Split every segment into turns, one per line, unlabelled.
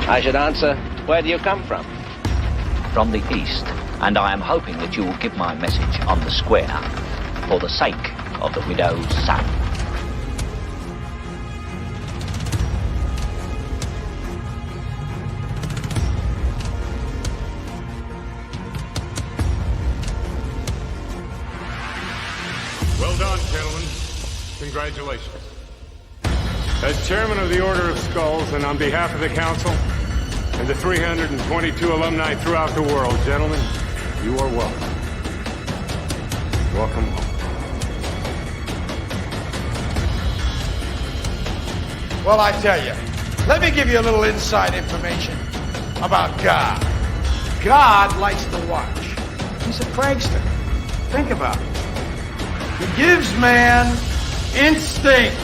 I should answer, where do you come from?
From the east, and I am hoping that you will give my message on the square for the sake of the widow's son.
Well done, gentlemen. Congratulations. As chairman of the Order of Skulls, and on behalf of the Council, and the 322 alumni throughout the world, gentlemen, you are welcome. Welcome home.
Well, I tell you, let me give you a little inside information about God. God likes to watch. He's a prankster. Think about it. He gives man instincts.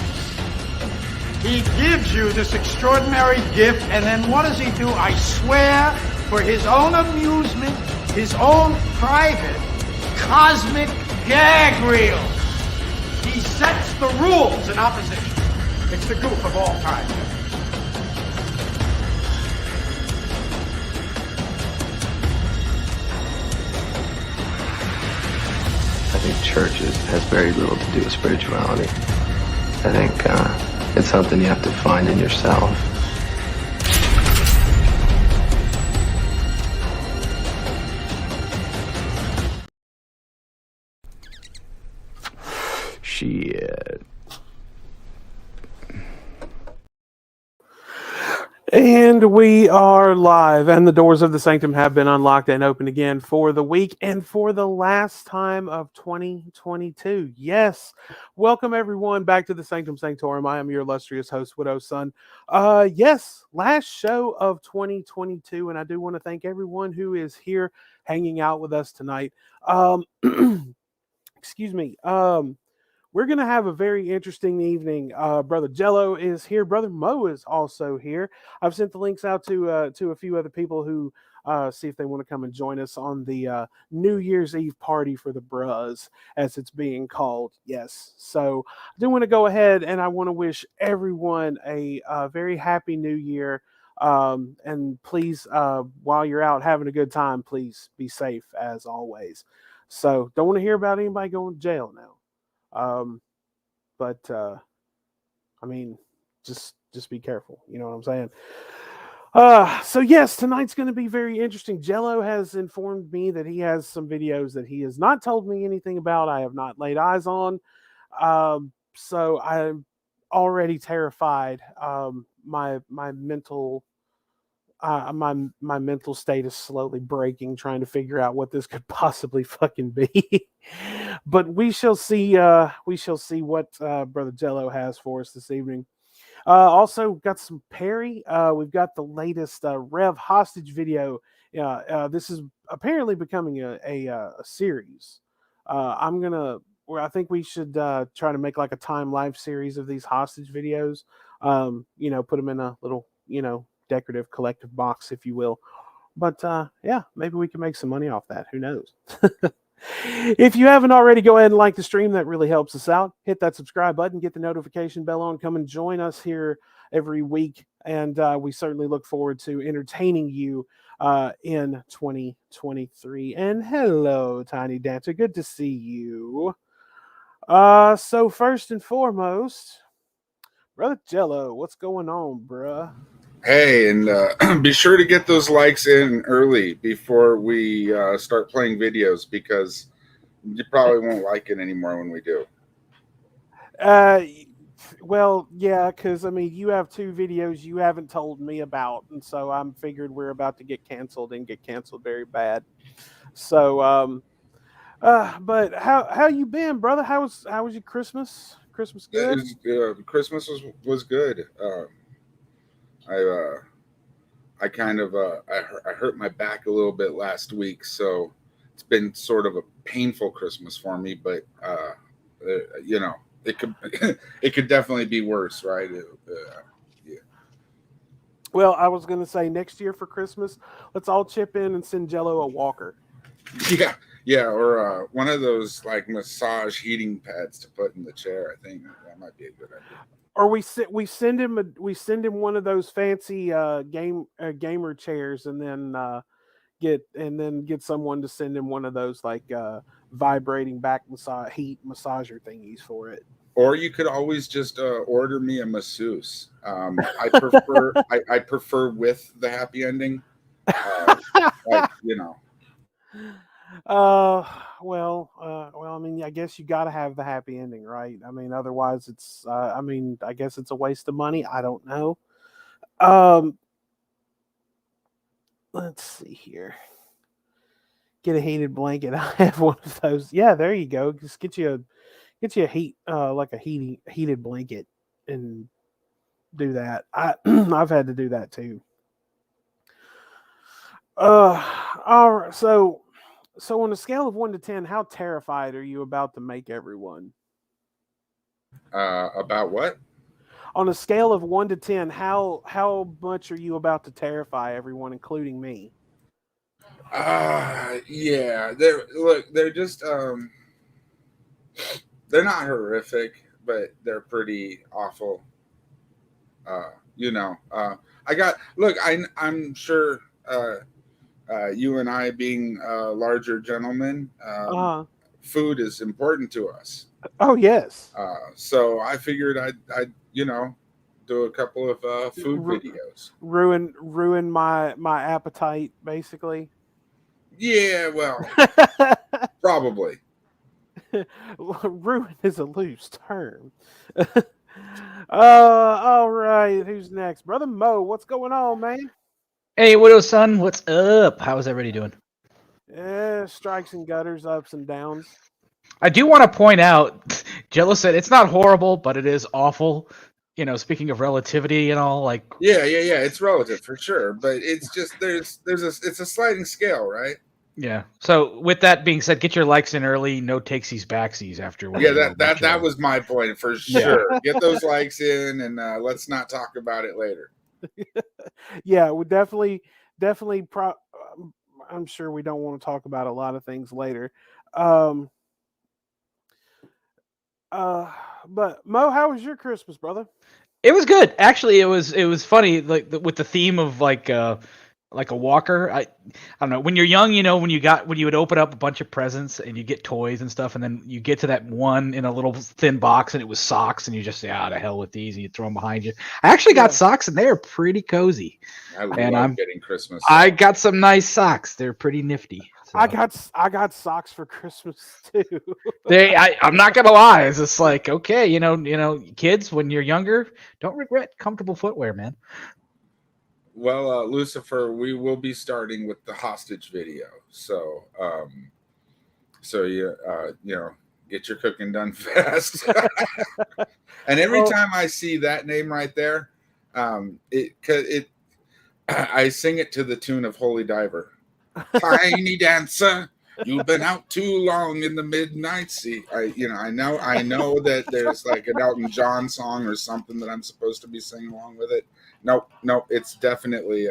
He gives you this extraordinary gift, and then what does he do? I swear, for his own amusement, his own private, cosmic gag reel, he sets the rules in opposition. It's the goof of all time.
I think church has very little to do with spirituality. I think it's something you have to find in yourself.
Shit. And we are live, and the doors of the Sanctum have been unlocked and opened again for the week and for the last time of 2022. Yes, welcome everyone back to the Sanctum Sanctorum. I am your illustrious host, Widow's Son. Yes, last show of 2022, and I do want to thank everyone who is here hanging out with us tonight. Excuse me. We're going to have a very interesting evening. Brother Jello is here. Brother Mo is also here. I've sent the links out to a few other people who see if they want to come and join us on the New Year's Eve party for the Bruz, as it's being called. Yes. So I do want to go ahead and I want to wish everyone a very happy New Year. And please, while you're out having a good time, please be safe as always. So don't want to hear about anybody going to jail now. But I mean, just be careful. You know what I'm saying? So yes, tonight's going to be very interesting. Jello has informed me that he has some videos that he has not told me anything about. I have not laid eyes on. So I'm already terrified. My mental state is slowly breaking, trying to figure out what this could possibly fucking be. But we shall see. We shall see what Brother Jello has for us this evening. Also got some Perry. We've got the latest Rev hostage video. This is apparently becoming a series. I think we should try to make like a time life series of these hostage videos. Put them in a little, decorative collective box, if you will. But yeah, maybe we can make some money off that. Who knows? If you haven't already, go ahead and like the stream. That really helps us out. Hit that subscribe button, get the notification bell on, come and join us here every week. And we certainly look forward to entertaining you in 2023. And hello, Tiny Dancer. Good to see you. So first and foremost, Brother Jello, what's going on, bruh?
Hey, and be sure to get those likes in early before we start playing videos, because you probably won't like it anymore when we do.
Well, yeah, because, I mean, you have two videos you haven't told me about, and so I'm figured we're about to get canceled and get canceled very bad. So, but how you been, brother? How was your Christmas? Christmas good?
Christmas was good. I kind of I hurt my back a little bit last week, so it's been sort of a painful Christmas for me. But it could definitely be worse, right? Yeah.
Well, I was gonna say next year for Christmas, let's all chip in and send Jello a walker.
Yeah, or one of those like massage heating pads to put in the chair. I think that might be a good idea.
Or we send him one of those fancy gamer chairs, and then get someone to send him one of those like vibrating back heat massager thingies for it.
Or you could always just order me a masseuse. I prefer I prefer with the happy ending. Like, you know.
Well, I mean, I guess you got to have the happy ending, right? I mean, otherwise it's I mean, I guess it's a waste of money. I don't know. Let's see here. Get a heated blanket. I have one of those. Yeah, there you go. Just get you a heat like a heated blanket and do that. I've had to do that too. All right. So on a scale of 1 to 10, how terrified are you about to make everyone?
About what?
On a scale of 1 to 10, how much are you about to terrify everyone, including me?
Yeah. They're just they're not horrific, but they're pretty awful. I'm sure you and I being larger gentlemen, food is important to us.
Oh yes.
So I figured I'd do a couple of food videos.
Ruin my appetite, basically.
Yeah, well, probably.
Ruin is a loose term. All right. Who's next? Brother Mo, what's going on, man?
Hey, Widow son, what's up? How's everybody doing?
Strikes and gutters, ups and downs.
I do want to point out, Jello said it's not horrible, but it is awful. You know, speaking of relativity and all, like
yeah, it's relative for sure, but it's just it's a sliding scale, right?
Yeah. So with that being said, get your likes in early. No takesies backsies after.
Yeah, that was my point for sure. Get those likes in, and let's not talk about it later.
Yeah, we definitely. I'm sure we don't want to talk about a lot of things later. But Mo, how was your Christmas, brother?
It was good. Actually, it was funny, like with the theme of like a walker. I don't know. When you're young, you know, when you would open up a bunch of presents and you get toys and stuff, and then you get to that one in a little thin box and it was socks, and you just say, to hell with these, and you throw them behind you. I actually got socks, and they are pretty cozy.
I'm getting Christmas.
I got some nice socks. They're pretty nifty. So.
I got socks for Christmas too.
I'm not gonna lie. It's just like, okay, you know, kids, when you're younger, don't regret comfortable footwear, man.
Well, Lucifer, we will be starting with the hostage video. So, get your cooking done fast. And every time I see that name right there, I sing it to the tune of Holy Diver. Tiny dancer, you've been out too long in the midnight sea. I know that there's like an Elton John song or something that I'm supposed to be singing along with it. Nope, it's definitely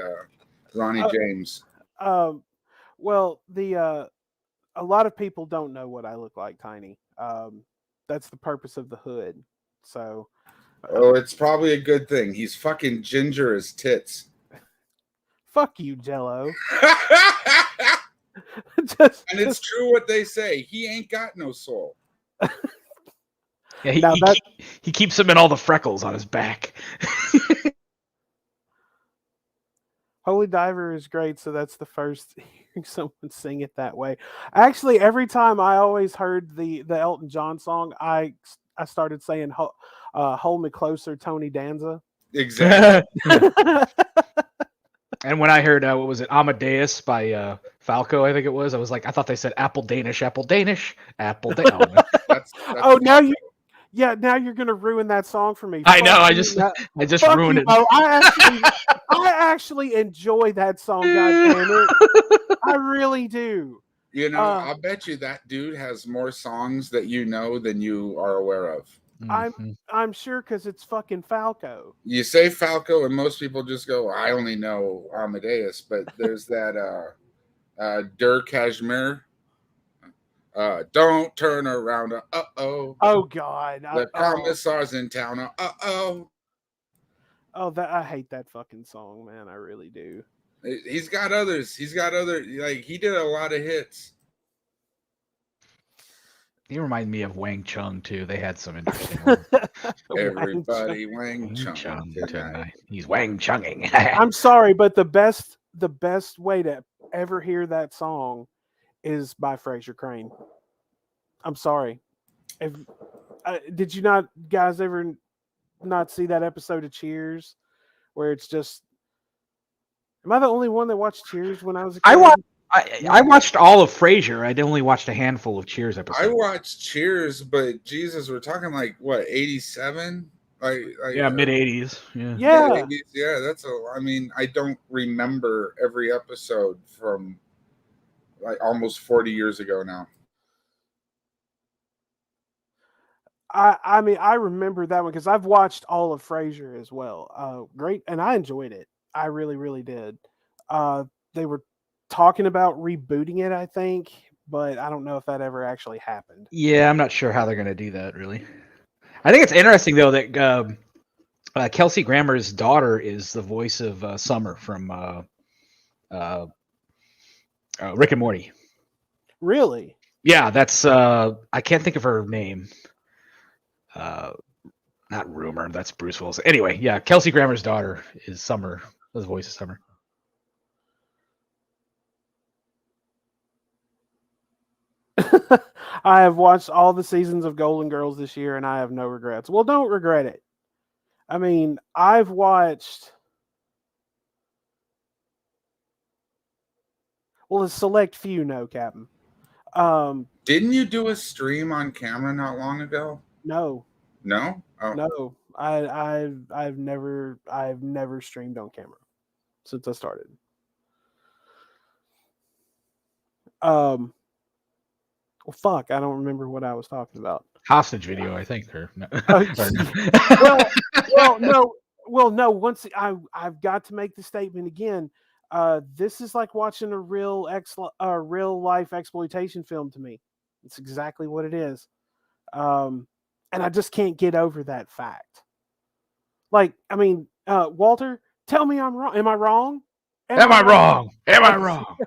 Ronnie James.
Well, a lot of people don't know what I look like, Tiny. That's the purpose of the hood. So,
it's probably a good thing. He's fucking ginger as tits.
Fuck you, Jello.
And it's true what they say. He ain't got no soul.
Yeah, he keeps them in all the freckles on his back.
Holy Diver is great, so that's the first hearing someone sing it that way. Actually, every time I always heard the Elton John song, I started saying "Hold Me Closer," Tony Danza.
Exactly.
And when I heard what was it, Amadeus by Falco, I think it was, I was like, I thought they said Apple Danish, Apple Danish, Apple Danish. That's
now you're gonna ruin that song for me.
I know. I just ruined it.
I actually enjoy that song. God damn it, I really do.
You know, I'll bet you that dude has more songs that you know than you are aware of.
I'm sure because it's fucking Falco.
You say Falco, and most people just go, "I only know Amadeus," but there's that Der Kashmir. Don't turn around. Uh-oh.
Oh God.
The commissar's in town. Uh-oh.
Oh, I hate that fucking song, man. I really do.
He's got others. He did a lot of hits.
He reminds me of Wang Chung too. They had some interesting ones.
Everybody Wang Chung tonight.
He's Wang Chunging.
I'm sorry, but the best way to ever hear that song is by Fraser Crane. I'm sorry. Did you not guys ever not see that episode of Cheers where it's just? Am I the only one that watched Cheers when I was a kid?
I watched all of Frasier. I'd only watched a handful of Cheers episodes.
I watched Cheers, but Jesus, we're talking like what, 87? Like
mid 80s. Yeah.
Yeah.
Yeah, that's I mean, I don't remember every episode from like almost 40 years ago now.
I mean, I remember that one because I've watched all of Frasier as well. Great, and I enjoyed it. I really, really did. They were talking about rebooting it, I think, but I don't know if that ever actually happened.
Yeah, I'm not sure how they're going to do that, really. I think it's interesting, though, that Kelsey Grammer's daughter is the voice of Summer from Rick and Morty.
Really?
Yeah, that's... I can't think of her name. Not Rumor, that's Bruce Willis. Anyway, yeah, Kelsey Grammer's daughter is Summer, the voice of Summer.
I have watched all the seasons of Golden Girls this year, and I have no regrets. Well, don't regret it. I mean, I've watched... Well, a select few, no, Captain.
Didn't you do a stream on camera not long ago?
No.
No? Oh.
No. I've never streamed on camera since I started. Well, fuck, I don't remember what I was talking about.
Hostage video, I think. Or no.
No. Once I've got to make the statement again. This is like watching a real life exploitation film to me. It's exactly what it is. And I just can't get over that fact. Like, I mean, Walter, tell me I'm wrong. Am I wrong?
Am I wrong? Am I wrong?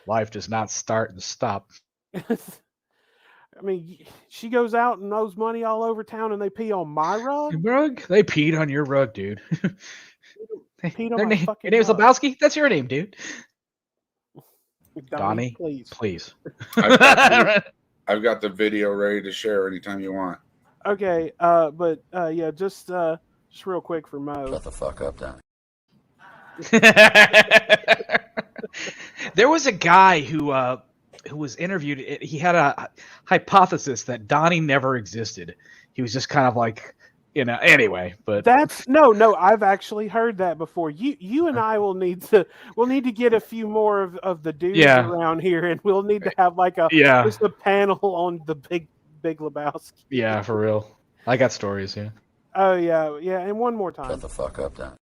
Life does not start and stop.
I mean, she goes out and owes money all over town, and they pee on my rug.
They peed on your rug, dude.
Peed on my fucking
your name's
rug.
Lebowski? That's your name, dude.
Donnie,
please.
I've got the video ready to share anytime you want.
Okay, yeah, just real quick for Mo.
Shut the fuck up, Donnie.
There was a guy who was interviewed. He had a hypothesis that Donnie never existed. He was just kind of like, anyway. But
that's no. I've actually heard that before. You and I will need to get a few more of the dudes around here, and we'll need to have like just a panel on the Big Lebowski.
Yeah, for real. I got stories. Yeah.
Oh yeah, and one more time.
Shut the fuck up, Donnie.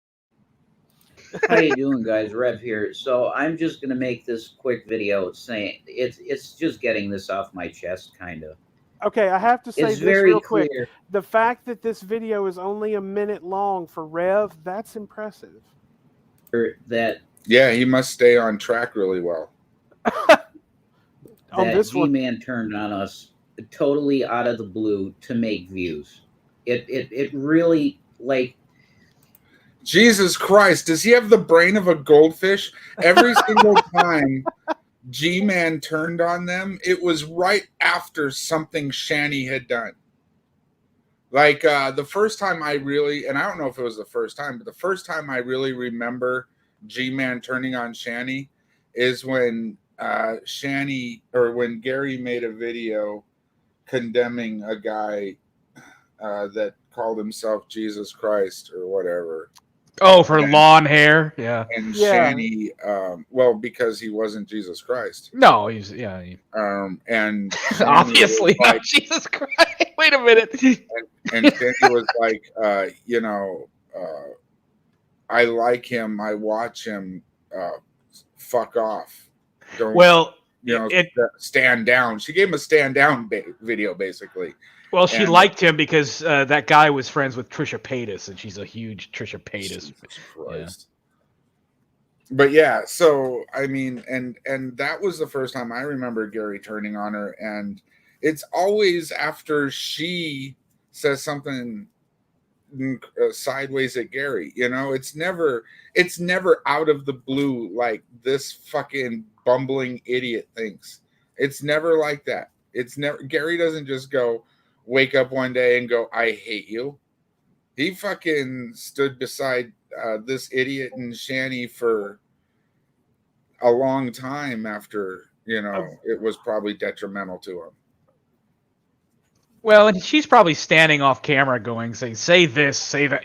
How you doing, guys? Rev here. So I'm just gonna make this quick video saying it's just getting this off my chest, kind of.
Okay, I have to say
it's
this
very
real quick.
clear.
The fact that this video is only a minute long for Rev, that's impressive.
Yeah, he must stay on track really well.
That G-Man turned on us totally out of the blue to make views. It really, like...
Jesus Christ, does he have the brain of a goldfish? Every single time G-Man turned on them, it was right after something Shanny had done. Like the first time I really, and I don't know if it was the first time, but the first time I really remember G-Man turning on Shanny is when when Gary made a video condemning a guy that called himself Jesus Christ or whatever.
Oh, for lawn hair, yeah.
And Shanny, because he wasn't Jesus Christ.
No, he's
and
obviously not Jesus Christ. Wait a minute.
And Shanny was like, I like him. I watch him. Fuck off. stand down. She gave him a stand down video, basically.
Well, she liked him because that guy was friends with Trisha Paytas, and she's a huge Trisha Paytas.
Jesus Christ. But yeah, so I mean, and that was the first time I remember Gary turning on her, and it's always after she says something sideways at Gary. It's never out of the blue like this fucking bumbling idiot thinks. It's never like that. Gary doesn't just wake up one day and go, I hate you. He fucking stood beside this idiot and Shanny for a long time after, it was probably detrimental to him.
Well, and she's probably standing off camera saying, say this, say that,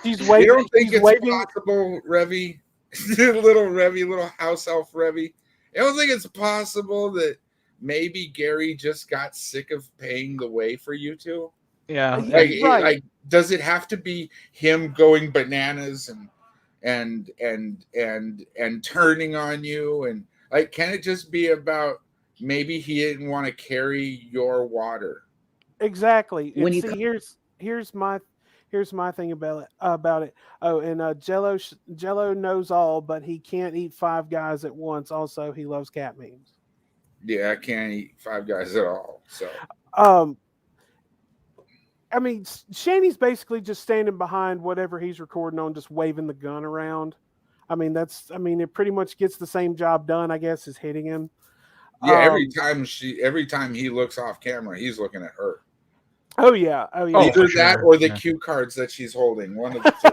She's waving.
You don't think it's possible, Revy? little house elf Revy? I don't think it's possible that maybe Gary just got sick of paying the way for you two?
Yeah.
Like, does it have to be him going bananas and turning on you? And like, can it just be about maybe he didn't want to carry your water?
Exactly. Here's my thing about it. Oh, and Jello knows all, but he can't eat 5 guys at once. Also, he loves cat memes.
Yeah, I can't eat 5 guys at all. So,
I mean, Shanny's basically just standing behind whatever he's recording on, just waving the gun around. I mean, it pretty much gets the same job done, I guess, as hitting him.
Yeah, every time he looks off camera, he's looking at her.
Oh yeah.
Either that or the cue cards that she's holding. One of the two.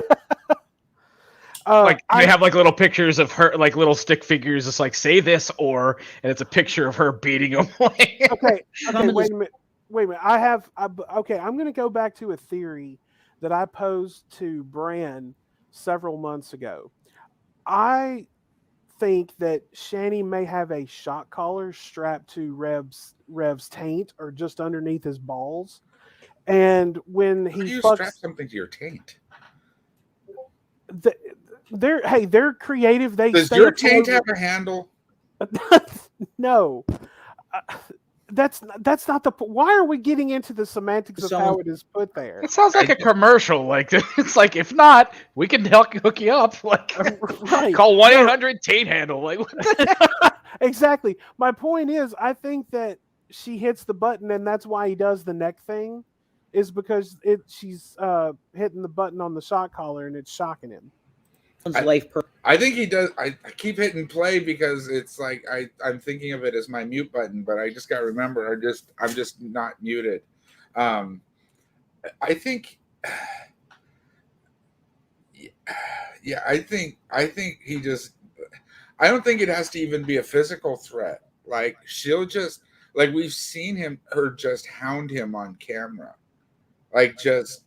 They have like little pictures of her, like little stick figures, just like say this and it's a picture of her beating him.
Okay, wait a minute. I'm going to go back to a theory that I posed to Bran several months ago. I think that Shanny may have a shock collar strapped to Rev's taint or just underneath his balls. And when he
strap something to your taint,
they're creative.
Does your taint have a handle?
No. That's not the. Why are we getting into the semantics of how it is put there?
It sounds like a commercial. Like it's like, if not, we can hook you up. Like
right.
Call 1-800 taint handle. Like
exactly. My point is, I think that she hits the button, and that's why he does the neck thing, is because she's hitting the button on the shock collar, and it's shocking him.
I think he does. I keep hitting play because it's like I'm thinking of it as my mute button, but I just got to remember I'm just not muted. I think, yeah, I think he just. I don't think it has to even be a physical threat. Like she'll just we've seen her just hound him on camera, like just.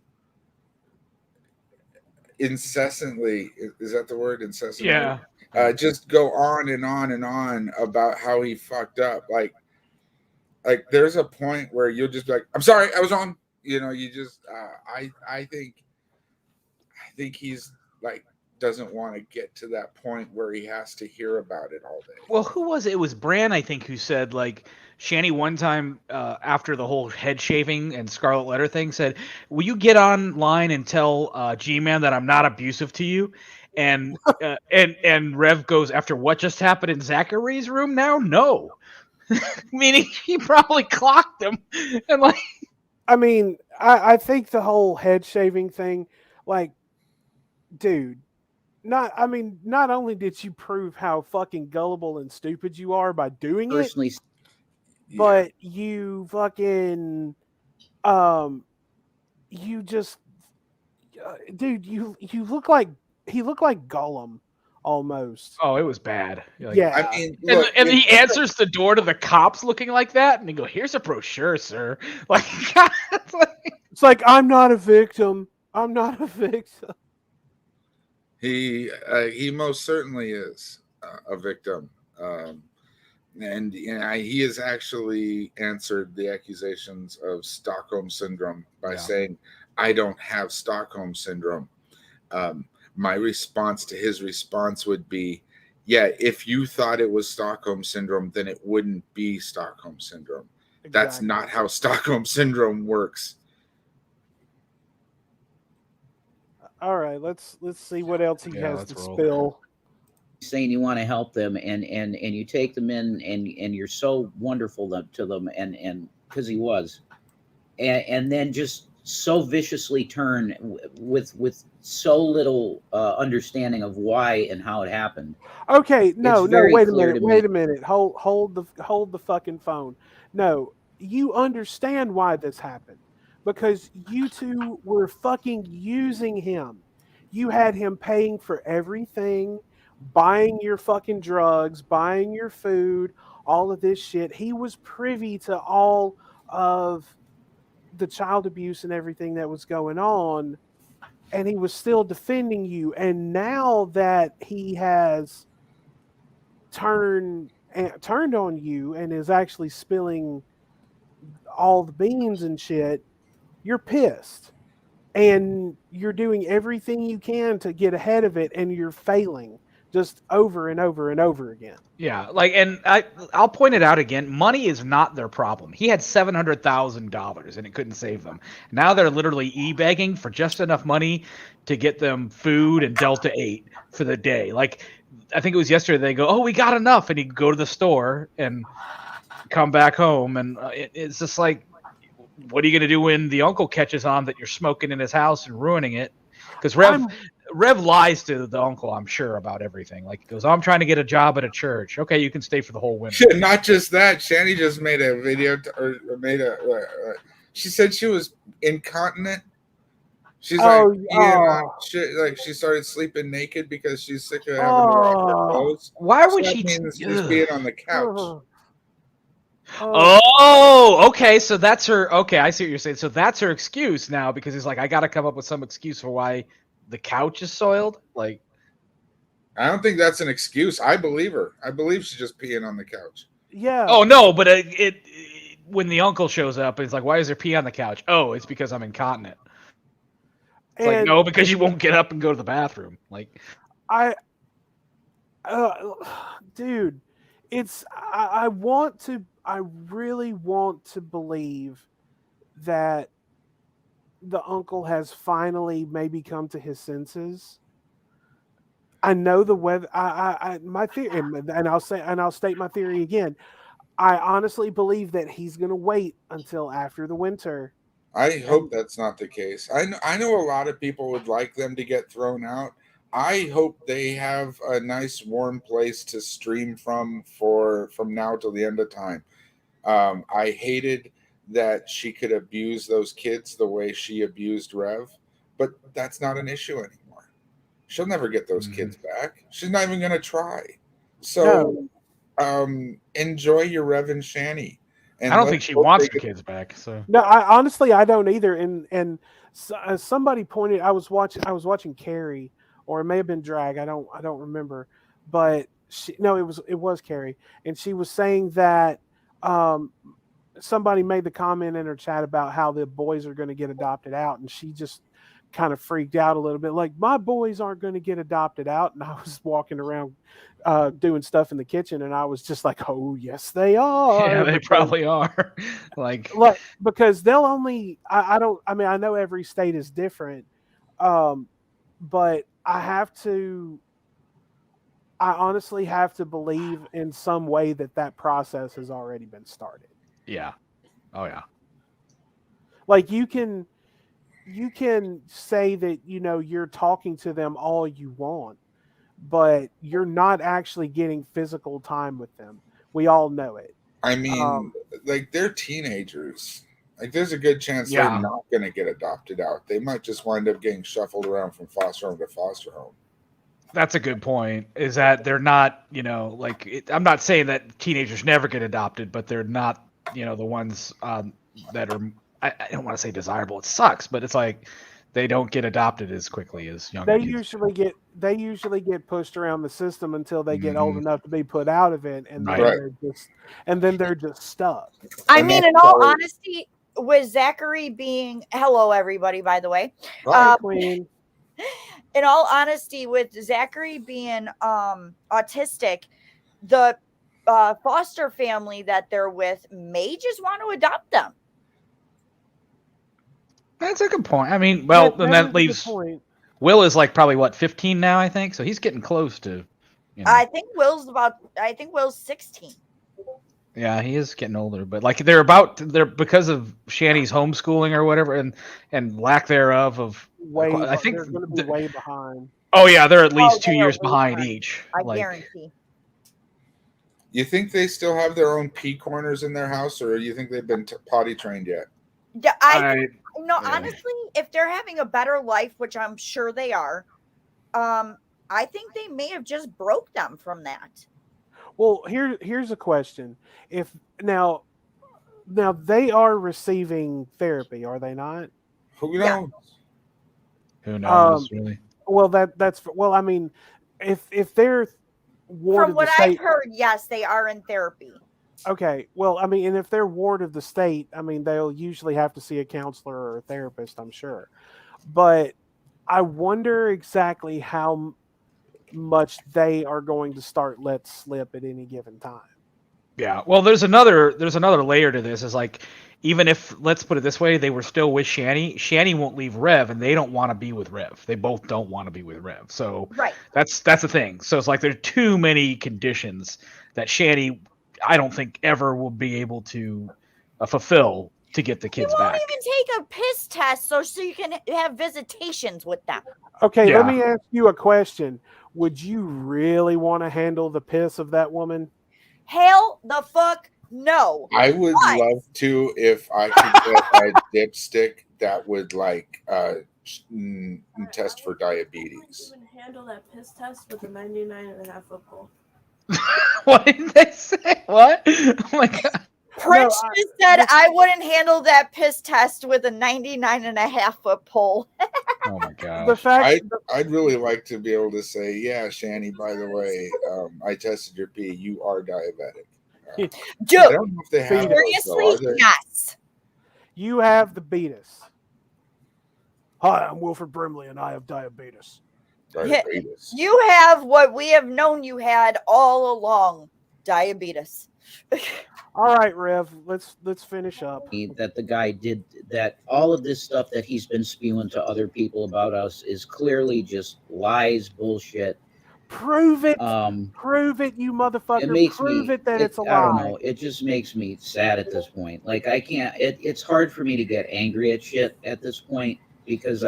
Incessantly, is that the word? Incessantly?
Yeah.
Just go on and on and on about how he fucked up. Like there's a point where you'll just be like, I'm sorry, I was wrong. You just I think he's like doesn't want to get to that point where he has to hear about it all day.
Well, who was it? It was Bran, I think, who said like Shanny one time after the whole head shaving and Scarlet Letter thing said, "Will you get online and tell G-Man that I'm not abusive to you?" And and Rev goes, "After what just happened in Zachary's room now? No." Meaning he probably clocked him. And like,
I mean, I think the whole head shaving thing, like, dude, not only did you prove how fucking gullible and stupid you are by doing it, but you fucking, you just, dude, you look like, he looked like Gollum almost.
Oh, it was bad. Like,
yeah.
I mean, look,
and he answers the door to the cops looking like that, and they go, "Here's a brochure, sir." Like,
it's like, I'm not a victim. I'm not a victim.
He most certainly is a victim. And he has actually answered the accusations of Stockholm Syndrome by saying, I don't have Stockholm Syndrome. My response to his response would be, yeah, if you thought it was Stockholm Syndrome, then it wouldn't be Stockholm Syndrome. That's
Exactly.
not how Stockholm Syndrome works.
All right, let's see what else he has
let's
to
roll.
spill.
Saying you want to help them, and you take them in, and you're so wonderful to them, and because he was, and then just so viciously turn with so little understanding of why and how it happened.
Okay, no,
It's very
wait a
clear
minute,
to
wait
me.
a minute. Hold the fucking phone. No, you understand why this happened because you two were fucking using him. You had him paying for everything, buying your fucking drugs, buying your food, all of this shit. He was privy to all of the child abuse and everything that was going on, and he was still defending you. And now that he has turned on you and is actually spilling all the beans and shit, you're pissed. And you're doing everything you can to get ahead of it, and you're failing just over and over and over again.
Yeah, like, and I'll point it out again. Money is not their problem. He had $700,000 and it couldn't save them. Now they're literally e-begging for just enough money to get them food and Delta 8 for the day. Like, I think it was yesterday. They go, "Oh, we got enough," and you go to the store and come back home, and it's just like, what are you going to do when the uncle catches on that you're smoking in his house and ruining it? Because Rev lies to the uncle, I'm sure, about everything. Like, he goes, "Oh, I'm trying to get a job at a church." Okay, you can stay for the whole winter.
Not just that, Shanny just made a video, she said she was incontinent. She's like she started sleeping naked because she's sick of having to wash her clothes.
Why would
so
she?
That means she's being on the couch.
Oh, okay. So that's her. Okay, I see what you're saying. So that's her excuse now, because he's like, I got to come up with some excuse for why the couch is soiled. Like,
I don't think that's an excuse. I believe her. I believe she's just peeing on the couch.
Yeah.
Oh no, but it when the uncle shows up, it's like, why is there pee on the couch? Oh, it's because I'm incontinent. It's like, no, because you won't get up and go to the bathroom. Like,
dude, I really want to believe that the uncle has finally maybe come to his senses. I know the weather. My theory, and I'll state my theory again. I honestly believe that he's going to wait until after the winter.
I hope that's not the case. I know a lot of people would like them to get thrown out. I hope they have a nice warm place to stream from now till the end of time. I hated that she could abuse those kids the way she abused Rev, but that's not an issue anymore. She'll never get those kids back. She's not even going to try. So enjoy your Rev and Shanny. And
I don't think she wants her kids back. So
no, I honestly don't either. And somebody pointed. I was watching Carrie, or it may have been Drag. I don't remember. But it was Carrie, and she was saying that somebody made the comment in her chat about how the boys are going to get adopted out, and she just kind of freaked out a little bit, like, my boys aren't going to get adopted out. And I was walking around doing stuff in the kitchen, and I was just like, oh yes they are.
Yeah, they probably are. like
because they'll only I know every state is different, but I honestly have to believe in some way that process has already been started.
Yeah. Oh yeah.
Like, you can say that, you're talking to them all you want, but you're not actually getting physical time with them. We all know it.
I mean, like, they're teenagers. Like, there's a good chance they're not going to get adopted out. They might just wind up getting shuffled around from foster home to foster home.
That's a good point, is that they're not, I'm not saying that teenagers never get adopted, but they're not, the ones that are, I don't want to say desirable. It sucks, but it's like they don't get adopted as quickly as young kids.
They usually get pushed around the system until they get old enough to be put out of it, and then they're just stuck.
I mean, in all honesty, with Zachary being hello everybody, by the way.
Hi, Queen.
in all honesty, with Zachary being autistic, the foster family that they're with may just want to adopt them.
That's a good point. I mean, well, then
is a
that
good
leaves
point.
Will is like probably what 15 now, I think. So he's getting close to. You know.
I think Will's 16.
Yeah, he is getting older, but like they're because of Shanny's homeschooling or whatever, and lack thereof of. I think
they're going to be way behind.
Oh yeah, they're at least 2
they are
years
way
behind
behind.
each.
I
like,
guarantee.
You think they still have their own pee corners in their house, or you think they've been potty trained yet?
Yeah, honestly, if they're having a better life, which I'm sure they are, I think they may have just broke them from that.
Well, here's a question. If now they are receiving therapy, are they not?
Who knows?
Who knows, really?
Well, I mean, if they're ward
From
of
what
the state,
I've heard, yes, they are in therapy.
okay. Well, I mean, and if they're ward of the state, I mean, they'll usually have to see a counselor or a therapist, I'm sure. But I wonder exactly how much they are going to start let slip at any given time.
Yeah. Well, there's another layer to this. Is like, even if, let's put it this way, they were still with Shanny won't leave Rev, and they don't want to be with Rev. They both don't want to be with Rev. So
right.
That's the thing. So it's like there's too many conditions that Shanny, I don't think, ever will be able to fulfill to get the kids back.
You won't even take a piss test so you can have visitations with them.
Okay, Let me ask you a question. Would you really want to handle the piss of that woman?
Hell the fuck no.
I would love to if I could get a dipstick that would test for diabetes.
I would handle that piss test with a 99.5-foot pole.
What did they say? What? Oh my god.
Prince just said I wouldn't handle that piss test with a 99.5-foot pole.
Oh my god.
The fact
I'd really like to be able to say, yeah, Shanny, by the way, I tested your pee. You are diabetic.
Dude,
I don't know if they have
seriously, yes.
You have the beatus. Hi, I'm Wilford Brimley, and I have diabetes.
Diabetes.
You have what we have known you had all along, diabetes.
All right, Rev, let's finish up.
That the guy did that. All of this stuff that he's been spewing to other people about us is clearly just lies, bullshit.
Prove it. Prove it, you motherfucker. Prove it that it's a lie.
I don't know. It just makes me sad at this point. Like, I can't. It's hard for me to get angry at shit at this point because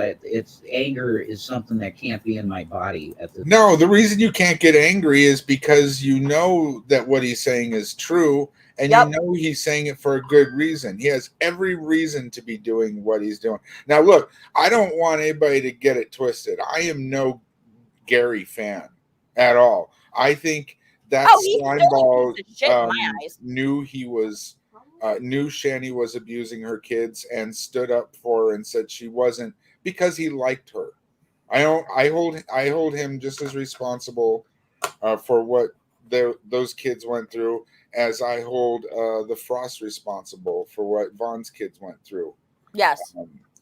anger is something that can't be in my body at this.
No, the reason you can't get angry is because you know that what he's saying is true. And you know he's saying it for a good reason. He has every reason to be doing what he's doing. Now, look, I don't want anybody to get it twisted. I am no Gary fan at all. I think that slimeball knew Shanny was abusing her kids and stood up for her and said she wasn't, because he liked her. I hold him just as responsible for what those kids went through as I hold the Frost responsible for what Vaughn's kids went through.
Yes.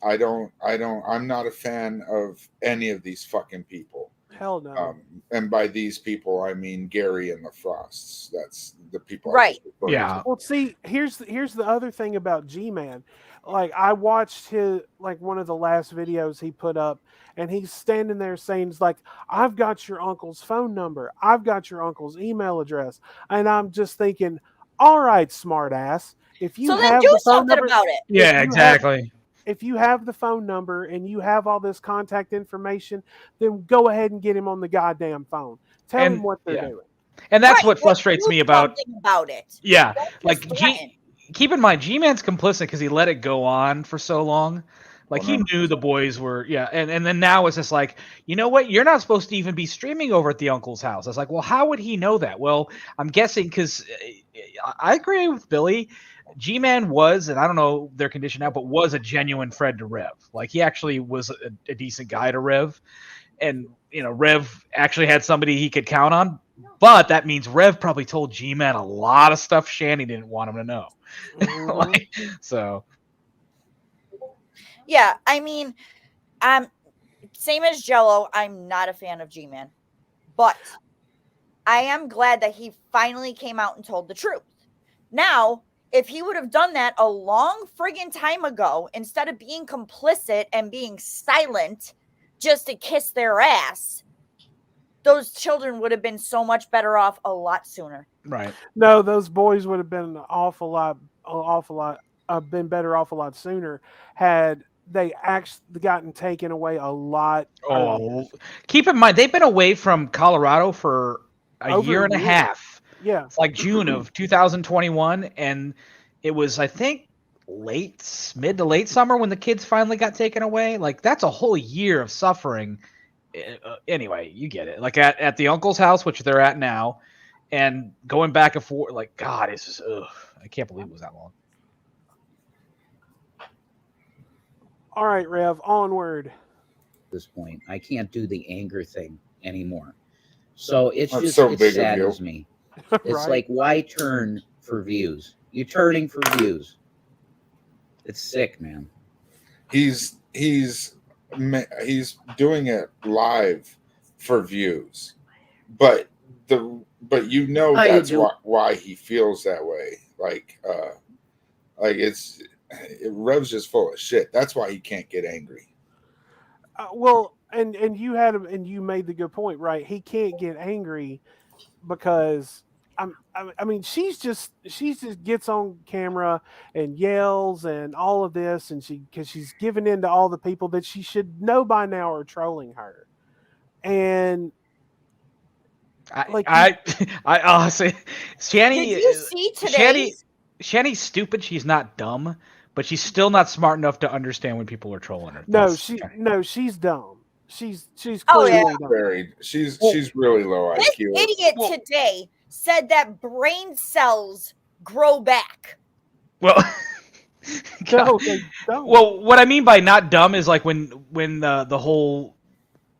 I'm not a fan of any of these fucking people.
Hell no.
And by these people, I mean Gary and the Frosts. That's the people.
Right.
Yeah.
Well, see, here's the other thing about G-Man. Like, I watched one of the last videos he put up, and he's standing there saying, "It's like, I've got your uncle's phone number. I've got your uncle's email address." And I'm just thinking, all right, smart ass. If you have
do
the phone
something
number,
about it.
Yeah, exactly.
If you have the phone number and you have all this contact information, then go ahead and get him on the goddamn phone. Tell him what they're doing.
And that's what frustrates me about
it.
Yeah. Like, keep in mind, G-Man's complicit because he let it go on for so long. Like, he knew the boys were, and then now it's just like, you know what? You're not supposed to even be streaming over at the uncle's house. I was like, well, how would he know that? Well, I'm guessing because I agree with Billy. G-Man was, and I don't know their condition now, but was a genuine friend to Rev. Like, he actually was a decent guy to Rev. And, Rev actually had somebody he could count on. But that means Rev probably told G-Man a lot of stuff Shanny didn't want him to know.
Yeah, I mean, same as Jello, I'm not a fan of G-Man. But I am glad that he finally came out and told the truth. Now, if he would have done that a long friggin' time ago, instead of being complicit and being silent just to kiss their ass, those children would have been so much better off a lot sooner.
Right.
No, those boys would have been been better off a lot sooner had they actually gotten taken away a lot earlier.
Keep in mind, they've been away from Colorado for a year and a half.
Yeah.
It's like June of 2021, and it was, I think, mid to late summer when the kids finally got taken away. Like, that's a whole year of suffering. Anyway, you get it. Like, at the uncle's house, which they're at now, and going back and forth, like, God, it's just, I can't believe it was that long.
All right, Rev, onward.
At this point, I can't do the anger thing anymore. So it's
That's
just,
so
it
big of
saddens
you.
me. It's
Right.
like, why turn for views? You're turning for views. It's sick, man.
He's doing it live for views, but you know that's why he feels that way. Like Rev's just full of shit. That's why he can't get angry.
Well, and you made the good point, right? He can't get angry because I mean, she's just gets on camera and yells and all of this, and because she's given in to all the people that she should know by now are trolling her, and
I honestly, Shanny.
Did you see today?
Shanny's stupid. She's not dumb, but she's still not smart enough to understand when people are trolling her.
She's dumb. She's
Oh,
clearly
yeah.
dumb.
She's really low
This
IQ.
idiot today said that brain cells grow back.
Well,
no, they don't.
Well, what I mean by not dumb is like when the whole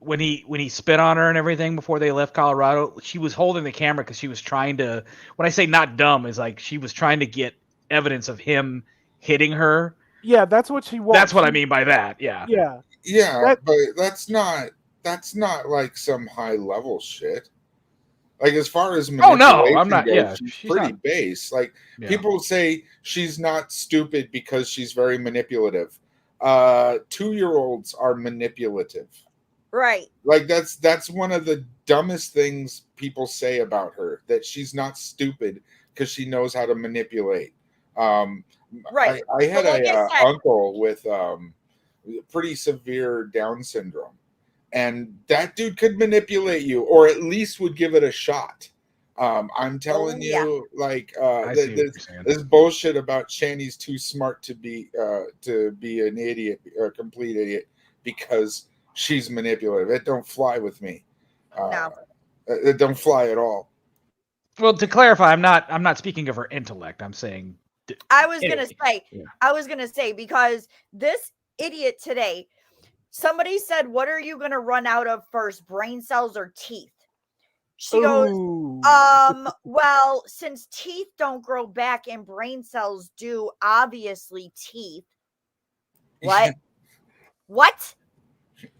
when he spit on her and everything before they left Colorado, she was holding the camera because she was trying to. When I say not dumb, is like she was trying to get evidence of him hitting her.
Yeah, that's what she wants.
That's what I mean by that. Yeah.
Yeah, but that's not like some high level shit. Like as far as manipulation
I'm not.
goes,
Yeah,
she's pretty
not,
base. Like people say she's not stupid because she's very manipulative. 2-year-olds are manipulative.
Right.
Like that's one of the dumbest things people say about her, that she's not stupid because she knows how to manipulate.
Right.
I had a uncle with pretty severe Down syndrome, and that dude could manipulate you, or at least would give it a shot. I'm telling you, like this bullshit about Shanny's too smart to be an idiot, or a complete idiot, because she's manipulative. It don't fly with me.
No,
it don't fly at all.
Well, to clarify, I'm not speaking of her intellect. I'm saying.
I was gonna say because this idiot today, somebody said, "What are you gonna run out of first, brain cells or teeth?" She goes, well, since teeth don't grow back and brain cells do, obviously teeth. What? What?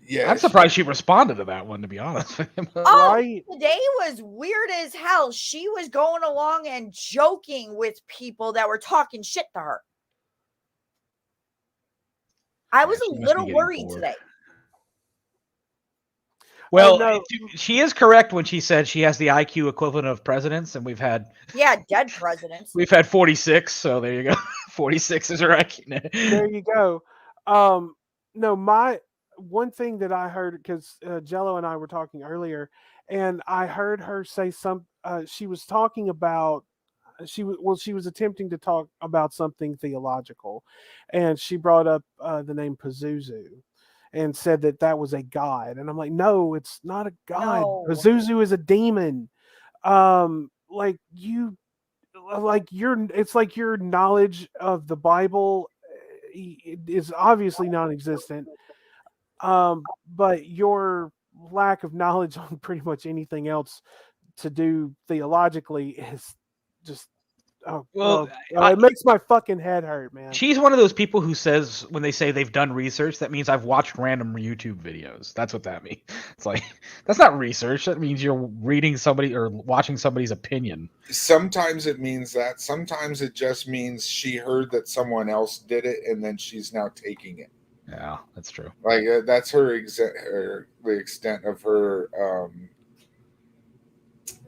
Yeah,
I'm surprised she responded to that one, to be honest with him.
Today was weird as hell. She was going along and joking with people that were talking shit to her. I was a little worried today.
Well, she is correct when she said she has the IQ equivalent of presidents, and we've had
dead presidents.
We've had 46, so there you go. 46 is her IQ.
There you go. No, my one thing that I heard, because Jello and I were talking earlier, and I heard her say she was talking about she was attempting to talk about something theological, and she brought up the name Pazuzu and said that was a god, and I'm like, no, it's not a god. No. Pazuzu is a demon. It's like your knowledge of the Bible is obviously non-existent. But your lack of knowledge on pretty much anything else to do theologically is just
Well,
it makes my fucking head hurt, man.
She's one of those people who says when they say they've done research, that means I've watched random YouTube videos. That's what that means. It's like that's not research. That means you're reading somebody or watching somebody's opinion.
Sometimes it means that. Sometimes it just means she heard that someone else did it, and then she's now taking it.
Yeah, that's true.
Like that's the extent of her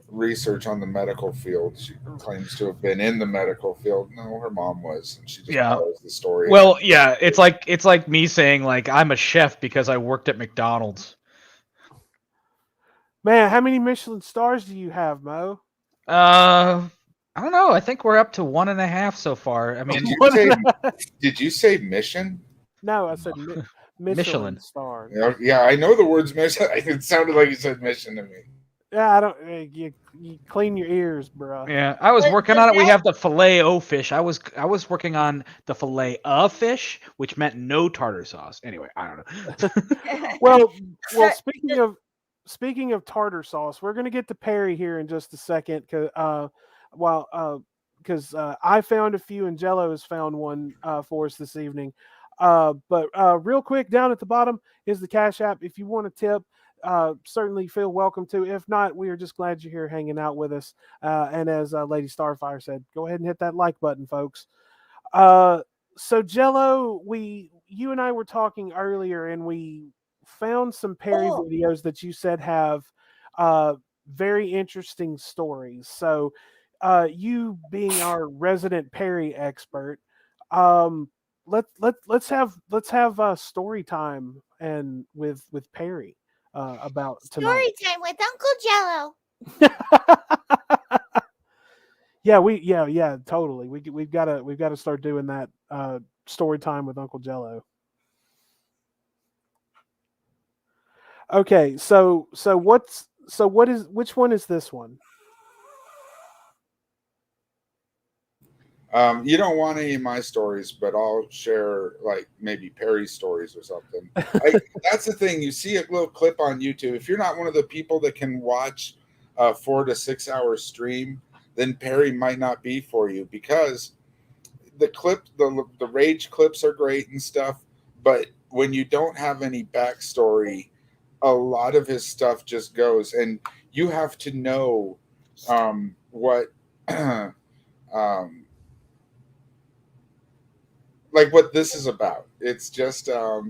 research on the medical field. She claims to have been in the medical field. No, her mom was, and she just follows the story.
Well, yeah, it's like me saying like I'm a chef because I worked at McDonald's.
Man, how many Michelin stars do you have, Mo?
I don't know. I think we're up to 1.5 so far. I mean,
did you say mission?
No, I said Michelin star.
Yeah, I know the words Michelin. It sounded like you said mission to me.
Yeah, I don't. You clean your ears, bro.
Yeah, I was working on it. We have the filet o fish. I was working on the filet of fish, which meant no tartar sauce. Anyway, I don't know.
well, speaking of tartar sauce, we're gonna get to Perry here in just a second, because I found a few and Jello has found one for us this evening. But real quick, down at the bottom is the Cash App. If you want to tip, certainly feel welcome to. If not, we are just glad you're here hanging out with us. And as Lady Starfire said, go ahead and hit that like button, folks. So Jello, you and I were talking earlier, and we found some Perry videos that you said have very interesting stories. So you being our resident Perry expert, let's have story time and with Perry about tonight.
Story time with Uncle Jello.
Yeah, totally. We've got to start doing that story time with Uncle Jello. Okay, so which one is this one?
You don't want any of my stories, but I'll share like maybe Perry's stories or something. That's the thing. You see a little clip on YouTube. If you're not one of the people that can watch a 4 to 6 hour stream, then Perry might not be for you, because the rage clips are great and stuff. But when you don't have any backstory, a lot of his stuff just goes, and you have to know what like what this is about. It's just I'll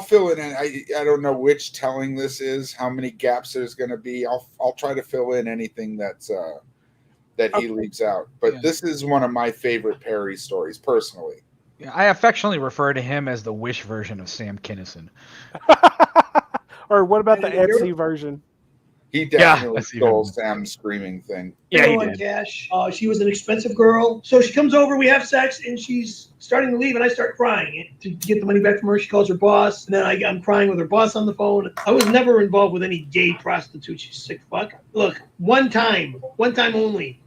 fill in. I don't know which telling this is, how many gaps there's going to be. I'll try to fill in anything that's that he leaves out. But this is one of my favorite Perry stories, personally.
Yeah, I affectionately refer to him as the Wish version of Sam Kinison.
Or what about the Etsy version?
He definitely stole Sam's screaming thing.
Yeah, he did. Cash. She was an expensive girl. So she comes over, we have sex, and she's starting to leave, and I start crying. To get the money back from her, she calls her boss, and then I'm crying with her boss on the phone. I was never involved with any gay prostitute, you sick fuck. Look, one time only,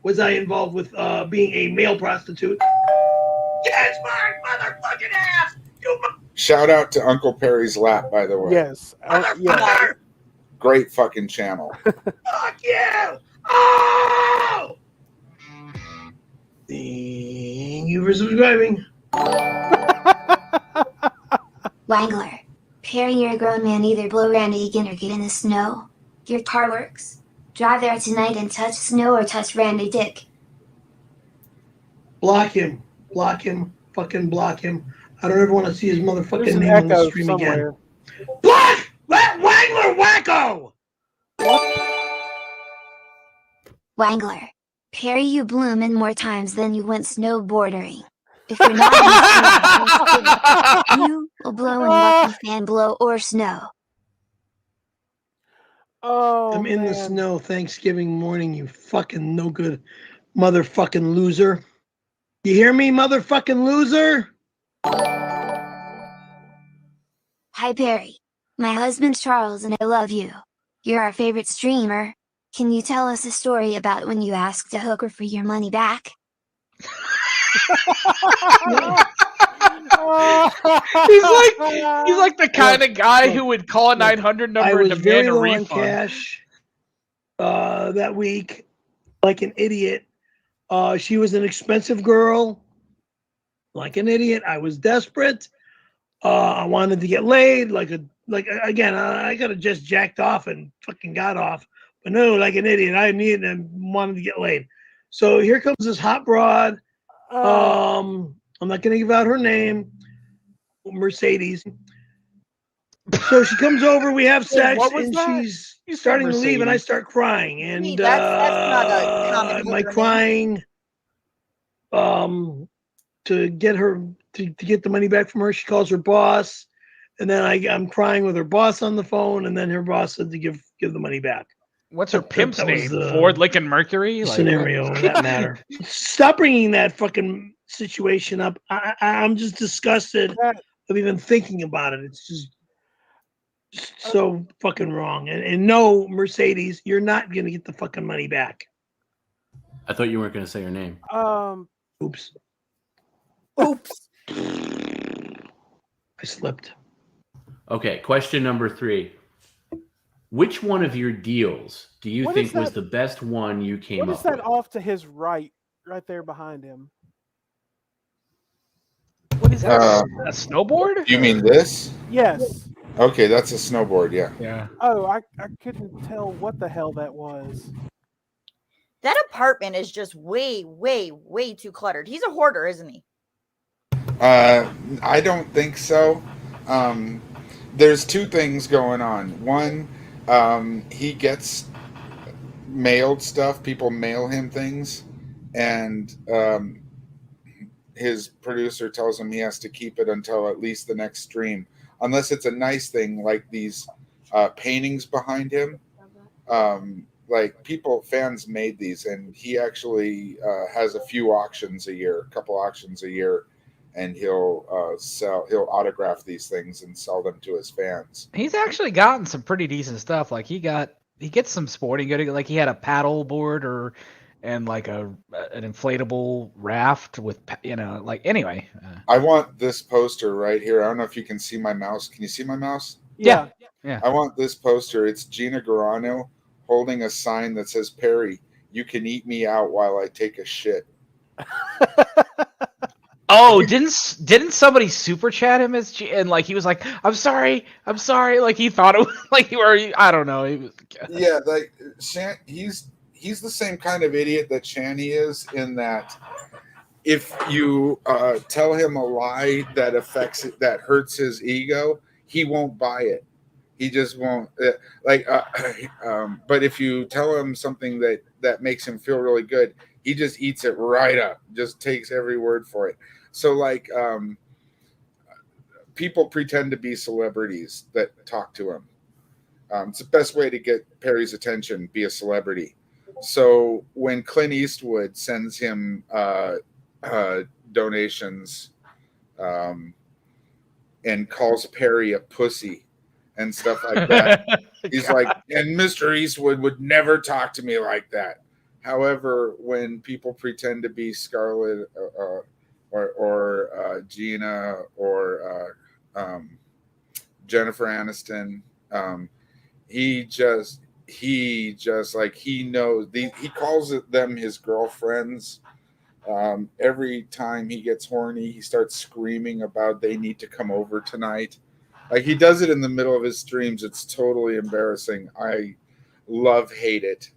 was I involved with being a male prostitute. Yes, my motherfucking ass!
Shout out to Uncle Perry's Lap, by the way.
Yes. Yeah.
Great fucking channel.
Fuck you! Oh! Thank you for subscribing.
Wangler, Perry, you're a grown man. Either blow Randy again or get in the snow. Your car works. Drive there tonight and touch snow or touch Randy dick.
Block him. Block him. Fucking block him. I don't ever want to see his motherfucking name on the stream again. Block! Wangler wacko!
Wangler, Perry, you bloomin' more times than you went snowboarding. If you're not in the snow, you will blow in lucky fan blow or snow.
Oh,
I'm in the snow Thanksgiving morning, you fucking no good motherfucking loser. You hear me, motherfucking loser?
Hi, Perry. My husband's Charles and I love you. You're our favorite streamer. Can you tell us a story about when you asked a hooker for your money back?
He's like the kind of guy who would call a 900 number and demand a refund.
Cash that week, like an idiot. She was an expensive girl, like an idiot. I was desperate. I wanted to get laid, again. I could have just jacked off and fucking got off, but no, like an idiot. I needed and wanted to get laid. So here comes this hot broad. I'm not gonna give out her name, Mercedes. So she comes over, we have sex, and she's starting to leave, and I start crying. And
that's not a common
am I
hooker
crying? To get her to get the money back from her, she calls her boss, and then I'm crying with her boss on the phone, and then her boss said to give the money back.
What's her pimp's
that was
name?
the
Ford Lincoln Mercury?
Scenario in that matter. Stop bringing that fucking situation up. I'm just disgusted of even thinking about it. It's just so fucking wrong. And no, Mercedes, you're not gonna get the fucking money back.
I thought you weren't going to say her name.
Oops. I slipped.
Okay, question number 3. Which one of your deals do you think was the best one you came up with?
What is that off to his right there behind him?
What is that? A snowboard?
You mean this?
Yes.
Okay, that's a snowboard, yeah.
Yeah.
Oh, I couldn't tell what the hell that was.
That apartment is just way, way, way too cluttered. He's a hoarder, isn't he?
I don't think so. There's 2 things going on. One, he gets mailed stuff. People mail him things, and his producer tells him he has to keep it until at least the next stream, unless it's a nice thing like these paintings behind him. Fans made these, and he actually has a couple auctions a year, and he'll autograph these things and sell them to his fans.
He's actually gotten some pretty decent stuff. Like he gets some sporting good. Like he had a paddle board and like an inflatable raft with, anyway.
I want this poster right here. I don't know if you can see my mouse. Can you see my mouse?
Yeah.
I want this poster. It's Gina Carano holding a sign that says, "Perry, you can eat me out while I take a shit."
Oh, didn't somebody super chat him and he was like, I'm sorry, like he thought it was like I don't know. He was,
yeah, like he's the same kind of idiot that Shanny is, in that if you tell him a lie that hurts his ego, he won't buy it. He just won't. But if you tell him something that makes him feel really good, he just eats it right up. Just takes every word for it. So people pretend to be celebrities that talk to him. It's the best way to get Perry's attention. Be a celebrity. So when Clint Eastwood sends him donations and calls Perry a pussy and stuff like that, he's like, and Mr. Eastwood would never talk to me like that. However, when people pretend to be Scarlett or Gina or Jennifer Aniston, he knows. He calls them his girlfriends. Every time he gets horny, he starts screaming about they need to come over tonight. Like, he does it in the middle of his streams. It's totally embarrassing. I hate it.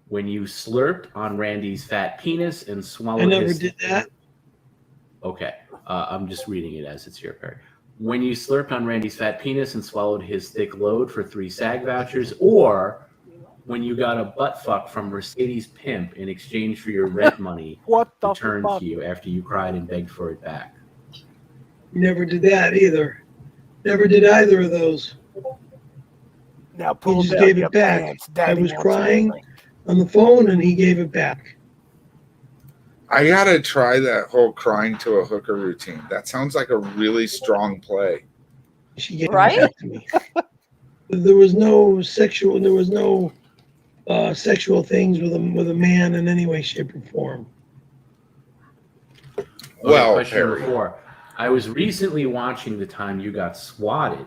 When you slurped on Randy's fat penis and swallowed
I never did that.
Okay. I'm just reading it as it's here, Perry. When you slurped on Randy's fat penis and swallowed his thick load for 3 SAG vouchers, or when you got a butt fuck from Mercedes Pimp in exchange for your rent money returned to you after you cried and begged for it back.
Never did that either. Never did either of those.
Now
he just gave it back. I was crying on the phone, and he gave it back.
I gotta try that whole crying to a hooker routine. That sounds like a really strong play.
She gave it back to me. There was no sexual. There was no sexual things with a man in any way, shape, or form.
Well,
question
Perry.
number 4. I was recently watching the time you got swatted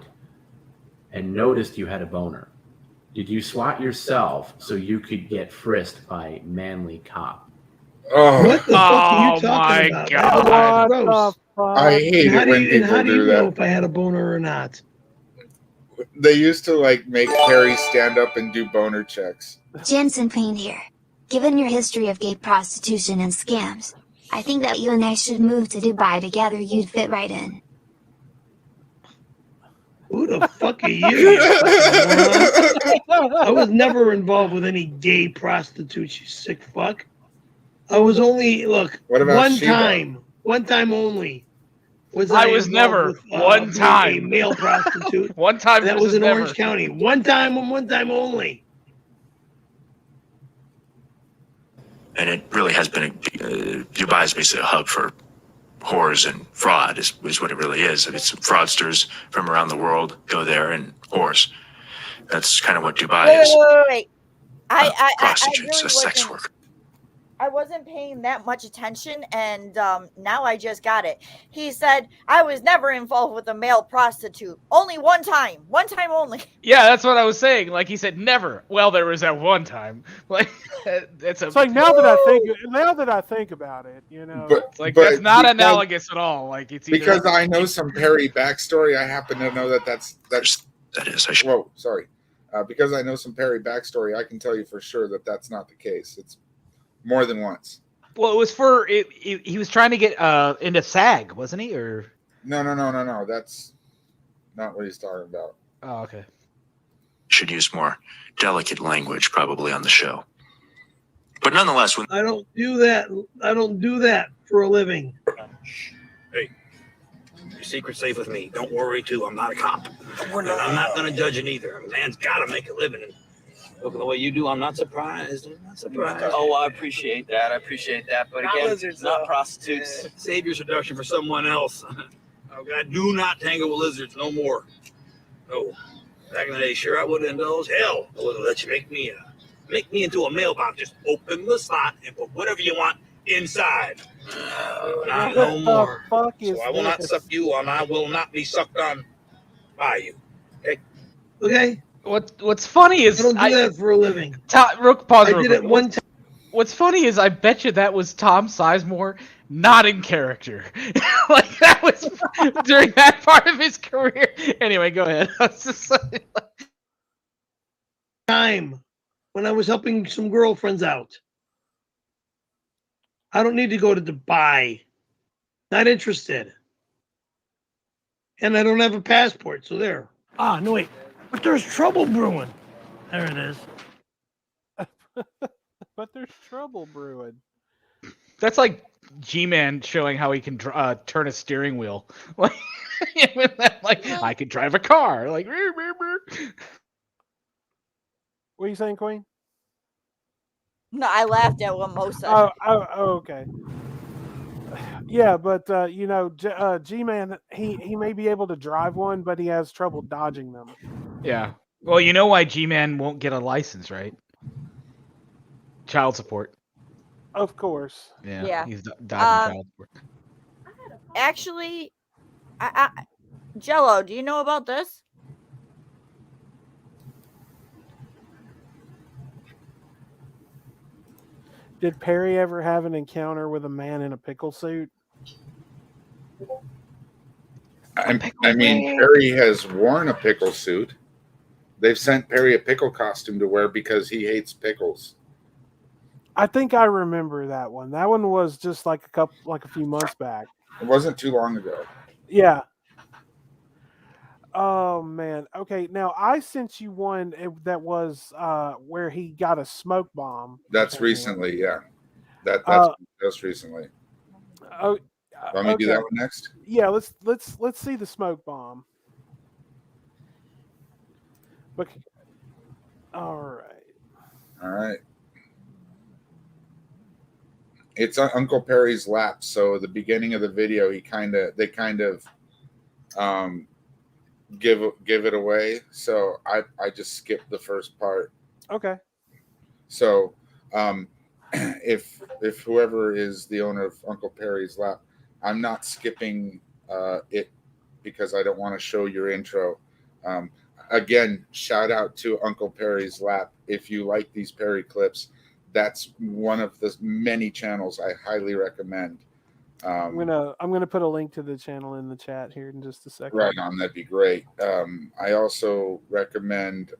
and noticed you had a boner. Did you swat yourself so you could get frisked by manly cop?
Oh,
What the fuck are you
Oh
talking
my
about?
God.
That's gross.
I hate
How
it
do
when
you, and how
people
do you
do
know
that.
if I had a boner or not?
They used to like make Perry stand up and do boner checks.
Jensen Payne here. Given your history of gay prostitution and scams, I think that you and I should move to Dubai together. You'd fit right in.
Who the fuck are you, you fucking moron? I was never involved with any gay prostitutes, you sick fuck. I was only, look,
What about
one
Sheba?
time only was
I
I
was
involved
never
with
one
being a
time.
male prostitute.
One time
And that was
versus
in
never.
Orange County. One time and one time only.
And it really has been Dubai is basically a hub for whores and fraud is what it really is. It's fraudsters from around the world go there and whores. That's kind of what Dubai is.
Wait. I
Prostitutes,
really
a sex
wasn't.
worker.
I wasn't paying that much attention, and now I just got it. He said I was never involved with a male prostitute. Only one time only.
Yeah, that's what I was saying. Like he said, never. Well, there was that one time. Like it's a.
It's like now that I think about it, you know,
It's like that's not analogous at all. Like it's either
Because I know some Perry backstory. I happen to know that
is.
Whoa, sorry. Because I know some Perry backstory, I can tell you for sure that that's not the case. It's more than once.
Well, it was for it. He was trying to get into SAG, wasn't he? Or
No. That's not what he's talking about.
oh, okay.
Should use more delicate language probably on the show. But nonetheless, when
I don't do that. I don't do that for a living.
Hey, your secret's safe with me. Don't worry, too. I'm not a cop. And I'm not going to judge it either. A man's got to make a living. And looking the way you do, I'm not surprised. I'm not surprised.
Oh, I appreciate that. But again, not prostitutes.
Save your seduction for someone else. I do not tangle with lizards no more. No. Back in the day, sure I would indulge. Hell, I would have let you make me into a mailbox. Just open the slot and put whatever you want inside. Not no more. So I will not suck you, and I will not be sucked on by you. Okay.
Okay.
What's funny is
I don't do that for a living.
Rook, pause.
I did it one time.
What's funny is I bet you that was Tom Sizemore not in character. Like that was during that part of his career. Anyway, go ahead.
Time when I was helping some girlfriends out. I don't need to go to Dubai. Not interested. And I don't have a passport, so there. Ah, no wait. But there's trouble brewing. There it is.
But there's trouble brewing.
That's like G-Man showing how he can turn a steering wheel. Like, I could drive a car. Like,
what are you saying, Queen?
No, I laughed at what Mo said.
Oh, okay. Yeah, but G-Man, he may be able to drive one, but he has trouble dodging them.
Yeah. Well, you know why G-Man won't get a license, right? Child support.
Of course.
Yeah. He's dodging child support.
Actually, Jello, do you know about this?
Did Perry ever have an encounter with a man in a pickle suit?
I mean, Perry has worn a pickle suit. They've sent Perry a pickle costume to wear because he hates pickles.
I think I remember that one. That one was just like a few months back.
It wasn't too long ago.
Yeah. Oh man. Okay. Now I sent you one that was where he got a smoke bomb.
That's recently, yeah. That's just recently.
Oh.
Want me to do that one next?
Yeah. Let's see the smoke bomb. But all right.
It's on Uncle Perry's lap. So at the beginning of the video, they kind of give it away. So I just skipped the first part.
Okay.
So if whoever is the owner of Uncle Perry's lap, I'm not skipping it because I don't want to show your intro. again, shout out to Uncle Perry's Lap. If you like these Perry clips, that's one of the many channels I highly recommend.
I'm gonna put a link to the channel in the chat here in just a second.
Right on, that'd be great. I also recommend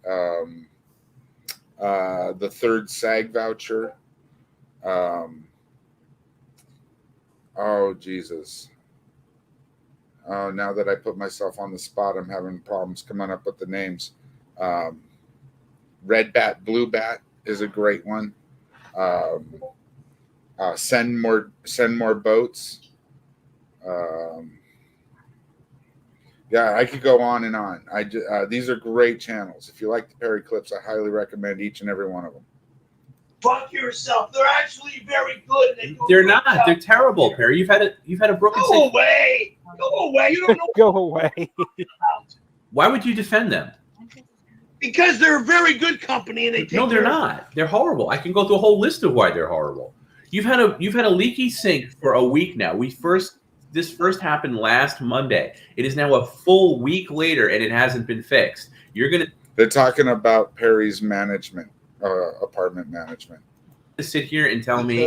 the third SAG voucher. Oh Jesus! Oh, now that I put myself on the spot, I'm having problems coming up with the names. Red Bat, Blue Bat is a great one. Send more boats. Yeah, I could go on and on. These are great channels. If you like the Perry clips, I highly recommend each and every one of them.
Fuck yourself. They're actually very good.
They're not. They're terrible, Perry. You've had a broken.
Go away. Go away. You don't know.
Go away.
Why would you defend them?
Because they're a very good company and they take
No, they're not. They're horrible. I can go through a whole list of why they're horrible. You've had a leaky sink for a week now. This first happened last Monday. It is now a full week later and it hasn't been fixed.
They're talking about Perry's management, apartment management.
Sit here and tell me,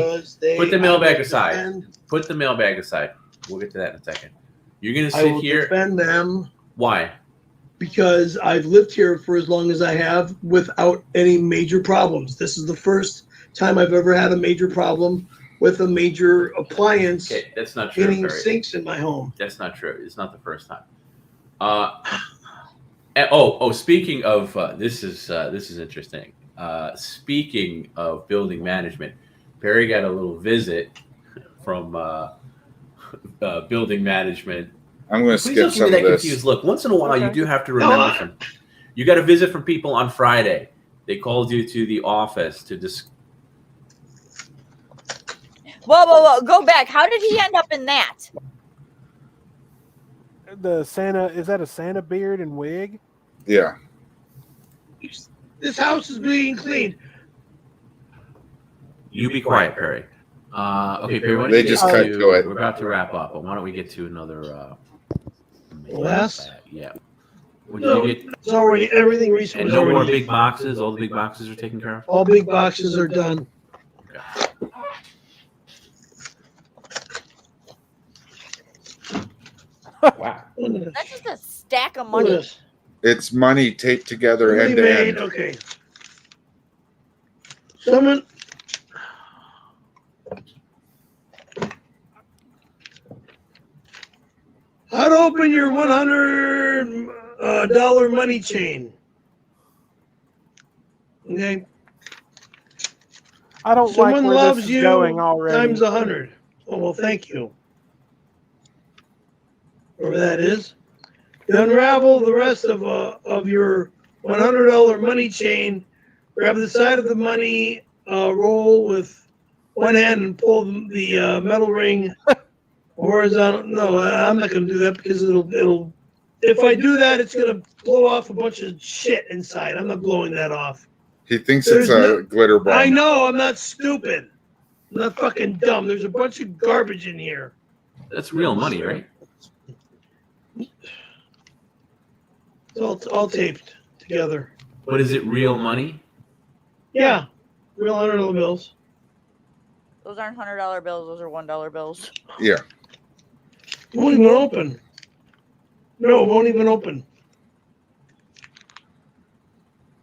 put the mailbag aside. Put the mailbag aside. We'll get to that in a second. You're going to sit here.
Defend them.
Why?
Because I've lived here for as long as I have without any major problems. This is the first time I've ever had a major problem with a major appliance.
Okay, that's not true.
Getting sinks in my home.
That's not true. It's not the first time. Speaking of this is interesting. Speaking of building management, Perry got a little visit from building management.
I'm going to skip some of this.
Confused. Look, once in a while, you do have to remember you got a visit from people on Friday. They called you to the office to discuss.
Whoa. Go back. How did he end up in that?
The Santa, is that a Santa beard and wig?
Yeah.
This house is being cleaned.
You be quiet, Perry. Okay, Perry.
They just cut to it.
We're about to wrap up, but why don't we get to another?
Last?
Yeah.
It's already everything recently.
And no more big boxes. All the big boxes are taken care of.
All big boxes are done.
Wow.
That's just a stack of money.
It's money taped together end to end.
Okay. Someone. How to open your $100 money chain? Okay.
I don't
Someone
like where
loves
this is
you
going already.
times 100. Oh well, thank you. Whatever that is. You unravel the rest of your $100 money chain. Grab the side of the money roll with one hand and pull the metal ring horizontal. No, I'm not going to do that because it'll. If I do that, it's going to blow off a bunch of shit inside. I'm not blowing that off.
He thinks it's a glitter bomb.
I know. I'm not stupid. I'm not fucking dumb. There's a bunch of garbage in here.
That's real money, right?
It's all taped together.
But is it real money?
Yeah, real $100 bills.
Those aren't $100 bills. Those are $1 bills.
Yeah.
It won't even open. No, it won't even open.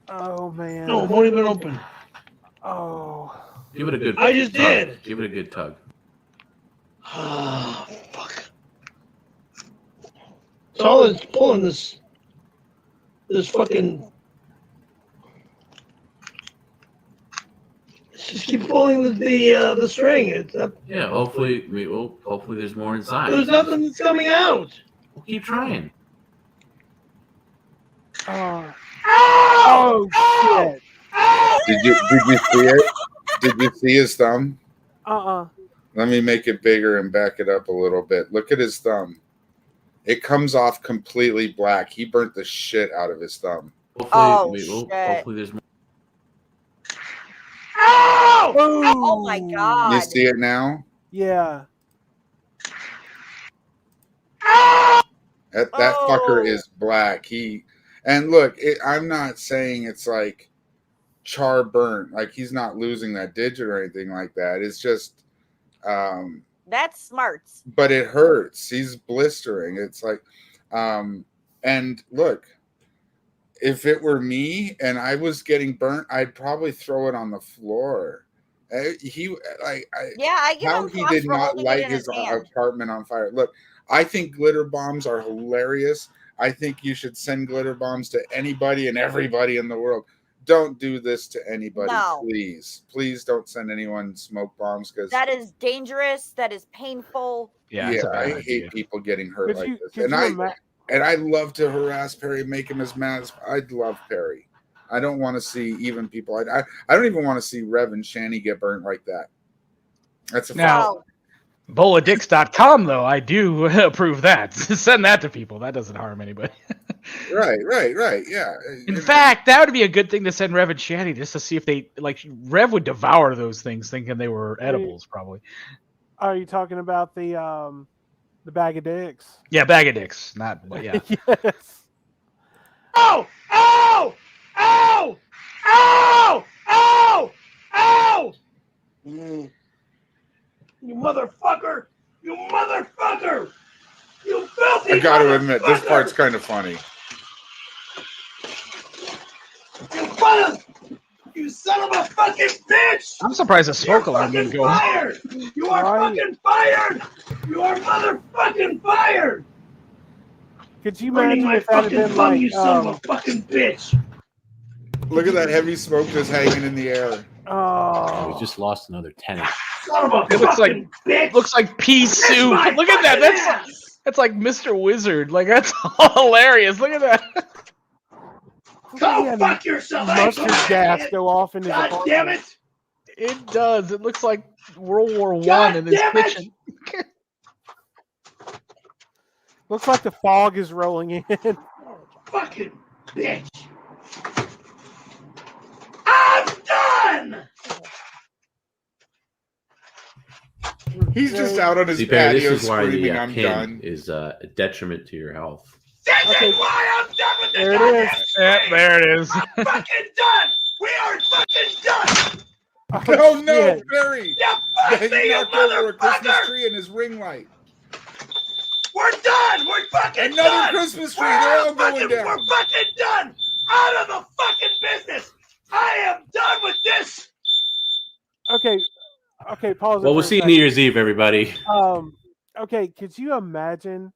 Oh man.
No, it won't even open.
Oh.
Give it a good.
I just
tug.
did.
Give it a good tug.
Ah, fuck. It's all that's pulling this fucking. Just keep pulling the string. It's up.
Yeah, hopefully there's more inside.
There's nothing that's coming out.
We'll keep trying.
Oh. Oh shit.
Did you see it? Did you see his thumb? Let me make it bigger and back it up a little bit. Look at his thumb. It comes off completely black. He burnt the shit out of his thumb.
Hopefully there's more.
Ow!
Oh my god.
You see it now?
Yeah.
That fucker is black. And look, I'm not saying it's like char burnt, like he's not losing that digit or anything like that. It's just
that's smart.
But it hurts. He's blistering. It's like and look, if it were me and I was getting burnt, I'd probably throw it on the floor. I
get
how
him
he
props
did
for
not
holding it
light
in
his
his hand.
apartment on fire. Look, I think glitter bombs are hilarious. I think you should send glitter bombs to anybody and everybody in the world. Don't do this to anybody, please. Please don't send anyone smoke bombs because
that is dangerous. That is painful.
Yeah, I hate people getting hurt like this. And I love to harass Perry, make him as mad as I'd love Perry. I don't want to see even people. I don't even want to see Rev and Shanny get burnt like that. That's a
now. Boladix.com though, I do approve that. Send that to people. That doesn't harm anybody.
Right. Yeah.
In fact, that would be a good thing to send Rev and Shanny just to see if they like. Rev would devour those things, thinking they were edibles. Probably.
Are you talking about the bag of dicks?
Yeah, bag of dicks. Not, but yeah.
Yes.
Ow! Ow! Ow! Ow! Ow! Ow! You motherfucker! You motherfucker! You filthy
I got to admit, this part's kind of funny.
You son of a fucking bitch!
I'm surprised the smoke alarm didn't go.
Fired! You are fucking fired! You are motherfucking fired!
Could you imagine if that had been like
you son of a fucking bitch?
Look at that heavy smoke just hanging in the air.
Oh,
we just lost another tenant.
Son of a
it looks like
bitch.
Looks like pea soup. Look at that. That's like Mr. Wizard. Like that's hilarious. Look at that.
Go fuck yourself.
Mustard gas go off in his
God damn it.
It does. It looks like World War I in his kitchen.
Looks like the fog is rolling in.
Fucking bitch. I'm done.
He's just out on his
Perry,
patio
this is why
screaming,
the
"I'm
pin
done."
is a detriment to your health.
This is why I'm done with this.
There it is. Yeah, there it is.
I'm fucking done. We are fucking done.
Oh no, Barry!
He
knocked over a Christmas tree and his ring light.
We're done. We're fucking done.
Another Christmas tree. They're all going down.
We're fucking done. Out of the fucking business. I am done with this.
Okay, pause.
Well, we'll see you New Year's Eve, everybody.
Okay, could you imagine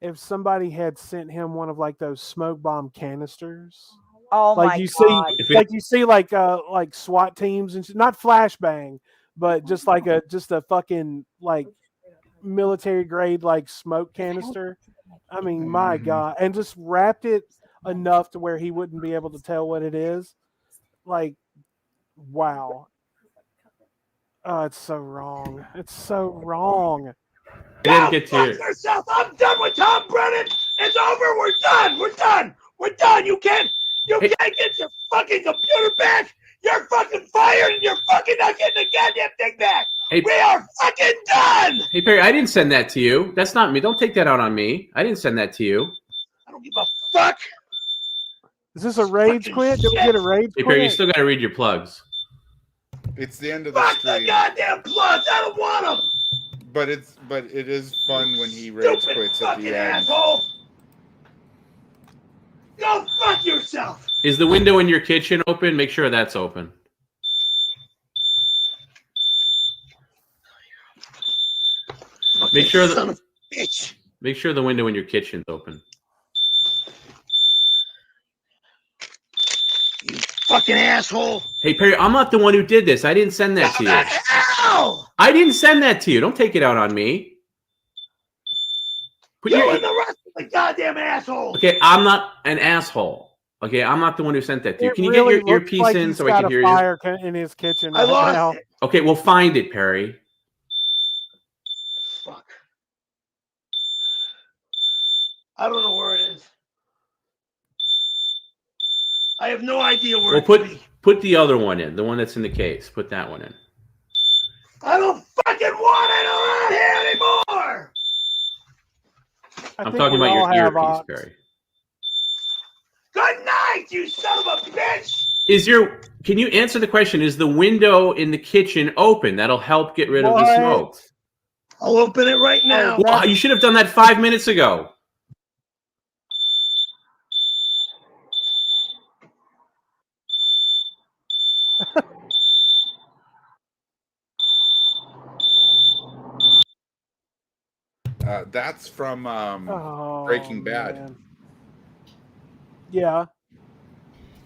if somebody had sent him one of like those smoke bomb canisters?
Oh
like
my
you
God.
see, like SWAT teams and not flashbang, but just like a fucking like military grade like smoke canister. I mean, my God, and just wrapped it enough to where he wouldn't be able to tell what it is. Like, wow. Oh, it's so wrong. It's so wrong.
I didn't get to your...
yourself. I'm done with Tom Brennan. It's over. We're done. We're done. We're done. You can't get your fucking computer back. You're fucking fired and you're fucking not getting the goddamn thing back. We are fucking done.
Hey, Perry, I didn't send that to you. That's not me. Don't take that out on me. I didn't send that to you.
I don't give a fuck.
Is this a rage quit? Did we get a rage
Hey,
quit?
Perry, you still got to read your plugs.
It's the end of the
Fuck
stream.
the goddamn plugs. I don't want them.
But it is fun when he rage quits at the end.
Asshole. Go fuck yourself.
Is the window in your kitchen open? Make sure that's open. Make sure
Son of a bitch.
Make sure the window in your kitchen's open.
You fucking asshole.
Hey, Perry, I'm not the one who did this. I didn't send that to you.
Ow!
I didn't send that to you. Don't take it out on me.
You and the rest of the goddamn asshole.
Okay, I'm not an asshole. Okay, I'm not the one who sent that to you. Can you get your earpiece in so I can hear you?
Fire in his kitchen.
I lost it.
Okay, well, find it, Perry.
Fuck. I don't know where it is. I have no idea where it could be.
Put the other one in, the one that's in the case. Put that one in.
I don't fucking want it around here anymore.
I'm talking about your earpiece, Perry.
Good right, you son of a bitch!
Can you answer the question? Is the window in the kitchen open? That'll help get rid of the smoke.
I'll open it right now.
Well, you should have done that 5 minutes ago.
That's from
Oh,
Breaking Bad.
man. Yeah.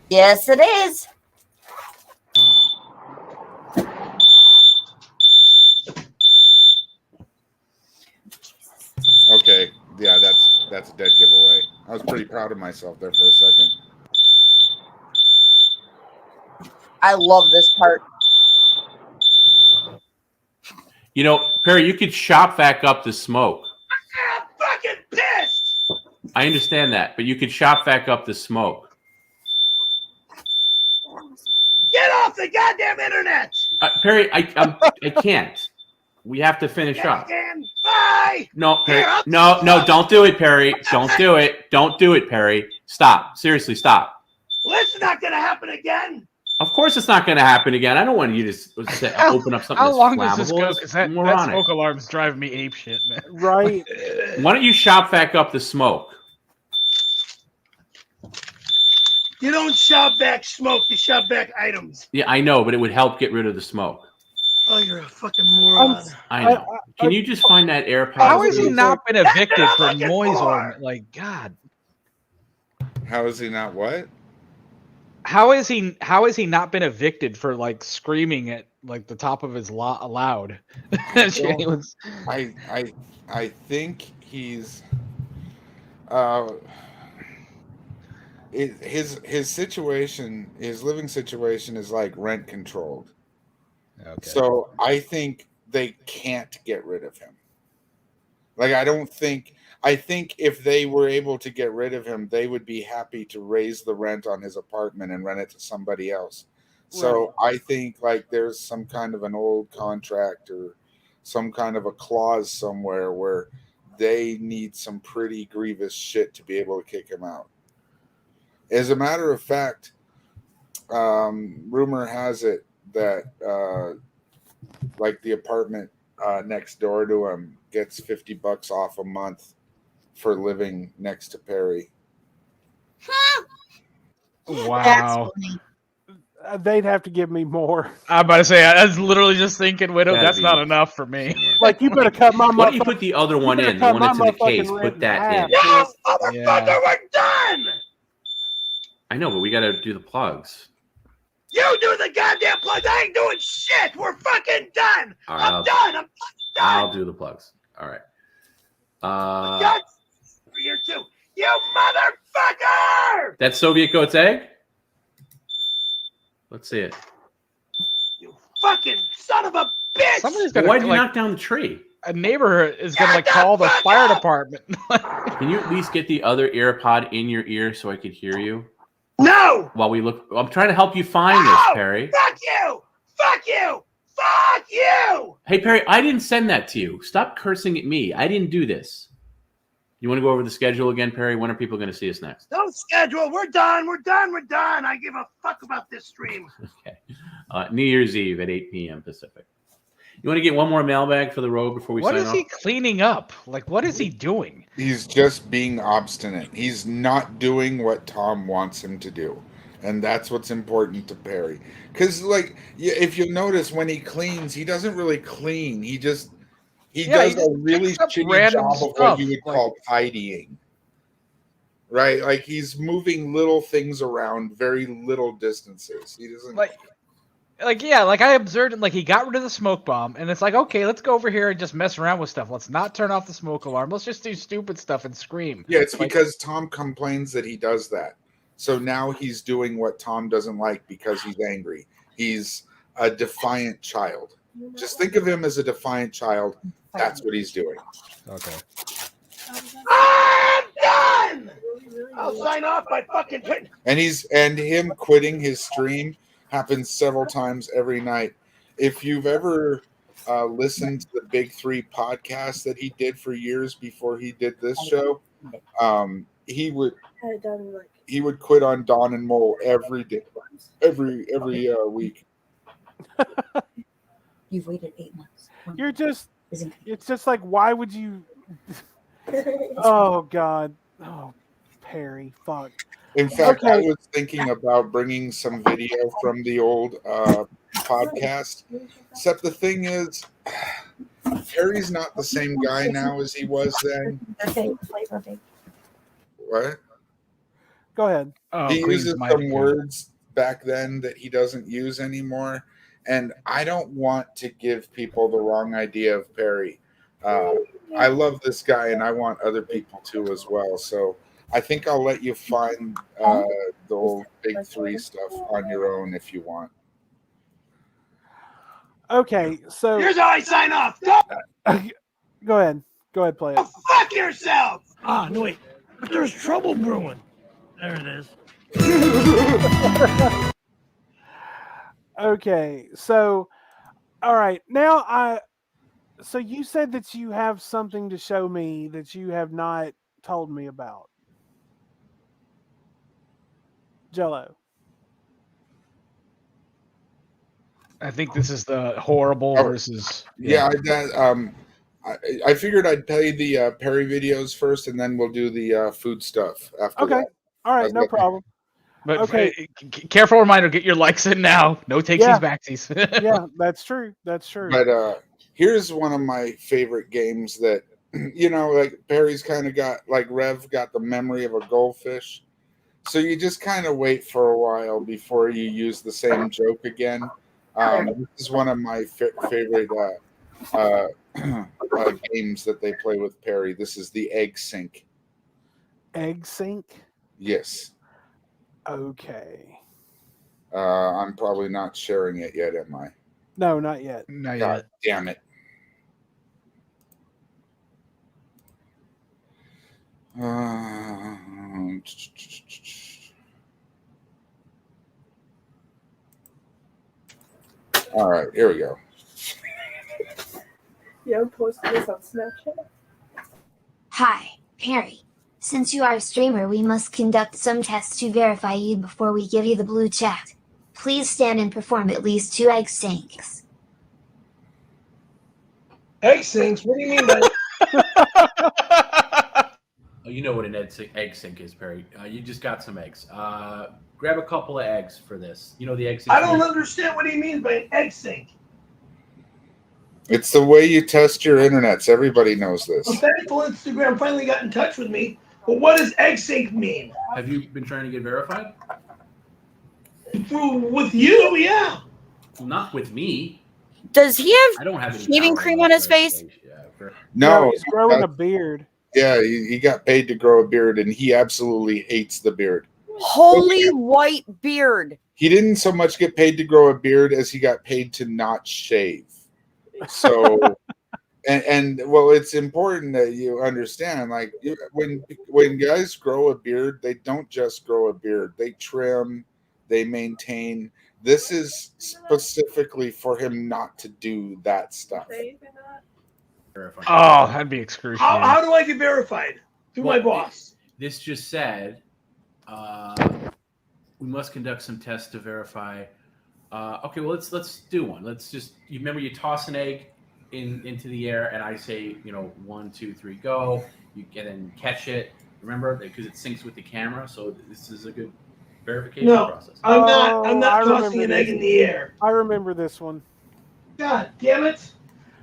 Yes, it is.
Okay, yeah, that's a dead giveaway. I was pretty proud of myself there for a second.
I love this part.
You know, Perry, you could shop vac up the smoke.
I'm fucking pissed!
I understand that, but you could shop vac up the smoke.
Get off the goddamn internet!
Perry, I can't. We have to finish up.
Bye!
No, Perry. No, don't do it, Perry. Don't do it. Don't do it, Perry. Stop. Seriously, stop.
Well, it's not gonna happen again.
Of course it's not going to happen again. I don't want you to open up something
How
that's
long
flammable.
does this go? Because that
moronic.
smoke alarm's driving me ape shit, man.
Right.
Why don't you shop vac up the smoke?
You don't shop back smoke, you shop back items.
Yeah, I know, but it would help get rid of the smoke.
Oh, you're a fucking moron.
I know. Can you just find that AirPod?
How has he
please?
not been evicted for
looking
noise
for.
or like God?
How is he not what?
How has he not been evicted for like screaming at like the top of his loud?
I think he's his situation, his living situation is like rent controlled.
Okay.
So I think they can't get rid of him. Like I think if they were able to get rid of him, they would be happy to raise the rent on his apartment and rent it to somebody else. So I think like there's some kind of an old contract or some kind of a clause somewhere where they need some pretty grievous shit to be able to kick him out. As a matter of fact, rumor has it that like the apartment next door to him gets $50 off a month for living next to Perry.
Wow.
They'd have to give me more.
I'm about to say, I was literally just thinking, Widow, that's not enough for me.
Like, you better cut my
Why don't you put the other one in? The one that's in the case. Put that in.
Yes, motherfucker, we're done!
I know, but we got to do the plugs.
You do the goddamn plugs. I ain't doing shit. We're fucking done.
All right,
I'm done. I'm done.
I'll do the plugs. All right.
God, for you too. You motherfucker!
That's Soviet goat's egg? Let's see it.
You fucking son of a bitch!
Somebody's gonna,
Why did you knock down the tree?
A neighbor is gonna like call the fire department.
Can you at least get the other AirPod in your ear so I could hear you?
No!
While we look, I'm trying to help you find this, Perry.
Fuck you! Fuck you! Fuck you!
Hey, Perry, I didn't send that to you. Stop cursing at me. I didn't do this. You want to go over the schedule again, Perry? When are people going to see us next?
No schedule. We're done. We're done. We're done. I give a fuck about this stream.
Okay. New Year's Eve at 8 p.m. Pacific. You want to get one more mailbag for the road before we
What
sign
is
off?
he cleaning up? Like, what is he doing?
He's just being obstinate. He's not doing what Tom wants him to do. And that's what's important to Perry. Because, like, if you notice, when he cleans, he doesn't really clean. He does a really shitty job of what you would call tidying. Right? Like, he's moving little things around very little distances. He doesn't...
Like I observed it, like he got rid of the smoke bomb, and it's like, okay, let's go over here and just mess around with stuff. Let's not turn off the smoke alarm. Let's just do stupid stuff and scream.
Yeah, it's because Tom complains that he does that. So now he's doing what Tom doesn't like because he's angry. He's a defiant child. Just think of him as a defiant child. That's what he's doing.
Okay.
I'm done! I'll sign off by fucking...
And him quitting his stream happens several times every night. If you've ever listened to the Big Three podcast that he did for years before he did this show, he would
Had it done in like
he would quit on Don and Mole every day, every week.
You've waited 8 months.
You're just. It's just like, why would you? Oh God. Oh, Perry. Fuck.
In fact, I
Okay.
was thinking about bringing some video from the old podcast. Except the thing is, Perry's not the same guy now as he was then. What?
Go ahead.
Oh,
He
Queen's
uses
mic,
some
yeah.
words back then that he doesn't use anymore, and I don't want to give people the wrong idea of Perry. I love this guy, and I want other people to as well. So I think I'll let you find the old Big Three stuff on your own if you want.
Okay, so
Here's how I sign off. Go
go ahead. Go ahead, play it.
fuck yourself. Ah, no wait. There's trouble brewing. There it is.
Okay, so all right, now so you said that you have something to show me that you have not told me about. Jello.
I think this is the horrible versus.
Yeah, I figured I'd play the Perry videos first, and then we'll do the food stuff after
Okay.
that.
All right,
How's
no
that?
problem.
But
Okay.
Careful reminder: get your likes in now. No takesies, backsies.
Yeah, that's true. That's true.
But here's one of my favorite games that, like Perry's kind of got, like Rev got the memory of a goldfish. So you just kind of wait for a while before you use the same joke again. This is one of my favorite games that they play with Perry. This is the egg sink.
Egg sink?
Yes.
Okay.
I'm probably not sharing it yet, am I?
No, not yet.
Not
God damn it. All right, here we go.
Yeah, I'm posting this on Snapchat.
Hi, Perry. Since you are a streamer, we must conduct some tests to verify you before we give you the blue chat. Please stand and perform at least 2 egg sinks.
Egg sinks? What do you mean by
Oh, you know what an egg sink is, Perry. You just got some eggs. Grab a couple of eggs for this. You know the egg sink.
I don't understand what he means by an egg sink.
It's the way you test your internets. Everybody knows this.
I'm thankful Instagram finally got in touch with me. But what does egg sink mean?
Have you been trying to get verified?
With you, yeah.
Well, not with me.
Does he
I don't have
have
any
shaving
power
cream
over
on his face?
No,
he's growing a beard.
Yeah, he got paid to grow a beard, and he absolutely hates the beard.
Holy white beard.
He didn't so much get paid to grow a beard as he got paid to not shave. So, and well, it's important that you understand, like when guys grow a beard, they don't just grow a beard. They trim, they maintain. This is specifically for him not to do that stuff.
Oh, that'd be excruciating.
How do I get verified? Through my boss.
This just said we must conduct some tests to verify. Okay, well let's do one. Let's just you toss an egg into the air, and I say 1, 2, 3, go. You get and catch it. Remember, because it syncs with the camera, so this is a good verification process.
I'm not tossing an egg in the air.
I remember this one.
God damn it!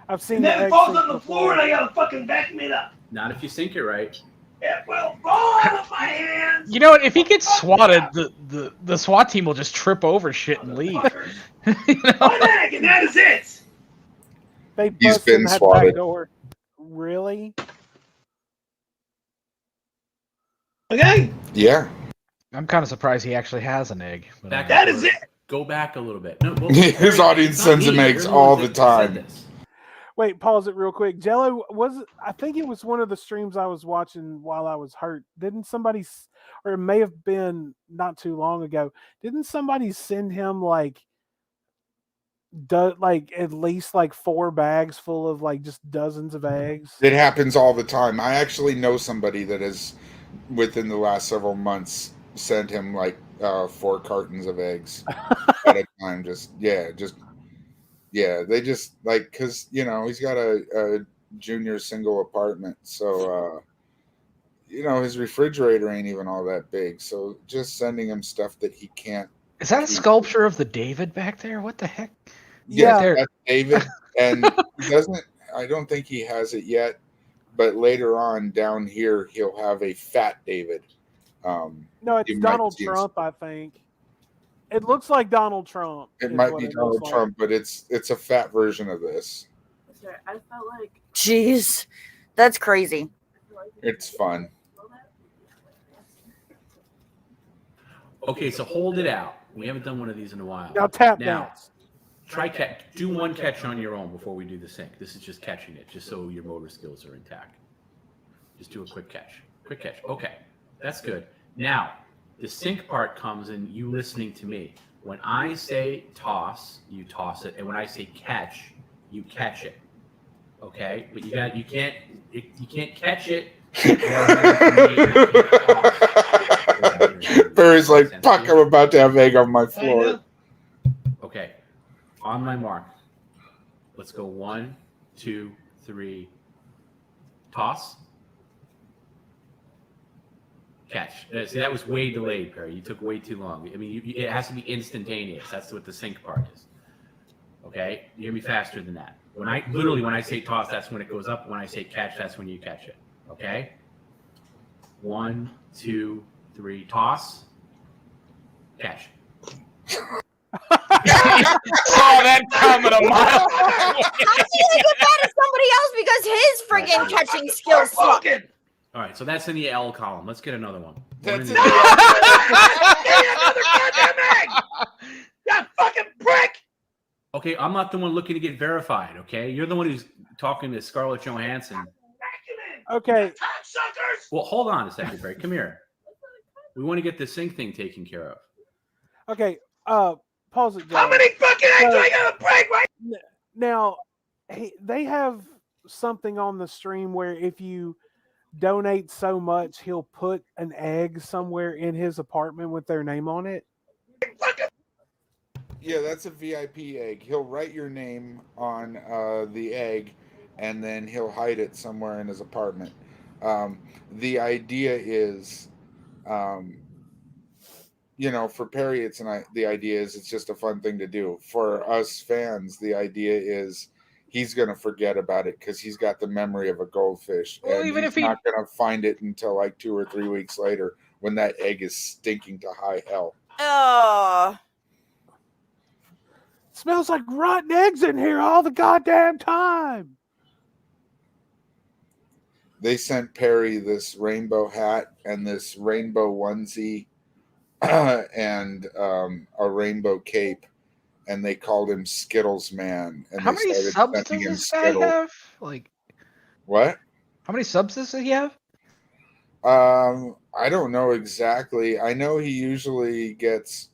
I've seen
And
the
then it
egg
falls
sink
on the
before.
floor, and I gotta fucking vacuum it up.
Not if you sync it right.
It will fall out of my hands.
You know what? If he gets swatted, the SWAT team will just trip over shit and leave.
One egg, and that is it.
They
He's
bust in
been
that
swatted.
back door. Really?
Okay.
Yeah.
I'm kind of surprised he actually has an egg. But,
That is it.
Go back a little bit. No, well,
His audience
it's not
sends him
me.
eggs
You're the
all
ones
the
that said
time.
this.
Wait, pause it real quick. Jello, I think it was one of the streams I was watching while I was hurt. Didn't somebody, or it may have been not too long ago, didn't somebody send him like at least like 4 bags full of like just dozens of eggs?
It happens all the time. I actually know somebody that has within the last several months, sent him like 4 cartons of eggs at a time. They just like, because he's got a junior single apartment, so his refrigerator ain't even all that big. So just sending him stuff that he can't.
Is that a sculpture of the David back there? What the heck?
Yeah,
there.
that's David, and he doesn't. I don't think he has it yet, but later on down here he'll have a fat David.
No, it's Donald Trump, I think. It looks like Donald Trump.
It might be Donald Trump, but it's a fat version of this.
I felt like.
Jeez, that's crazy.
It's fun.
Okay, so hold it out. We haven't done one of these in a while.
Now tap dance.
Try catch. Do one catch on your own before we do the sync. This is just catching it, just so your motor skills are intact. Just do a quick catch. Quick catch. Okay, that's good. Now, the sync part comes in you listening to me. When I say toss, you toss it, and when I say catch, you catch it. Okay, but you can't catch it.
Barry's like, fuck, I'm about to have egg on my floor.
Okay, on my mark. Let's go 1, 2, 3. Toss. Catch. See, that was way delayed, Perry. You took way too long. I mean, it has to be instantaneous. That's what the sync part is. Okay, you're gonna be faster than that. When I say toss, that's when it goes up. When I say catch, that's when you catch it. Okay. 1, 2, 3. Toss. Catch.
Saw that coming a mile.
How can you give that to somebody else because his friggin' catching skills suck?
All right, so that's in the L column. Let's get another one.
That's another goddamn egg! You fucking prick!
Okay, I'm not the one looking to get verified, okay? You're the one who's talking to Scarlett Johansson.
Okay.
Well, hold on a second, Barry. Come here. We want to get the sync thing taken care of.
Okay, pause it.
How many fucking eggs do I gotta break, right?
Now, they have something on the stream where if you donate so much, he'll put an egg somewhere in his apartment with their name on it.
Yeah, that's a VIP egg. He'll write your name on the egg, and then he'll hide it somewhere in his apartment. The idea is, for Perry, the idea is it's just a fun thing to do. For us fans, the idea is he's going to forget about it because he's got the memory of a goldfish.
Well,
and
even
he's
if he
not going to find it until like 2 or 3 weeks later when that egg is stinking to high hell.
Oh.
Smells like rotten eggs in here all the goddamn time.
They sent Perry this rainbow hat and this rainbow onesie and a rainbow cape, and they called him Skittles Man. And
How many subs does this guy have? Like,
what?
How many subs does he have?
I don't know exactly. I know he usually gets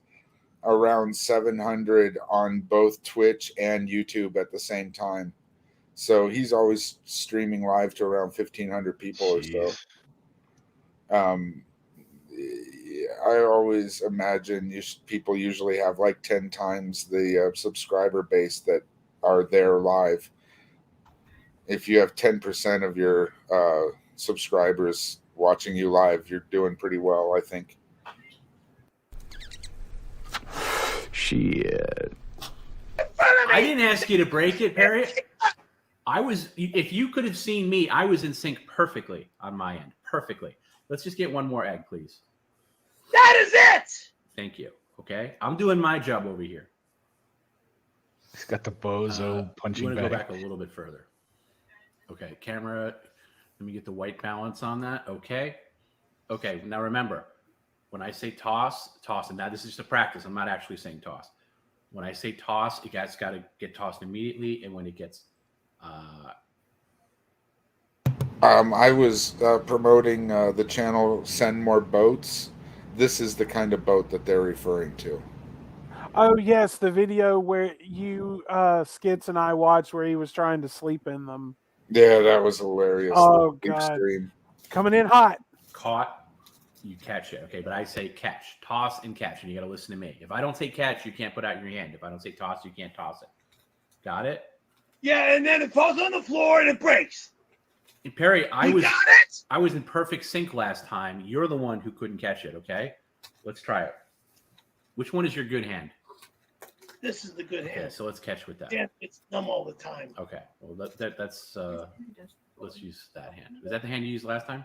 around 700 on both Twitch and YouTube at the same time. So he's always streaming live to around 1,500 people or so. I always imagine people usually have like 10 times the subscriber base that are there live. If you have 10% of your subscribers watching you live, you're doing pretty well, I think.
Shit.
I didn't ask you to break it, Perry. If you could have seen me, I was in sync perfectly on my end. Perfectly. Let's just get one more egg, please.
That is it!
Thank you. Okay? I'm doing my job over here.
He's got the bozo punching
bag. I'm going to go
bag.
back a little bit further. Okay, camera. Let me get the white balance on that. Okay. Okay, now remember, when I say toss, and now this is just a practice. I'm not actually saying toss. When I say toss, you guys got to get tossed immediately, and when it gets...
I was promoting the channel Send More Boats. This is the kind of boat that they're referring to.
Oh, yes, the video where you, Skits and I watched where he was trying to sleep in them.
Yeah, that was hilarious.
Oh, God.
Extreme.
Coming in hot.
Caught. You catch it, okay? But I say catch, toss, and catch, and you got to listen to me. If I don't say catch, you can't put out your hand. If I don't say toss, you can't toss it. Got it?
Yeah, and then it falls on the floor and it breaks.
And Perry, I
got it?
I was in perfect sync last time. You're the one who couldn't catch it, okay? Let's try it. Which one is your good hand?
This is the good hand.
Okay, so let's catch with that.
Damn, it's numb all the time.
Okay, well that's let's use that hand. Was that the hand you used last time?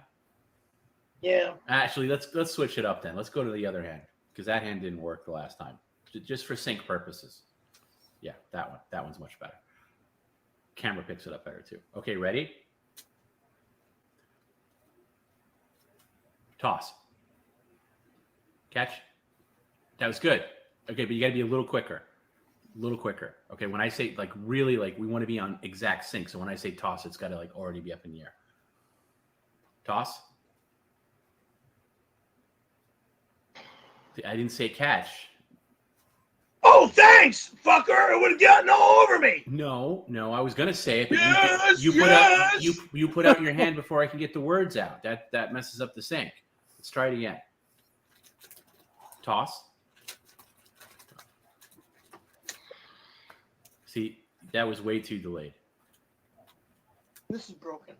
Yeah.
Actually, let's switch it up then. Let's go to the other hand because that hand didn't work the last time, just for sync purposes. Yeah, that one. That one's much better. Camera picks it up better too. Okay, ready? Toss. Catch. That was good. Okay, but you got to be a little quicker. A little quicker. Okay, when I say like really like we want to be on exact sync. So when I say toss, it's got to like already be up in the air. Toss. I didn't say catch.
Oh, thanks, fucker! It would have gotten all over me.
No, I was gonna say it, but
Yes,
you put out your hand before I can get the words out. That messes up the sync. Let's try it again. Toss. See, that was way too delayed.
This is broken.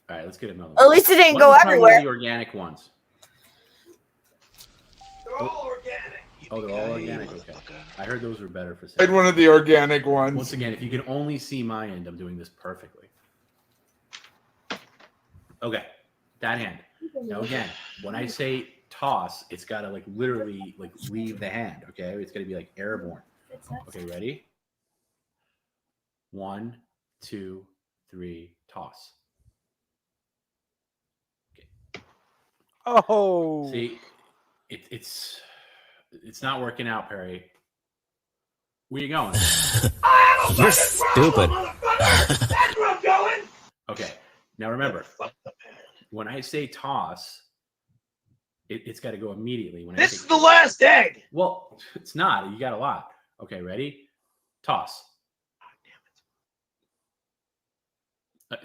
All right, let's get another one.
At least it didn't
Why
go
don't we try
everywhere.
one of the organic ones.
They're all organic.
Oh, they're all organic? Okay. I heard those were better for
I had one of the organic ones.
Once again, if you can only see my end, I'm doing this perfectly. Okay, that hand. Now again, when I say toss, it's got to like literally like leave the hand, okay? It's got to be like airborne. Okay, ready? 1, 2, 3, toss. Okay.
Oh.
See, it's not working out, Perry. Where you going?
You're stupid. That's where I'm going.
Okay. Now remember, when I say toss, it's got to go immediately. When
This is the last egg.
Well, it's not. You got a lot. Okay, ready? Toss.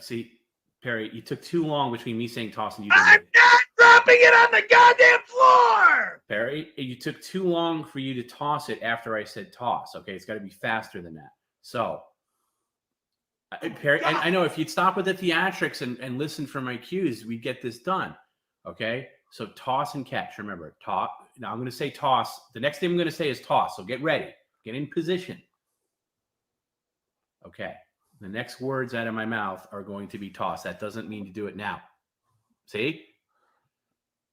See, Perry, you took too long between me saying toss and you.
I'm not dropping it on the goddamn floor.
Perry, you took too long for you to toss it after I said toss. Okay, it's got to be faster than that. So, Perry, I know if you'd stop with the theatrics and listen for my cues, we'd get this done. Okay, so toss and catch. Remember, toss. Now I'm going to say toss. The next thing I'm going to say is toss. So get ready. Get in position. Okay. The next words out of my mouth are going to be toss. That doesn't mean to do it now. See?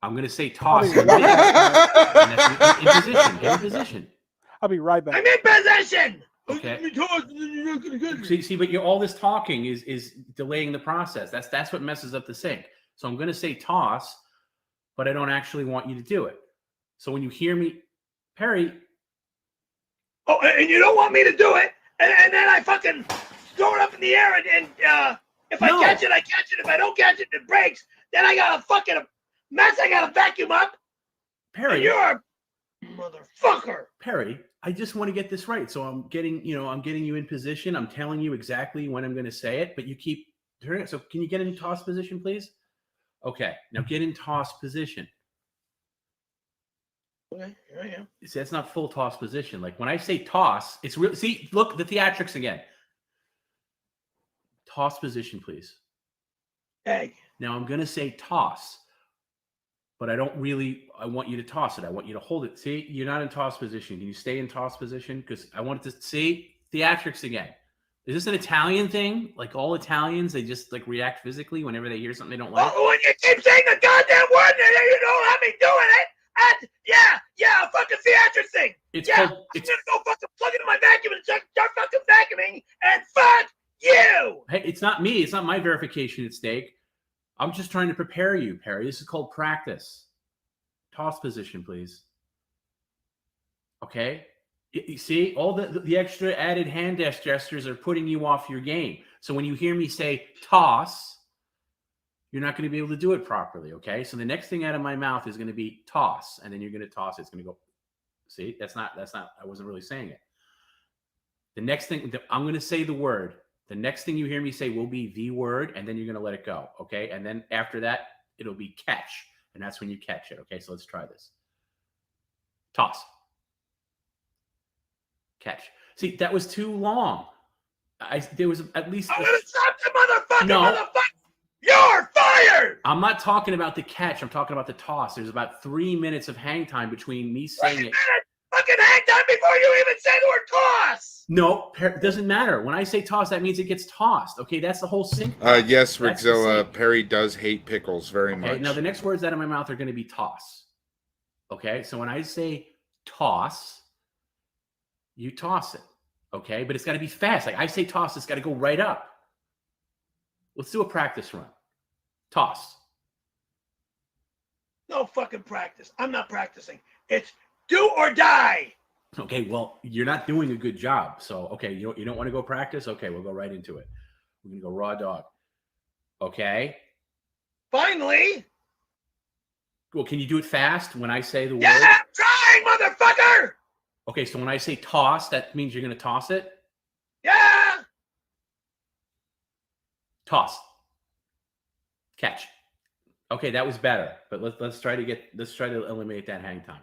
I'm going to say toss. In position. Get in position.
I'll be right back.
I'm in position.
Okay. See, but all this talking is delaying the process. That's what messes up the sync. So I'm going to say toss, but I don't actually want you to do it. So when you hear me, Perry.
Oh, and you don't want me to do it, and then I fucking throw it up in the air, and if I catch it, I catch it. If I don't catch it, it breaks. Then I got a fucking mess I got to vacuum up.
Perry,
and you're a motherfucker.
Perry, I just want to get this right. So I'm getting you in position. I'm telling you exactly when I'm going to say it, but you keep turning it. So can you get in toss position, please? Okay, now get in toss position.
Okay, here I am.
See, that's not full toss position. Like when I say toss, it's real. See, look, the theatrics again. Toss position, please.
Egg.
Now I'm going to say toss, but I want you to toss it. I want you to hold it. See, you're not in toss position. Can you stay in toss position? Because I want it to see theatrics again. Is this an Italian thing? Like all Italians, they just like react physically whenever they hear something they don't like?
Oh, when you keep saying the goddamn word and you don't have me doing it, and a fucking theatrics thing. I'm gonna go fucking plug into my vacuum and start fucking vacuuming, and fuck you.
Hey, it's not me. It's not my verification at stake. I'm just trying to prepare you, Perry. This is called practice. Toss position, please. Okay? You see, all the extra added hand gestures are putting you off your game. So when you hear me say toss, you're not going to be able to do it properly, okay? So the next thing out of my mouth is going to be toss, and then you're going to toss it. It's going to go, see? That's not, I wasn't really saying it. The next thing, I'm going to say the word. The next thing you hear me say will be the word, and then you're going to let it go, okay? And then after that, it'll be catch. and that's when you catch it. Okay, so let's try this. Toss. Catch. See, that was too long. There was at least.
I'm gonna stop the motherfucker,
No.
motherfucker! You're fired!
I'm not talking about the catch. I'm talking about the toss. There's about 3 minutes of hang time between me saying it.
Fucking hang time before you even say the word toss!
No, it doesn't matter. When I say toss, that means it gets tossed. Okay, that's the whole sync.
Yes,
That's the
Rickzilla,
sync.
Perry does hate pickles very
Okay,
much.
now the next words out of my mouth are going to be toss. Okay, so when I say toss, you toss it. Okay, but it's got to be fast. Like I say toss, it's got to go right up. Let's do a practice run. Toss.
No fucking practice. I'm not practicing. It's do or die.
Okay, well, you're not doing a good job. So, okay, you don't want to go practice? Okay, we'll go right into it. We're going to go raw dog. Okay?
Finally.
Well, can you do it fast when I say the
Yeah,
word?
I'm trying, motherfucker!
Okay, so when I say toss, that means you're going to toss it?
Yeah!
Toss. Catch. Okay, that was better. But let's try to eliminate that hang time.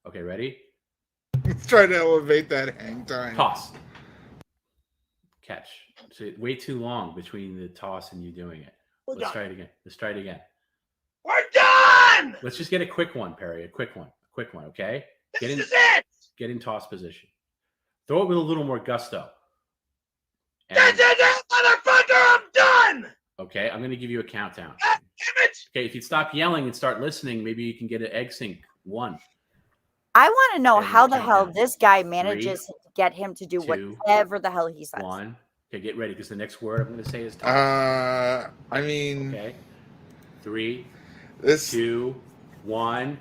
Okay, ready?
Let's try to elevate that hang time.
Toss. Catch. So way too long between the toss and you doing it. Let's try it again. Let's try it again.
We're done!
Let's just get a quick one, Perry. A quick one, okay?
This is it!
Get in toss position. Throw it with a little more gusto. And-
This is it, motherfucker! I'm done!
okay, I'm going to give you a countdown.
God damn it!
Okay, if you stop yelling and start listening, maybe you can get an egg sync. 1.
I want to know
Okay,
how the
count
hell
down.
this guy manages to get him to do
2,
whatever the hell he says.
1. Okay, get ready because the next word I'm going to say is toss.
I mean,
Okay. 3,
this
2, 1.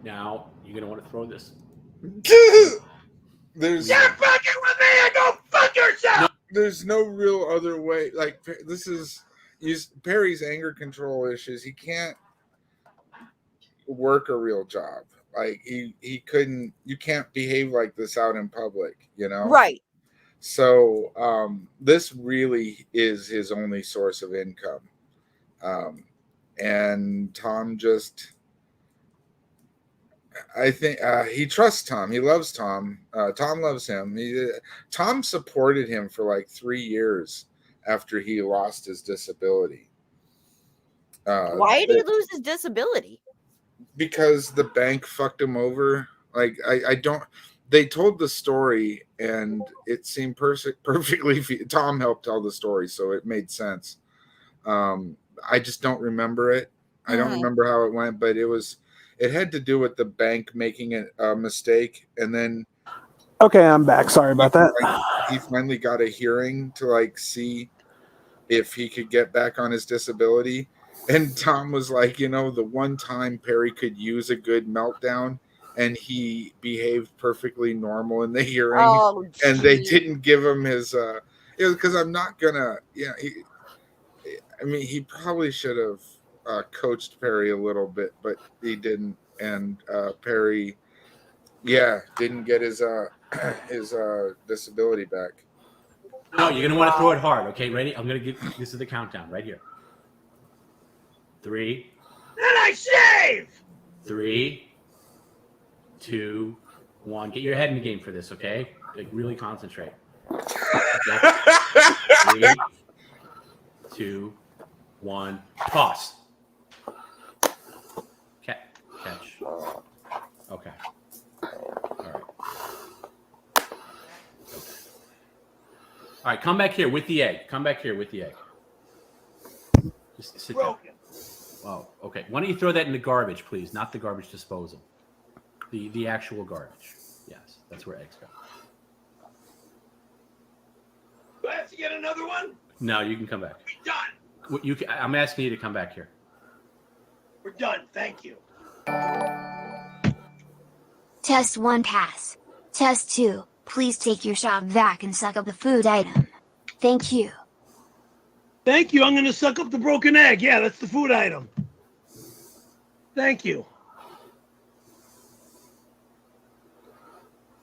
Now you're going to want to throw this.
there's
You're fucking with me and go fuck yourself!
there's no real other way. Like this is Perry's anger control issues. He can't work a real job. Like he couldn't. You can't behave like this out in public. You know.
Right.
So this really is his only source of income. And Tom just, I think he trusts Tom. He loves Tom. Tom loves him. Tom supported him for like 3 years after he lost his disability.
Why did he lose his disability?
Because the bank fucked him over. Like I don't. They told the story, and it seemed perfectly. Tom helped tell the story, so it made sense. I just don't remember it. I don't remember how it went, but it had to do with the bank making a mistake, and then
Okay, I'm back. Sorry about that.
he finally got a hearing to like see if he could get back on his disability. And Tom was like, the one time Perry could use a good meltdown, and he behaved perfectly normal in the hearing,
Oh,
and they
gee.
didn't give him his. It was because I'm not gonna. He probably should have coached Perry a little bit, but he didn't, and Perry, didn't get his disability back.
No, you're gonna want to throw it hard. Okay, ready? I'm gonna give. This is the countdown right here. 3.
Then I shave!
3, 2, 1. Get your head in the game for this, okay? Like really concentrate. Okay. 3, 2, 1. Toss. Catch. Okay. All right. All right, come back here with the egg. Just sit down. Oh, okay. Why don't you throw that in the garbage, please? Not the garbage disposal. The actual garbage. Yes, that's where eggs go.
Do I have to get another one?
No, you can come back.
We're done.
I'm asking you to come back here.
We're done. Thank you.
Test 1 pass. Test 2, please take your shot back and suck up the food item. Thank you.
Thank you. I'm going to suck up the broken egg. Yeah, that's the food item. Thank you.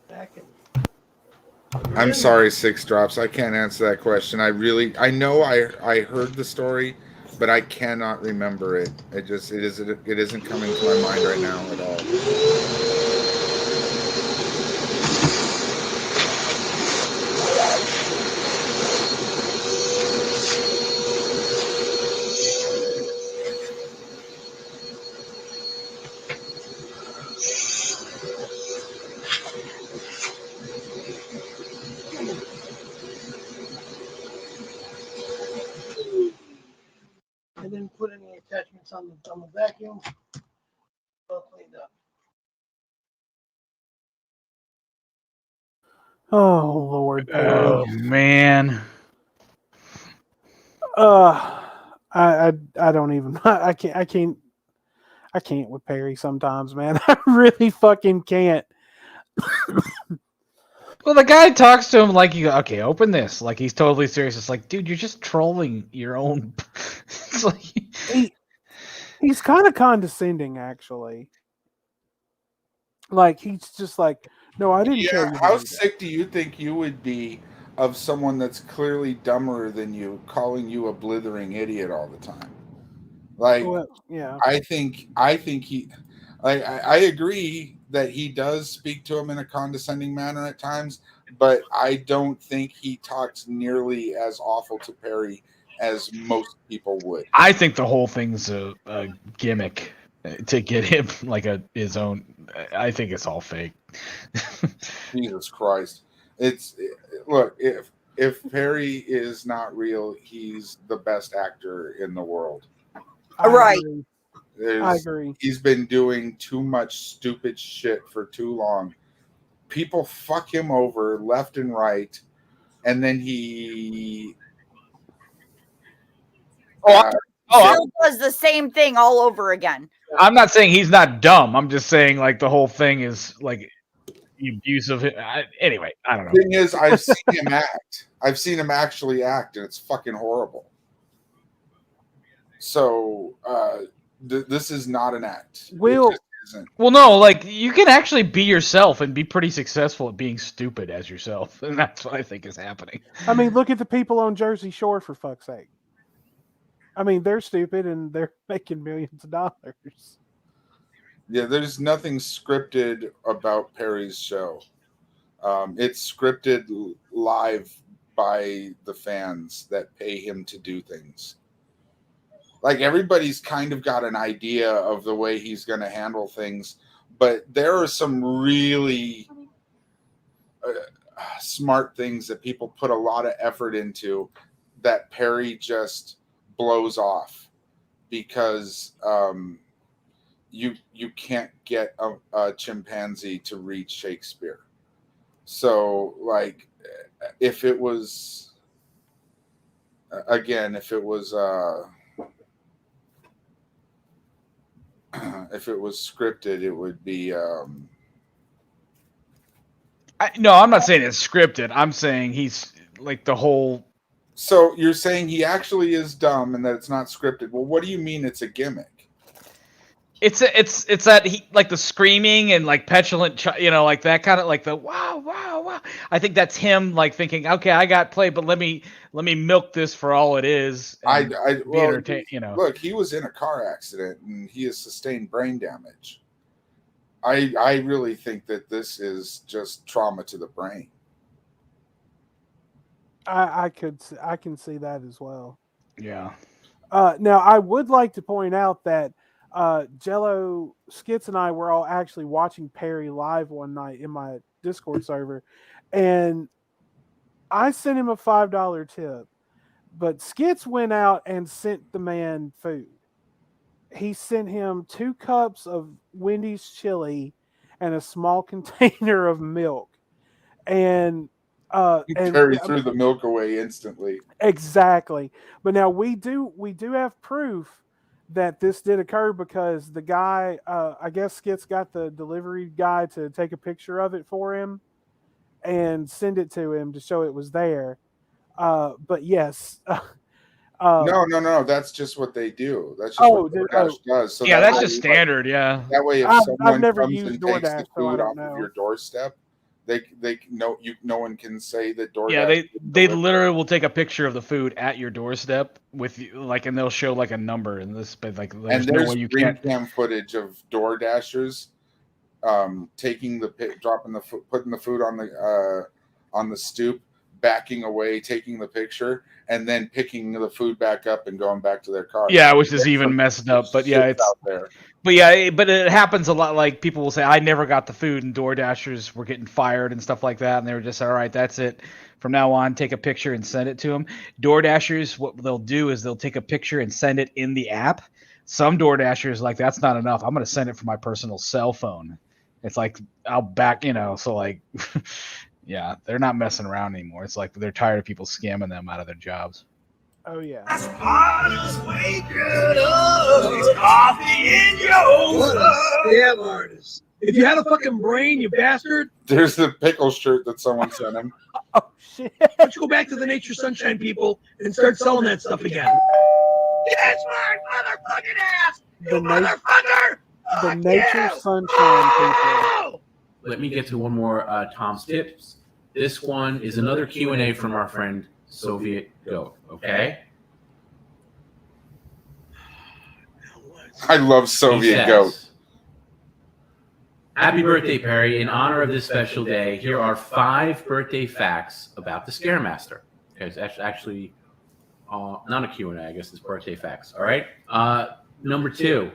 Back in.
I'm sorry, 6 drops. I can't answer that question. I know I heard the story, but I cannot remember it. It isn't coming to my mind right now at all.
And then put any attachments on the vacuum. All cleaned up.
Oh Lord, Perry.
Oh man.
I don't even. I can't with Perry sometimes, man. I really fucking can't.
Well, the guy talks to him like, "You okay? Open this." Like he's totally serious. It's like, dude, you're just trolling your own. It's like
He's kind of condescending, actually. Like he's just like, no, I didn't tell you.
How sick do you think you would be of someone that's clearly dumber than you calling you a blithering idiot all the time? Like,
well, yeah,
I think he, I agree that he does speak to him in a condescending manner at times, but I don't think he talks nearly as awful to Perry as most people would.
I think the whole thing's a gimmick to get him like his own. I think it's all fake.
Jesus Christ! Look, if Perry is not real, he's the best actor in the world.
Right.
I agree.
He's been doing too much stupid shit for too long. People fuck him over left and right, and then he
Still does the same thing all over again.
I'm not saying he's not dumb. I'm just saying like the whole thing is like the abuse of him. Anyway, I don't know.
The thing is, I've seen him act. I've seen him actually act, and it's fucking horrible. So this is not an act.
Will.
Well, no, like you can actually be yourself and be pretty successful at being stupid as yourself, and that's what I think is happening.
I mean, look at the people on Jersey Shore, for fuck's sake. I mean, they're stupid and they're making millions of dollars.
Yeah, there's nothing scripted about Perry's show. It's scripted live by the fans that pay him to do things. Like everybody's kind of got an idea of the way he's going to handle things, but there are some really smart things that people put a lot of effort into that Perry just blows off because you can't get a chimpanzee to read Shakespeare. So like if it was scripted, it would be
No, I'm not saying it's scripted. I'm saying he's like the whole.
So you're saying he actually is dumb and that it's not scripted. Well, what do you mean it's a gimmick?
It's that he like the screaming and like petulant, like that kind of like the wow. I think that's him like thinking, okay, I got played, but let me milk this for all it is.
Look, he was in a car accident and he has sustained brain damage. I really think that this is just trauma to the brain.
I can see that as well.
Yeah.
Now I would like to point out that Jello, Skits, and I were all actually watching Perry live one night in my Discord server, and I sent him a $5 tip, but Skits went out and sent the man food. He sent him 2 cups of Wendy's chili and a small container of milk, and
Perry threw the milk away instantly.
Exactly, but now we do have proof that this did occur because the guy, I guess Skits got the delivery guy to take a picture of it for him and send it to him to show it was there. But yes.
No. That's just what they do. That's just what DoorDash does. So
that's just standard. Yeah.
That way, if someone comes and takes the food off of your doorstep, no one can say that DoorDash.
Yeah,
didn't
they
deliver.
literally will take a picture of the food at your doorstep with like, and they'll show like a number in this, but like there's no
There's
way you
ring
can't.
cam footage of DoorDashers taking dropping the putting the food on the stoop, backing away, taking the picture, and then picking the food back up and going back to their car.
Yeah, which is even messed up. But yeah, it's
out there.
But yeah, but it happens a lot. Like people will say, "I never got the food," and DoorDashers were getting fired and stuff like that. And they were just, "All right, that's it. From now on, take a picture and send it to them." DoorDashers, what they'll do is they'll take a picture and send it in the app. Some DoorDashers like that's not enough. I'm going to send it from my personal cell phone. It's like I'll back, so like, yeah, they're not messing around anymore. It's like they're tired of people scamming them out of their jobs.
Oh yeah.
Coffee in your What a scam artist. If you had a fucking brain, you bastard.
There's the pickle shirt that someone sent him.
Oh shit.
Why don't you go back to the Nature Sunshine people and start selling that stuff again? Yes, my motherfucking ass! You motherfucker!
The Nature Sunshine people.
Let me get to one more Tom's Tips. This one is another Q&A from our friend Soviet Goat, okay?
I love Soviet Goat.
Happy birthday, Perry. In honor of this special day, here are 5 birthday facts about the Scaremaster. Okay, it's actually not a Q&A, I guess it's birthday facts, all right? Number 2,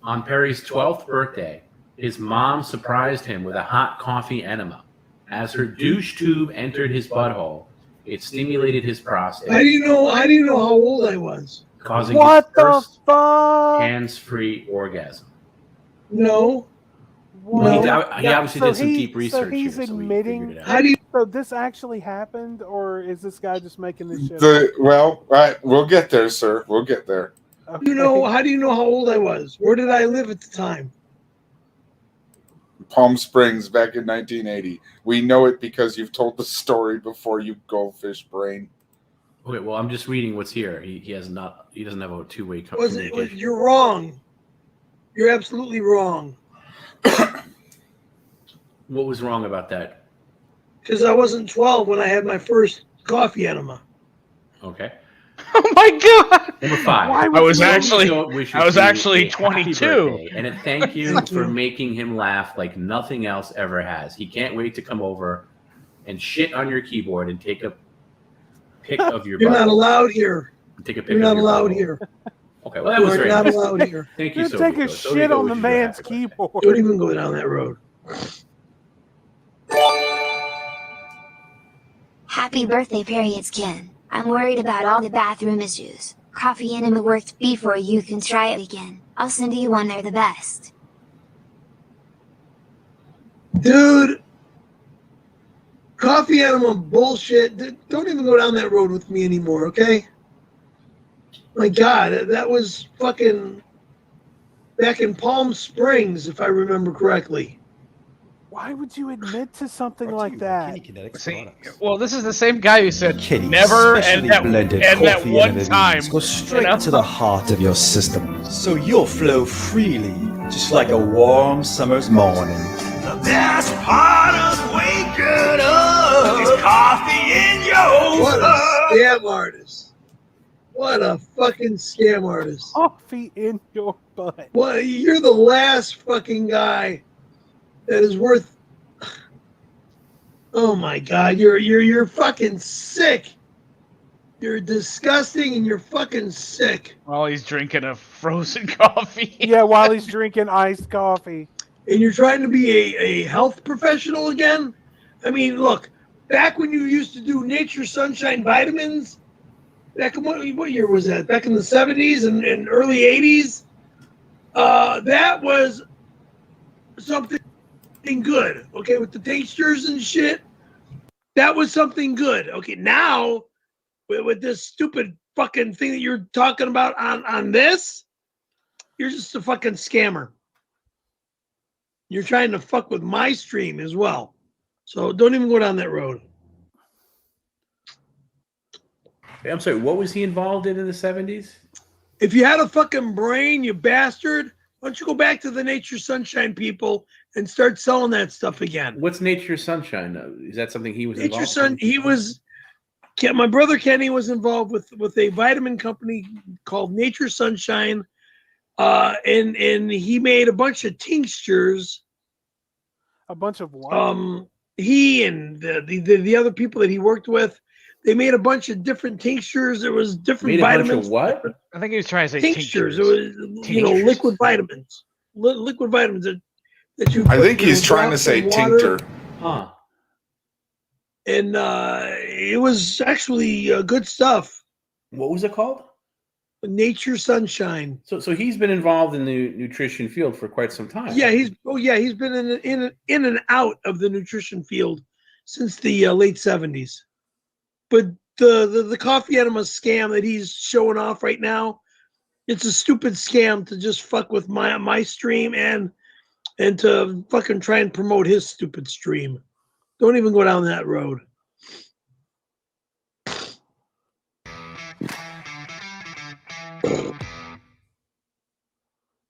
on Perry's 12th birthday, his mom surprised him with a hot coffee enema. As her douche tube entered his butthole, it stimulated his prostate.
How do you know how old I was?
Causing his first hands-free orgasm.
No.
Well, he obviously did some deep research.
So he's admitting. So this actually happened, or is this guy just making this shit up?
Well, right, we'll get there, sir. We'll get there.
Okay.
How do you know how old I was? Where did I live at the time?
Palm Springs back in 1980. We know it because you've told the story before, you goldfish brain.
Okay, well, I'm just reading what's here. He doesn't have a two-way communication.
You're wrong. You're absolutely wrong.
What was wrong about that?
Because I wasn't 12 when I had my first coffee enema.
Okay.
Oh my god!
Number 5.
I was actually 22.
And a thank you for making him laugh like nothing else ever has. He can't wait to come over and shit on your keyboard and take a pic of your
You're
butt.
not allowed here.
Take a pic
You're not allowed here.
Okay, well, that was very
not
nice.
allowed here.
Thank you
You're
so
taking
much.
shit on the man's keyboard.
Don't even go down that road.
Happy birthday, Periods Ken. I'm worried about all the bathroom issues. Coffee enema worked before, you can try it again. I'll send you one, they're the best.
Dude, coffee enema bullshit. Don't even go down that road with me anymore, okay? My God, that was fucking back in Palm Springs, if I remember correctly.
Why would you admit to something like that?
See, well, this is the same guy who said never and that one time.
Go straight to the heart of your system, so you'll flow freely, just like a warm summer's morning.
The best part of waking up is coffee in your
What a scam artist. What a fucking scam artist.
Coffee in your butt.
Well, you're the last fucking guy that is worth. Oh my God, you're fucking sick. You're disgusting and you're fucking sick.
While he's drinking a frozen coffee.
Yeah, while he's drinking iced coffee.
And you're trying to be a health professional again? I mean, look, back when you used to do Nature Sunshine vitamins, back in what year was that? Back in the 70s and early 80s? That was something good, okay, with the textures and shit. That was something good. Okay, now with this stupid fucking thing that you're talking about on this, you're just a fucking scammer. You're trying to fuck with my stream as well. So don't even go down that road.
I'm sorry, what was he involved in the 70s?
If you had a fucking brain, you bastard, Why don't you go back to the Nature Sunshine people and start selling that stuff again?
What's Nature Sunshine? Is that something he was
Nature
involved
Sun.
in?
He was. My brother Kenny was involved with a vitamin company called Nature Sunshine, and he made a bunch of tinctures.
A bunch of what?
He and the other people that he worked with, they made a bunch of different tinctures. There was different
Made a bunch
vitamins.
of what?
I think he was trying to say
tinctures.
tinctures.
It was liquid vitamins. Liquid vitamins that you.
I
put,
think he's trying to
drops
say
in water.
tincture.
Huh.
And it was actually good stuff.
What was it called?
Nature Sunshine.
So he's been involved in the nutrition field for quite some time.
Yeah, he's been in and out of the nutrition field since the late 70s. But the coffee enema scam that he's showing off right now, it's a stupid scam to just fuck with my stream and to fucking try and promote his stupid stream. Don't even go down that road.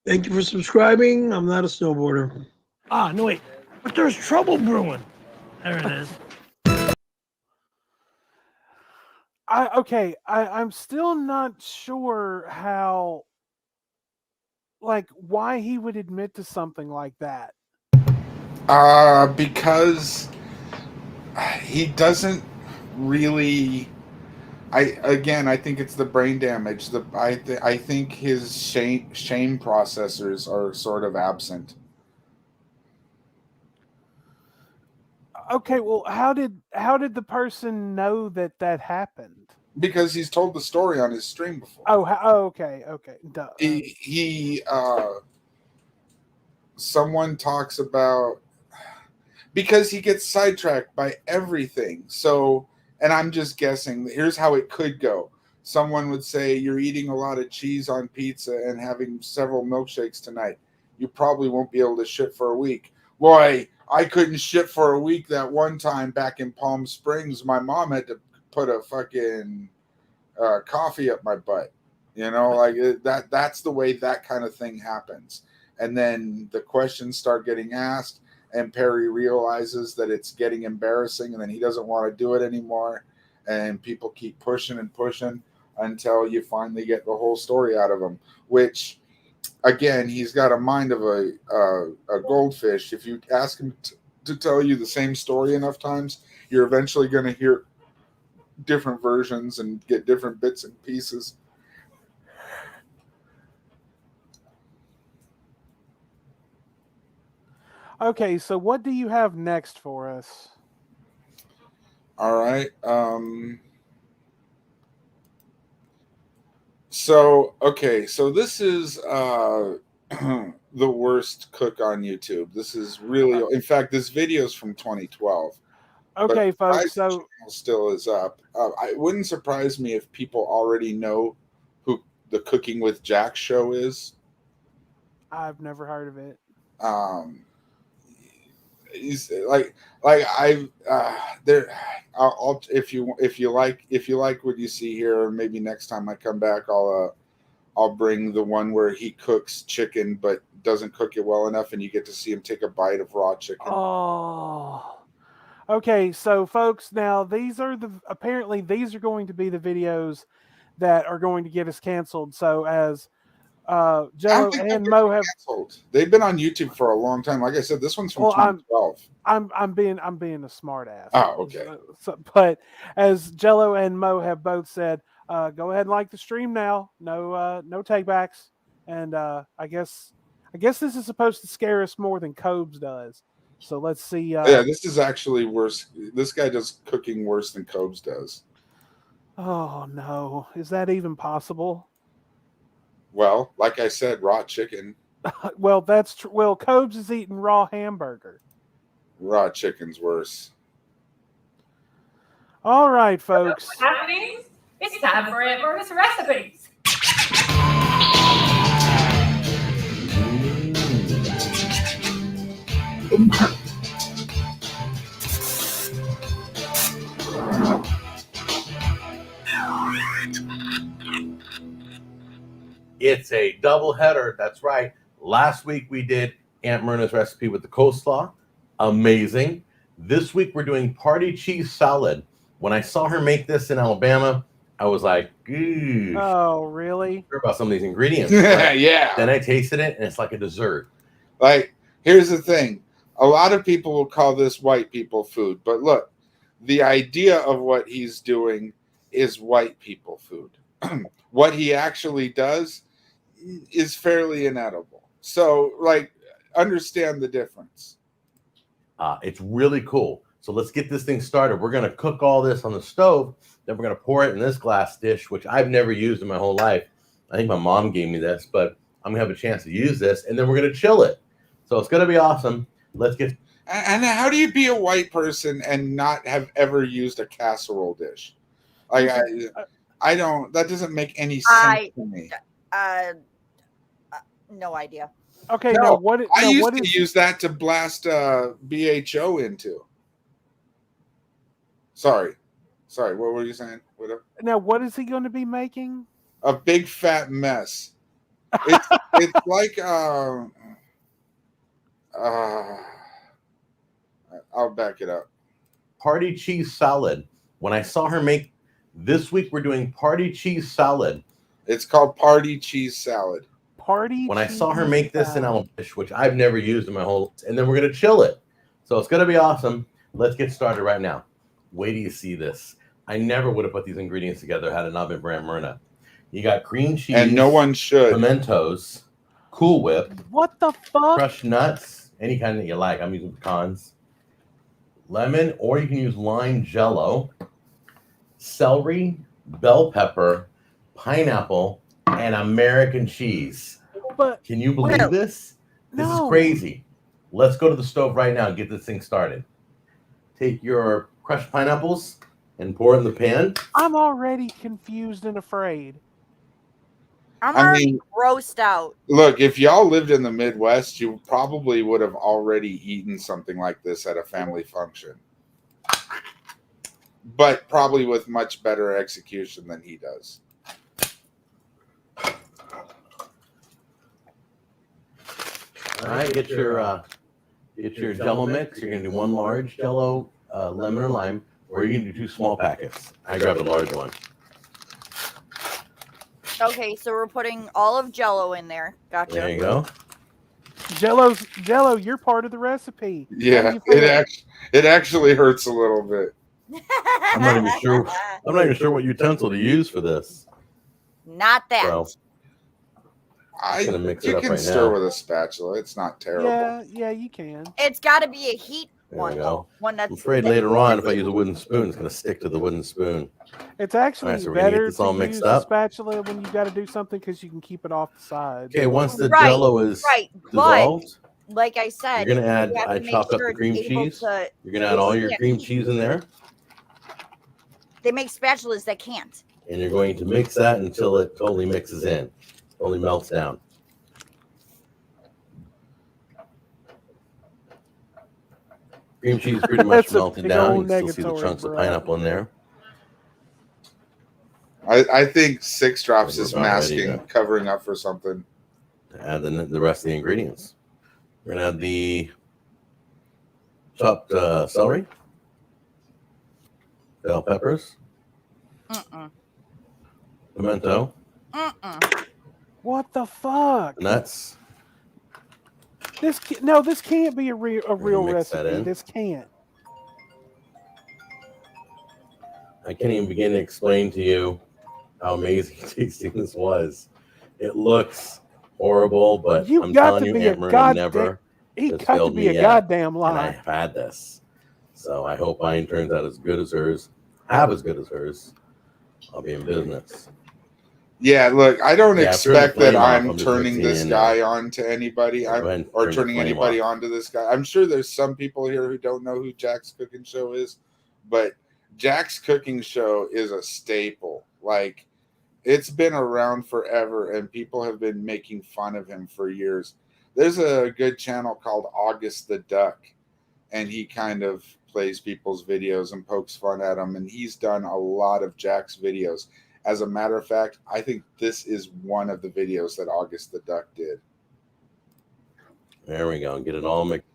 Thank you for subscribing. I'm not a snowboarder. Ah, no, wait. But there's trouble brewing. There it is.
I'm still not sure how, like, why he would admit to something like that.
Because he doesn't really. I think it's the brain damage. I think his shame processors are sort of absent.
Okay, well, how did the person know that happened?
Because he's told the story on his stream before.
Okay. Duh.
Someone talks about, because he gets sidetracked by everything. So, and I'm just guessing, here's how it could go. Someone would say, you're eating a lot of cheese on pizza and having several milkshakes tonight. You probably won't be able to shit for a week. Boy, I couldn't shit for a week that one time back in Palm Springs. My mom had to put a fucking coffee up my butt. You know, like that's the way that kind of thing happens. And then the questions start getting asked, and Perry realizes that it's getting embarrassing, and then he doesn't want to do it anymore. And people keep pushing and pushing until you finally get the whole story out of him, which, again, he's got a mind of a goldfish. If you ask him to tell you the same story enough times, you're eventually going to hear different versions and get different bits and pieces.
Okay, so what do you have next for us?
All right. So this is the worst cook on YouTube. This is really, in fact, this video is from 2012.
Okay, folks, so
channel still is up. It wouldn't surprise me if people already know who the Cooking with Jack show is.
I've never heard of it.
He's like I've there. I'll if you like what you see here, maybe next time I come back, I'll bring the one where he cooks chicken but doesn't cook it well enough, and you get to see him take a bite of raw chicken.
Oh, okay. So, folks, now apparently these are going to be the videos that are going to get us canceled. So, as Joe and Mo have
canceled. They've been on YouTube for a long time. Like I said, this one's from 2012.
I'm being a smart ass.
Oh, okay.
But as Jello and Mo have both said, go ahead and like the stream now. No takebacks. And I guess this is supposed to scare us more than Cobes does. So let's see.
Yeah, this is actually worse. This guy does cooking worse than Cobes does.
Oh no, is that even possible?
Well, like I said, raw chicken.
Well, that's true. Well, Cobes is eating raw hamburger.
Raw chicken's worse.
All right, folks.
What's happening? It's time for Edward's recipes.
It's a double header. That's right. Last week we did Aunt Myrna's recipe with the coleslaw. Amazing. This week we're doing party cheese salad. When I saw her make this in Alabama, I was like, "Ooh,
Oh, really?
sure about some of these ingredients."
Yeah.
Then I tasted it, and it's like a dessert.
Like, here's the thing. A lot of people will call this white people food, but look, the idea of what he's doing is white people food. What he actually does is fairly inedible. So, like, understand the difference.
It's really cool. So let's get this thing started. We're going to cook all this on the stove. Then we're going to pour it in this glass dish, which I've never used in my whole life. I think my mom gave me this, but I'm going to have a chance to use this. And then we're going to chill it. So it's going to be awesome. Let's get...
And how do you be a white person and not have ever used a casserole dish? Like, I don't... That doesn't make any sense to me.
No idea.
Okay,
No,
now what?
I
now
used
what
to
is-
use that to blast BHO into. Sorry, what were you saying?
Now what is he going to be making?
A big fat mess. It's like I'll back it up.
Party cheese salad. When I saw her make this week, we're doing party cheese salad.
It's called party cheese salad.
Party.
When I saw her make this in Alabama, which I've never used in my whole, and then we're gonna chill it. So it's gonna be awesome. Let's get started right now. Wait till you see this. I never would have put these ingredients together had it not been for Aunt Myrna. You got cream cheese,
And no one should.
Pimentos, Cool Whip,
What the fuck?
crushed nuts, any kind that you like. I'm using pecans, lemon, or you can use lime jello, celery, bell pepper, pineapple, and American cheese.
But
can you believe
no.
this? This is
No.
crazy. Let's go to the stove right now and get this thing started. Take your crushed pineapples and pour it in the pan.
I'm already confused and afraid.
I'm
I
already
mean-
grossed out.
Look, if y'all lived in the Midwest, you probably would have already eaten something like this at a family function. But probably with much better execution than he does.
All right, get your Jello mix. You're gonna do one large Jello, lemon or lime, or you can do 2 small packets. I grabbed a large one.
Okay, so we're putting all of Jello in there. Gotcha.
There you go.
Jello, you're part of the recipe. How do
Yeah,
you feel?
it actually hurts a little bit.
I'm not even sure. I'm not even sure what utensil to use for this.
Not that.
So I'm gonna mix it
You
up
can
right
stir
now.
with a spatula. It's not terrible.
Yeah, you can.
It's got to be a heat
There
one,
we
though.
go.
One that's
I'm afraid later on, if I use a wooden spoon, it's gonna stick to the wooden spoon.
It's actually
All right, so we're gonna get
better
this all
to
mixed
use a
up.
spatula when you got to do something because you can keep it off the side.
Okay, once the
Right,
Jello is
right,
dissolved,
but like I said,
you're gonna add.
you have
I
to make
chopped up
sure
the cream
it's able
cheese.
to
You're gonna add all your
withstand
cream
heat.
cheese in there,
They make spatulas that can't.
and you're going to mix that until it totally mixes in, totally melts down. Cream cheese pretty much
That's a
melted
big
down. You
old
can still see the
negatory,
chunks of
bro.
pineapple in there.
I think 6 drops
We're
is
about ready
masking,
to-
covering up for something.
Add the rest of the ingredients. We're gonna add the chopped celery, bell peppers, pimento,
What the fuck?
nuts.
This can't be a real
mix that
recipe.
in.
This can't.
I can't even begin to explain to you how amazing tasting this was. It looks horrible, but
You've
I'm
got
telling
to
you,
be a
Aunt Myrna
goddamn.
never
He
has
got to
failed
be
me
a
yet,
goddamn
and I
lie.
have had this. So I hope mine turns out as good as hers. Have as good as hers. I'll be in business.
Yeah, look, I don't
Yeah, turn the
expect that
flame off.
I'm
I'm just
turning
mixing
this
in
guy on to anybody,
Go ahead and
or
turn the
turning
flame
anybody
off.
onto this guy. I'm sure there's some people here who don't know who Jack's Cooking Show is, but Jack's Cooking Show is a staple. Like, it's been around forever, and people have been making fun of him for years. There's a good channel called August the Duck, and he kind of plays people's videos and pokes fun at them, and he's done a lot of Jack's videos. As a matter of fact, I think this is one of the videos that August the Duck did.
There we go. Get it all mixed.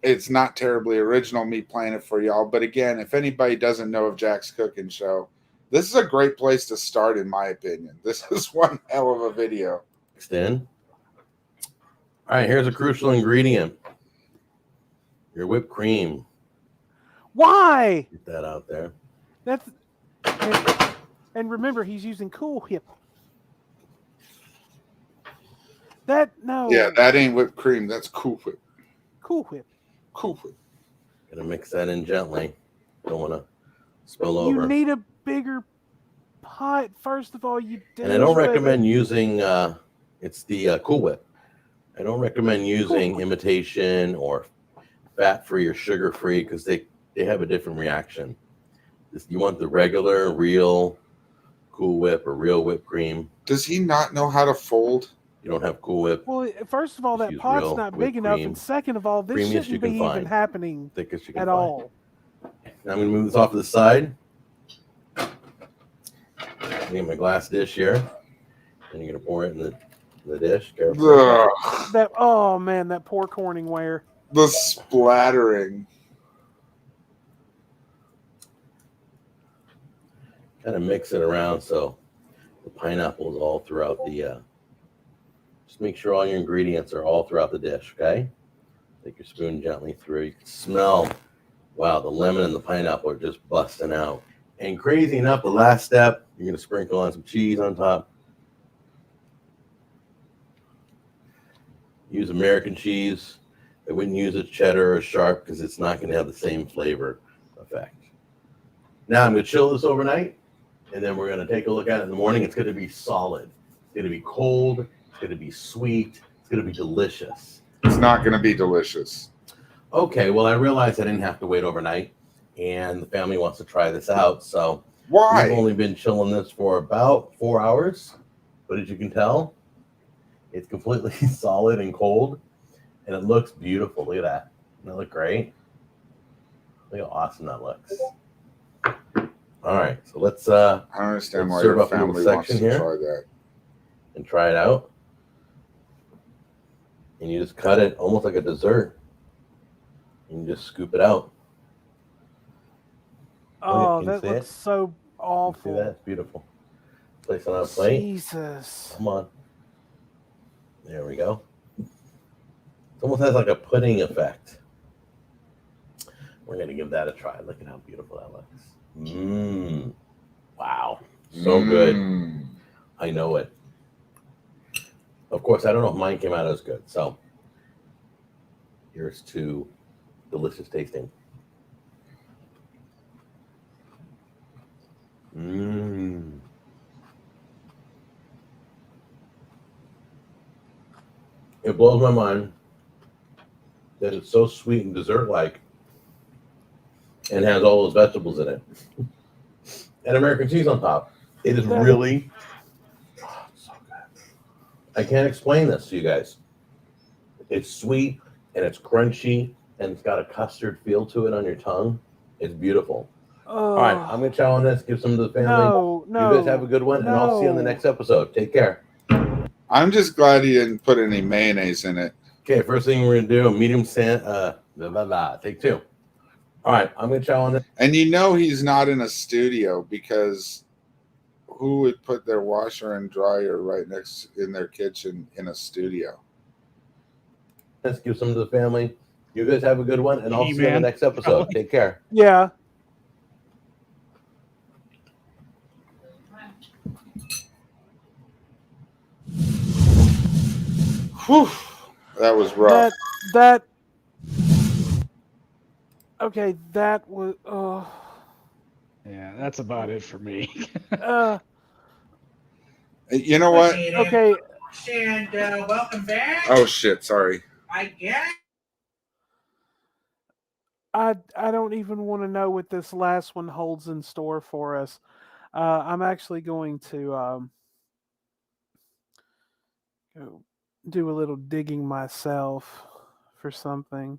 It's not terribly original, me playing it for y'all. But again, if anybody doesn't know of Jack's Cooking Show, this is a great place to start, in my opinion. This is one hell of a video.
Mixed in. All right, here's a crucial ingredient. Your whipped cream.
Why?
Get that out there.
That's and remember, he's using Cool Whip.
Yeah, that ain't whipped cream. That's Cool Whip.
Cool Whip.
Cool Whip.
Gonna mix that in gently. Don't want to spill over.
You need a bigger pot. First of all, you do.
And I don't recommend using. It's the Cool Whip. I don't recommend using imitation or fat-free or sugar-free because they have a different reaction. You want the regular, real Cool Whip or real whipped cream.
Does he not know how to fold?
You don't have Cool Whip.
Well, first of all, that pot's not big enough, and second of all, this shouldn't be even happening at all.
Now I'm going to move this off to the side. Get my glass dish here, and you're going to pour it in the dish. Carefully.
Oh man, that poor Corningware.
The splattering.
Kind of mix it around so the pineapple is all throughout the. Just make sure all your ingredients are all throughout the dish. Okay. Take your spoon gently through. You can smell. Wow, the lemon and the pineapple are just busting out. And crazy enough, the last step, you're going to sprinkle on some cheese on top. Use American cheese. I wouldn't use a cheddar or sharp because it's not going to have the same flavor effect. Now I'm going to chill this overnight, and then we're going to take a look at it in the morning. It's going to be solid. It's going to be cold. It's going to be sweet. It's going to be delicious.
It's not going to be delicious.
Okay, well, I realized I didn't have to wait overnight, and the family wants to try this out. So
why?
We've only been chilling this for about 4 hours, but as you can tell, it's completely solid and cold, and it looks beautiful. Look at that. Doesn't that look great? Look how awesome that looks. All right, so let's
I don't understand why
serve
your
up a little
family wants
section
to
here
try that.
and try it out. And you just cut it almost like a dessert. And you just scoop it out.
Oh,
Can you
that
see
looks
it?
so awful.
See that? It's beautiful. Place it on a plate.
Jesus.
Come on. There we go. It almost has like a pudding effect. We're going to give that a try. Look at how beautiful that looks. Mmm. Wow. So good. I know it. Of course, I don't know if mine came out as good. So here's to delicious tasting. Mmm. It blows my mind that it's so sweet and dessert-like and has all those vegetables in it. And American cheese on top. It is really so good. I can't explain this to you guys. It's sweet and it's crunchy and it's got a custard feel to it on your tongue. It's beautiful. All right, I'm going to chow on this, give some to the family.
No,
you guys have a good one, and I'll see you on the next episode. Take care.
I'm just glad he didn't put any mayonnaise in it.
Okay, first thing we're going to do, medium take two. All right, I'm going to chow on this.
And you know he's not in a studio because who would put their washer and dryer right next in their kitchen in a studio?
Let's give some to the family. You guys have a good one, and I'll see you in the next episode. Take care.
Yeah.
Whew, that was rough.
Okay, that was.
Yeah, that's about it for me.
You know what?
Okay.
And welcome back.
Oh shit! Sorry.
I guess.
I don't even want to know what this last one holds in store for us. I'm actually going to go do a little digging myself for something.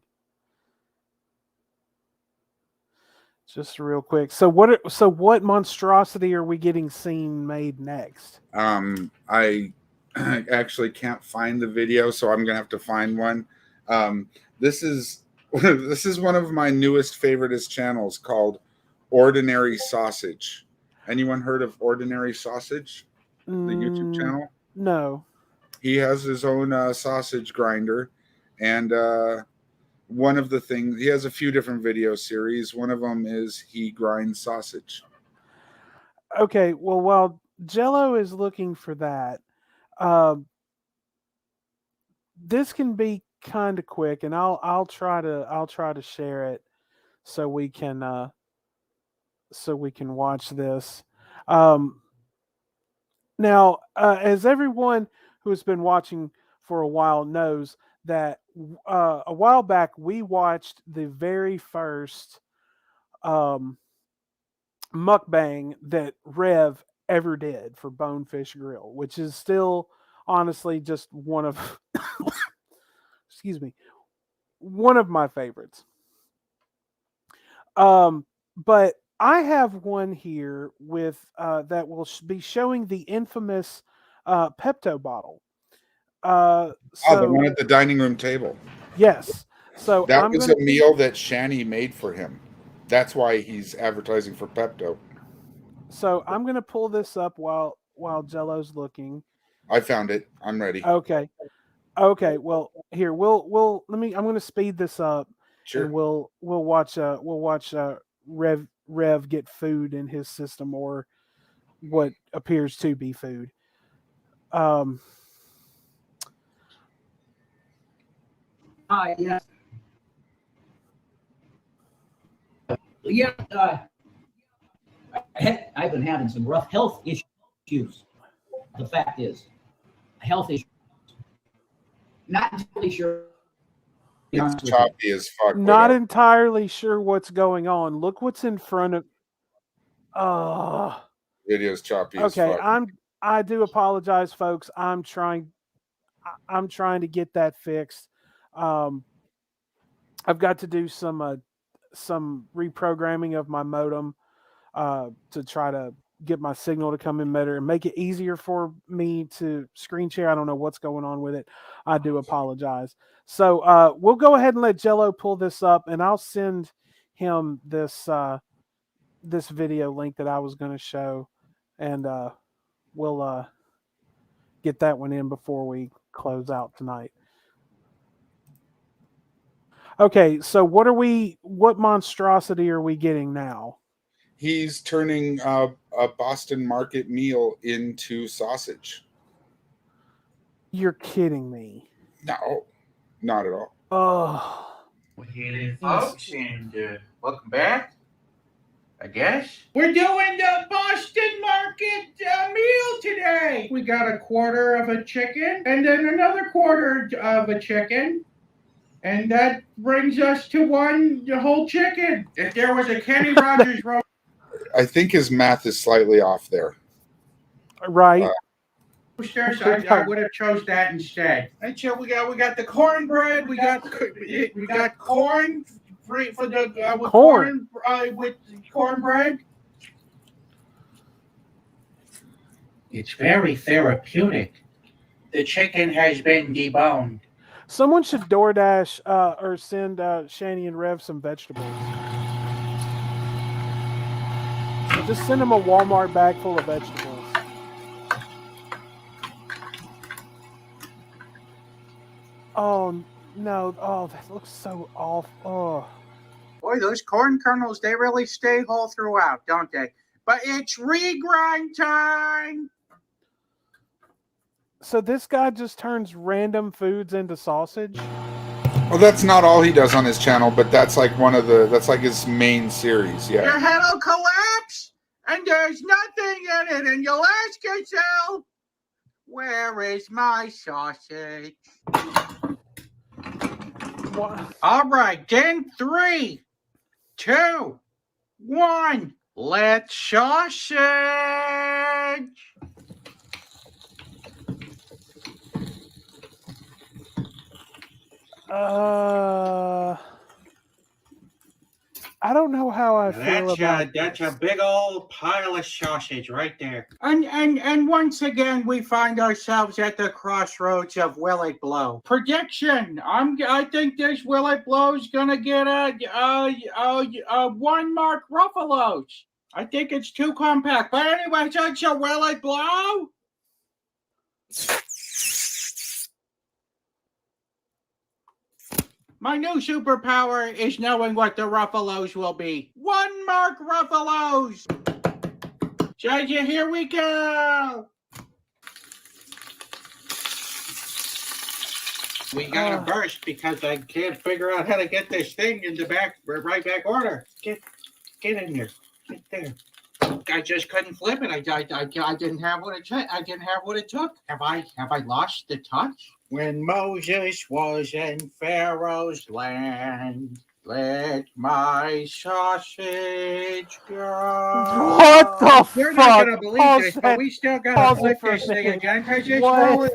Just real quick. So what monstrosity are we getting seen made next?
I I actually can't find the video, so I'm gonna have to find one. This is this is one of my newest favoriteest channels called Ordinary Sausage. Anyone heard of Ordinary Sausage? The YouTube channel?
No.
He has his own sausage grinder, and one of the things, he has a few different video series. One of them is he grinds sausage.
Okay, well, while Jello is looking for that, this can be kind of quick, and I'll try to share it so we can watch this. Now, as everyone who has been watching for a while knows, that a while back we watched the very first mukbang that Rev ever did for Bonefish Grill, which is still honestly just one of excuse me, one of my favorites. But I have one here with that will be showing the infamous Pepto bottle.
The one at the dining room table.
Yes. So
that was a meal that Shanny made for him. That's why he's advertising for Pepto.
So I'm going to pull this up while Jello's looking.
I found it. I'm ready.
Okay. Well, here I'm going to speed this up.
Sure.
And we'll watch Rev get food in his system, or what appears to be food.
Yes. Yeah. I've been having some rough health issues. The fact is, health issues. Not entirely sure.
It's choppy as fuck.
Not entirely sure what's going on. Look what's in front of.
Video's choppy as fuck.
Okay, I do apologize, folks. I'm trying to get that fixed. I've got to do some reprogramming of my modem to try to get my signal to come in better and make it easier for me to screen share. I don't know what's going on with it. I do apologize. So we'll go ahead and let Jello pull this up, and I'll send him this this video link that I was going to show, and we'll get that one in before we close out tonight. Okay, so what monstrosity are we getting now?
He's turning a Boston Market meal into sausage.
You're kidding me.
No, not at all.
Oh.
Well, hey, folks, and welcome back. I guess we're doing the Boston Market meal today. We got a quarter of a chicken, and then another quarter of a chicken. And that brings us to the whole chicken. If there was a Kenny Rogers roast,
I think his math is slightly off there.
Right.
I would have chose that instead. And so we got the cornbread. We got corn for the with corn with cornbread. It's very therapeutic. The chicken has been deboned.
Someone should DoorDash or send Shanny and Rev some vegetables. Just send them a Walmart bag full of vegetables. Oh, no. Oh, that looks so awful. Oh.
Boy, those corn kernels, they really stay whole throughout, don't they? But it's regrind time.
So this guy just turns random foods into sausage?
Well, that's not all he does on his channel, but that's like that's like his main series. Yeah.
Your head will collapse, and there's nothing in it, and you'll ask yourself, where is my sausage? What? All right, then 3, 2, 1. Let's sausage.
I don't know how I feel about
that's a big old pile of sausage right there. And once again we find ourselves at the crossroads of will it blow. Prediction: I think this will it blow's gonna get a 1 mark Ruffalos. I think it's too compact. But anyway, so will it blow? My new superpower is knowing what the Ruffalos will be. 1 mark Ruffalos! Judge, here we go! We gotta burst because I can't figure out how to get this thing in the right back order. Get in here. Get there. I just couldn't flip it. I didn't have what it took. I didn't have what it took. Have I lost the touch? When Moses was in Pharaoh's land, let my sausage go.
What the fuck?
You're not gonna believe this, but we still gotta flip this thing again because it's rolling.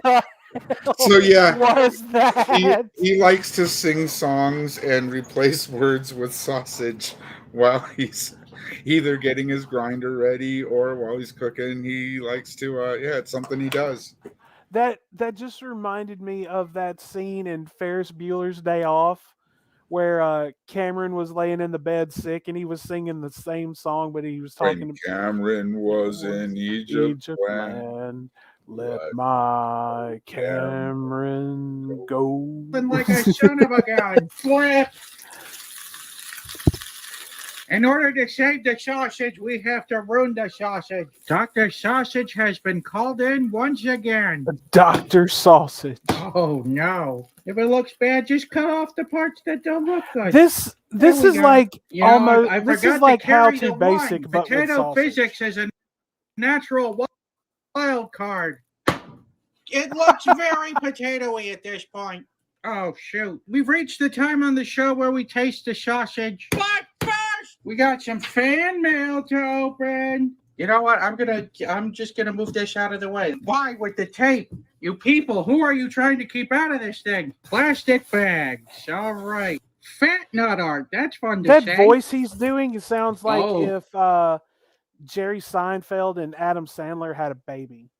So yeah,
was that?
He likes to sing songs and replace words with sausage while he's either getting his grinder ready or while he's cooking. He likes to it's something he does.
That just reminded me of that scene in Ferris Bueller's Day Off where Cameron was laying in the bed sick and he was singing the same song, but he was talking
When Cameron was in Egypt
land. Let my Cameron go.
Like a son of a gun. Flip. In order to save the sausage, we have to ruin the sausage. Dr. Sausage has been called in once again.
Dr. Sausage.
Oh no. If it looks bad, just cut off the parts that don't look good.
This is
go.
like
I
this
forgot
is like
to
how
carry
to
the
basic,
wine.
but with
Potato
sausage.
physics is a natural wild card. It looks very potatoey at this point. Oh shoot. We've reached the time on the show where we taste the sausage. But first, we got some fan mail to open. You know what? I'm just gonna move this out of the way. Why with the tape? You people, who are you trying to keep out of this thing? Plastic bags. All right. Fat nut art. That's fun to say.
That voice he's doing, it sounds like
Oh.
if Jerry Seinfeld and Adam Sandler had a baby.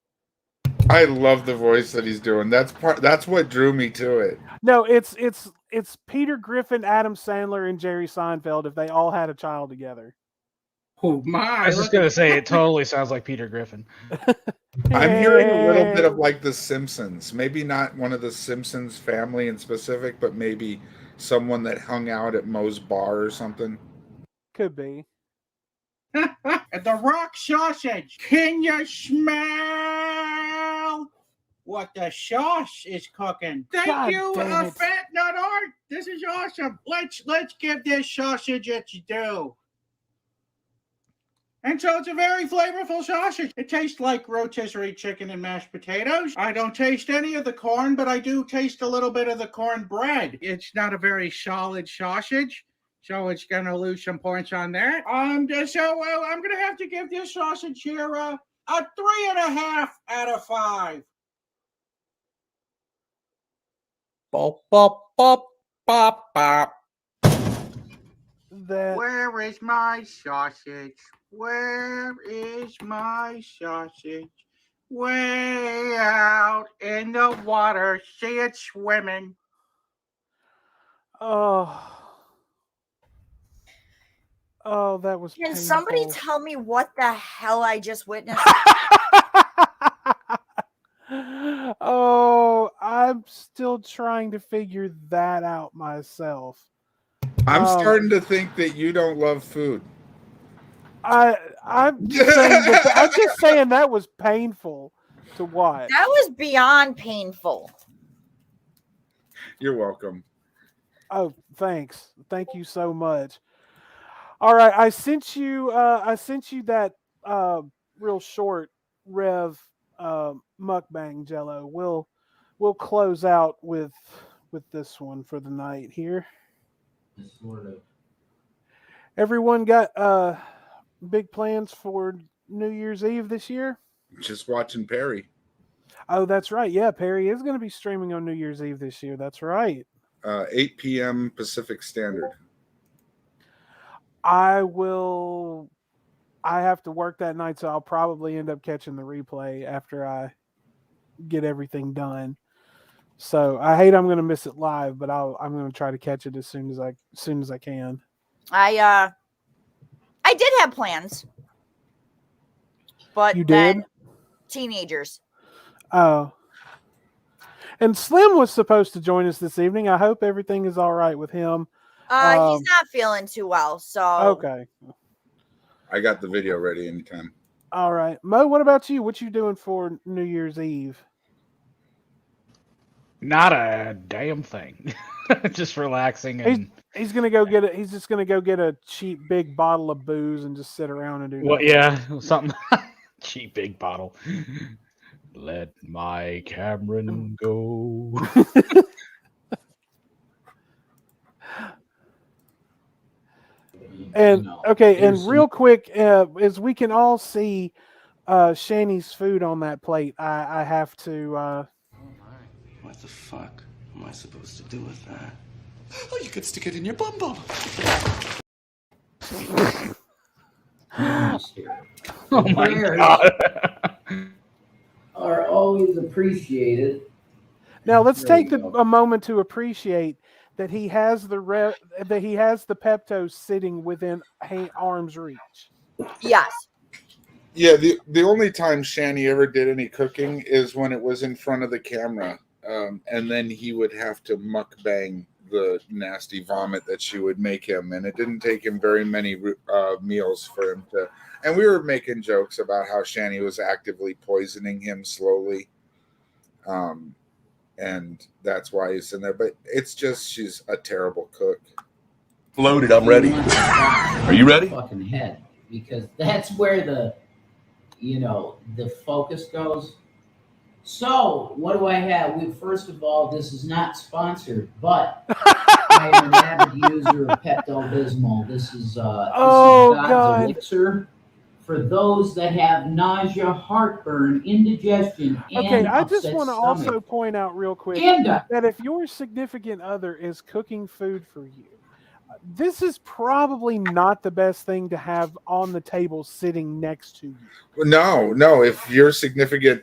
I love the voice that he's doing. That's what drew me to it.
No, it's Peter Griffin, Adam Sandler, and Jerry Seinfeld if they all had a child together.
Oh my!
I was just gonna say it totally sounds like Peter Griffin.
I'm hearing a little bit of like The Simpsons. Maybe not one of the Simpsons family in specific, but maybe someone that hung out at Moe's bar or something.
Could be.
The rock sausage. Can you smell what the sauce is cooking? Thank you, Fat Nut Art. This is awesome. Let's give this sausage its due. And so it's a very flavorful sausage. It tastes like rotisserie chicken and mashed potatoes. I don't taste any of the corn, but I do taste a little bit of the corn bread. It's not a very solid sausage, so it's going to lose some points on that. I'm going to have to give this sausage here a 3.5 out of 5.
Bop, bop, bop, bop, bop.
Where is my sausage? Where is my sausage? Way out in the water. See it swimming.
Oh, that was
Can
painful.
somebody tell me what the hell I just witnessed?
Oh, I'm still trying to figure that out myself.
I'm starting to think that you don't love food.
I'm just saying that was painful to watch.
That was beyond painful.
You're welcome.
Oh, thanks. Thank you so much. All right, I sent you that real short Rev mukbang Jello. We'll close out with this one for the night here. Everyone got big plans for New Year's Eve this year?
Just watching Perry.
Oh, that's right. Yeah, Perry is going to be streaming on New Year's Eve this year. That's right.
8 p.m. Pacific Standard.
I will. I have to work that night, so I'll probably end up catching the replay after I get everything done. So I hate I'm going to miss it live, but I'm going to try to catch it as soon as I can.
I did have plans, but
You
then
did?
teenagers.
Oh. And Slim was supposed to join us this evening. I hope everything is all right with him.
He's not feeling too well, so
Okay.
I got the video ready anytime.
All right. Mo, what about you? What you doing for New Year's Eve?
Not a damn thing. Just relaxing and
He's gonna go get he's just gonna go get a cheap big bottle of booze and just sit around and do
well,
nothing.
yeah, something cheap big bottle. Let my Cameron go.
And okay, and real quick, as we can all see Shanny's food on that plate, I have to
What the fuck am I supposed to do with that? Oh, you could stick it in your bum bottle.
Oh my God. Are always appreciated.
Now let's
There
take
you go.
a moment to appreciate that he has the Pepto sitting within arm's reach.
Yes.
Yeah, the only time Shanny ever did any cooking is when it was in front of the camera, and then he would have to mukbang the nasty vomit that she would make him, and it didn't take him very many meals for him to. And we were making jokes about how Shanny was actively poisoning him slowly, and that's why he's in there. But it's just she's a terrible cook.
Loaded, I'm ready. Are you ready?
Fucking head, because that's where the focus goes. So, what do I have? First of all, this is not sponsored, but I am an avid user of Pepto-Bismol. This is God's elixir for those that have nausea, heartburn, indigestion, and
Okay, I just
upset
want to
stomach.
also point out real quick
And,
that if your significant other is cooking food for you, this is probably not the best thing to have on the table sitting next to you.
No. If your significant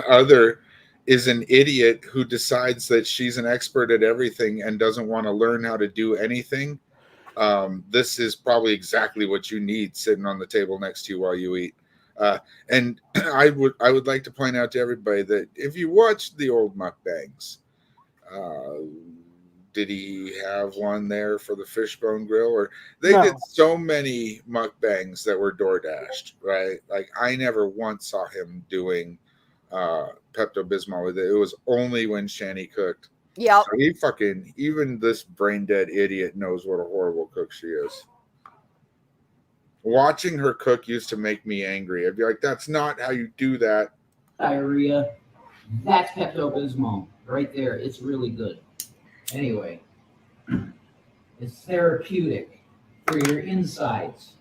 other is an idiot who decides that she's an expert at everything and doesn't want to learn how to do anything, this is probably exactly what you need sitting on the table next to you while you eat. And I would like to point out to everybody that if you watch the old mukbangs, did he have one there for the Fishbone Grill? Or they did so many mukbangs that were door dashed, right? Like I never once saw him doing Pepto-Bismol with it. It was only when Shanny cooked.
Yeah.
So he fucking, even this brain dead idiot knows what a horrible cook she is. Watching her cook used to make me angry. I'd be like, that's not how you do that.
Diarrhea. That's Pepto-Bismol right there. It's really good. Anyway, it's therapeutic for your insides.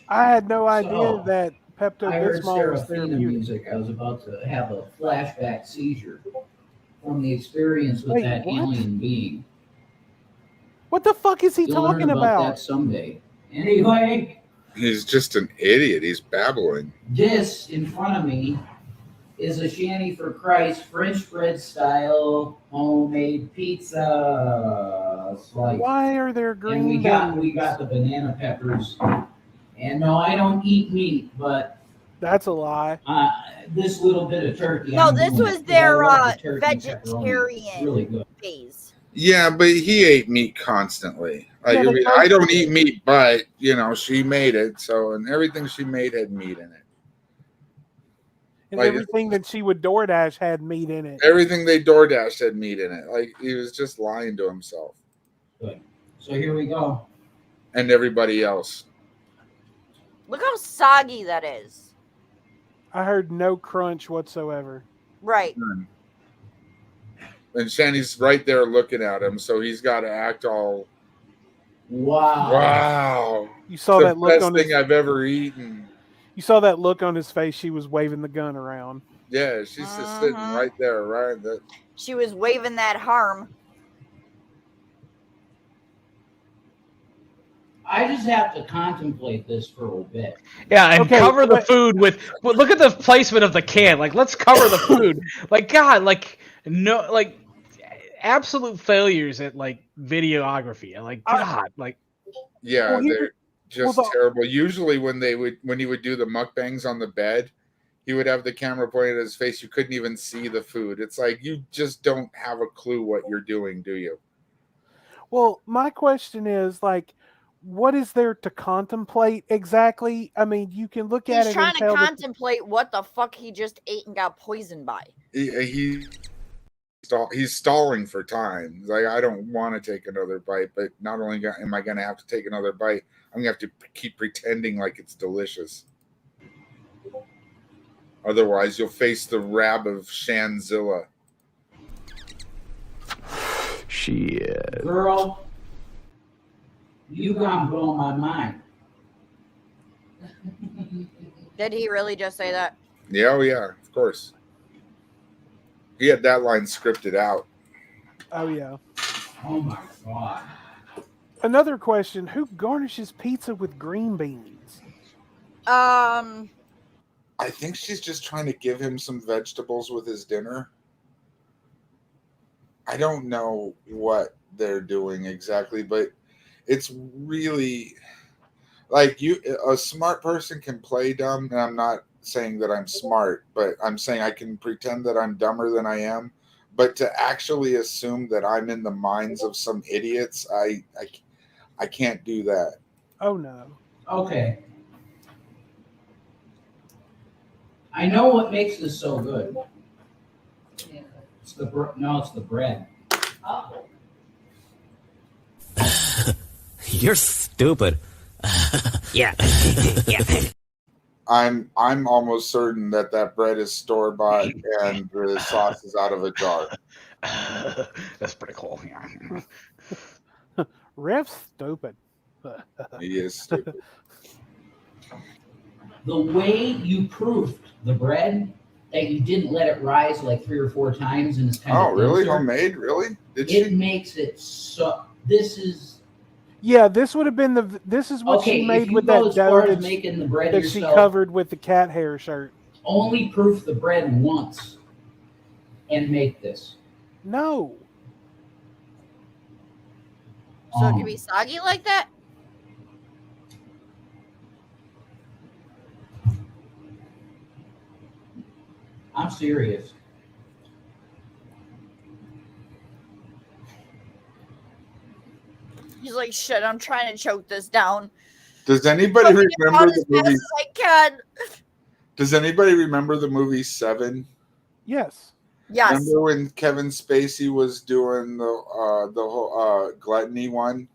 I had no idea that
I heard
Pepto-Bismol was
Serafina
therapeutic.
music. I was about to have a flashback seizure from the experience with
Wait,
that
what?
alien being.
What the fuck is he
You'll
talking
learn about that someday. Anyway,
He's just an idiot. He's babbling.
this in front of me is a Shanny for Christ French bread style homemade pizza slice.
Why are there green
And we
beans?
got the banana peppers. And no, I don't eat meat, but
That's a lie.
this little bit of turkey.
No,
I'm
this
doing
was
it 'cause I
their
love the turkey and pepperoni. It's
vegetarian
really good.
phase.
Yeah, but he ate meat constantly. Like,
Yeah,
I
they
mean,
both
I don't
did.
eat meat, but she made it. So, and everything she made had meat in it.
And
Like,
everything that she would DoorDash had meat in it.
everything they DoorDash had meat in it. Like he was just lying to himself
Good. So here we go.
and everybody else.
Look how soggy that is.
I heard no crunch whatsoever.
Right.
And Shanny's right there looking at him, so he's got to act all.
Wow!
Wow!
You saw
the
that look
best
on
thing
his.
I've ever eaten.
You saw that look on his face. She was waving the gun around.
Yeah, she's just sitting right there, right.
She was waving that harm.
I I just have to contemplate this for a little bit.
Yeah, and
Okay,
cover the
but-
food with. Well, look at the placement of the can. Like, let's cover the food. Like, God, like no, like absolute failures at like videography. Like, God, like.
Yeah,
Well,
they're just
well, the-
terrible. Usually, when he would do the mukbangs on the bed, he would have the camera pointed at his face. You couldn't even see the food. It's like you just don't have a clue what you're doing, do you?
Well, my question is like, what is there to contemplate exactly? I mean, you can look at
He's
it
trying
and
to
tell that-
contemplate what the fuck he just ate and got poisoned by.
He's stalling for time. Like, I don't want to take another bite, but not only am I going to have to take another bite, I'm going to have to keep pretending like it's delicious. Otherwise, you'll face the Rev of Shanzilla.
Shit.
Girl, you gonna blow my mind.
Did he really just say that?
Yeah, oh yeah, of course. He had that line scripted out.
Oh yeah.
Oh my God.
Another question: who garnishes pizza with green beans?
I think she's just trying to give him some vegetables with his dinner. I don't know what they're doing exactly, but it's really like a smart person can play dumb, and I'm not saying that I'm smart, but I'm saying I can pretend that I'm dumber than I am. But to actually assume that I'm in the minds of some idiots, I can't do that.
Oh no.
Okay. I know what makes this so good. It's the it's the bread.
You're stupid. Yeah.
I'm almost certain that bread is store bought and the sauce is out of a jar.
That's pretty cool. Yeah.
Rev's stupid.
He is stupid.
The way you proofed the bread, that you didn't let it rise like 3 or 4 times and it's kind of
really?
denser,
Homemade? Really?
It makes it so. This is
Yeah, this would have been the. This is what
Okay,
she
if
made
you
with
go
that
as far
dough
as
that,
making the bread
that she
yourself-
covered with the cat hair shirt.
only proof the bread once and make this.
No.
So it can be soggy like that?
I'm serious.
He's like, shit, I'm trying to choke this down.
Does anybody
Choking it
remember
down
the
as fast
movie?
as I can.
Does anybody remember the movie Seven?
Yes.
Yes.
Remember when Kevin Spacey was doing the whole gluttony one?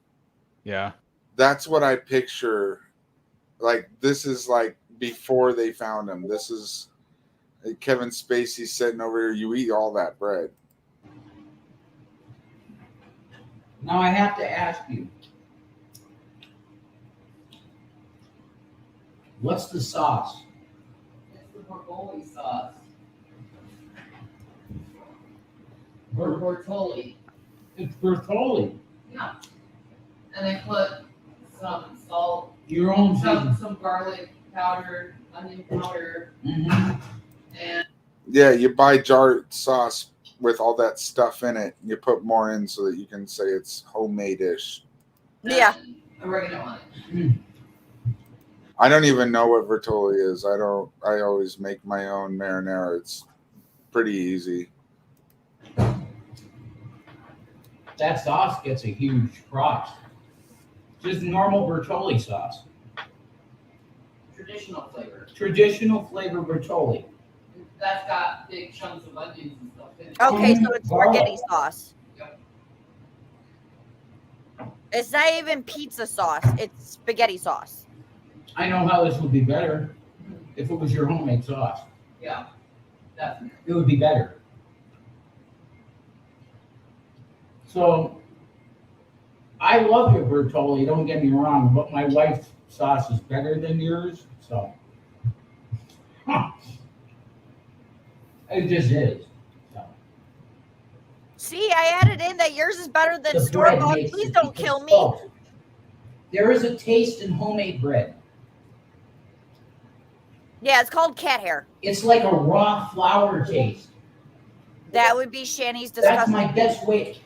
Yeah.
That's what I picture. Like, this is like before they found him. This is Kevin Spacey sitting over here. You eat all that bread.
Now I have to ask you, what's the sauce?
It's the Borgoli sauce.
Bortoli. It's Bortoli.
Yeah. And they put some salt,
Your own
some garlic powder, onion powder, and
Yeah, you buy jar sauce with all that stuff in it. You put more in so that you can say it's homemade-ish.
Yeah.
oregano on it.
I don't even know what Bertolli is. I always make my own marinara. It's pretty easy.
That sauce gets a huge props. Just normal Bertolli sauce.
Traditional flavor.
Traditional flavor Bertolli.
That's got big chunks of onions and stuff in it.
Okay, so it's spaghetti sauce.
Yep.
It's not even pizza sauce. It's spaghetti sauce.
I know how this would be better if it was your homemade sauce.
Yeah. Definitely.
It would be better. So, I love your Bertolli, don't get me wrong, but my wife's sauce is better than yours, so. It just is.
See, I added in that yours is better than
The
store
bread
bought.
makes
Please
it
don't
because
kill
it's
me.
salt. There is a taste in homemade bread.
Yeah, it's called cat hair.
It's like a raw flour taste.
That would be Shanny's
That's
disgusting.
my best way.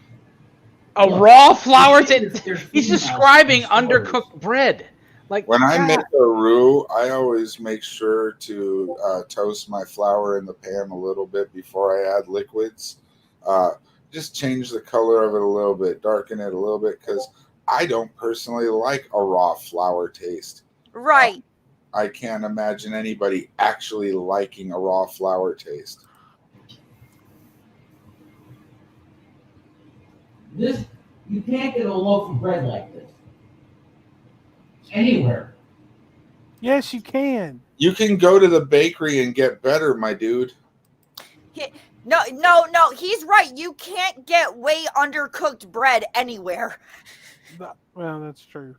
A
Look,
raw flour
there's
He's
food
describing
miles in stores.
undercooked bread. Like
When I
God.
make a roux, I always make sure to toast my flour in the pan a little bit before I add liquids. Just change the color of it a little bit, darken it a little bit, because I don't personally like a raw flour taste.
Right.
I can't imagine anybody actually liking a raw flour taste.
This, you can't get a loaf of bread like this anywhere.
Yes, you can.
You can go to the bakery and get better, my dude.
No. He's right. You can't get way undercooked bread anywhere.
Well, that's true.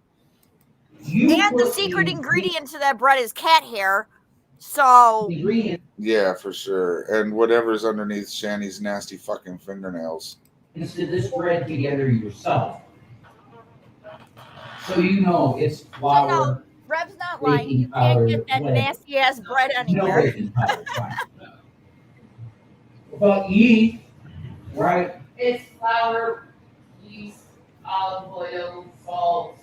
And the secret ingredient to that bread is cat hair. So
Yeah, for sure. And whatever's underneath Shanny's nasty fucking fingernails.
Instant this bread together yourself. So you know it's flour.
No, Rev's not lying.
baking
You
powder,
can't get that
whatever.
nasty ass bread
No
anywhere.
baking powder, fine. But yeast, right?
It's flour, yeast, olive oil, salt,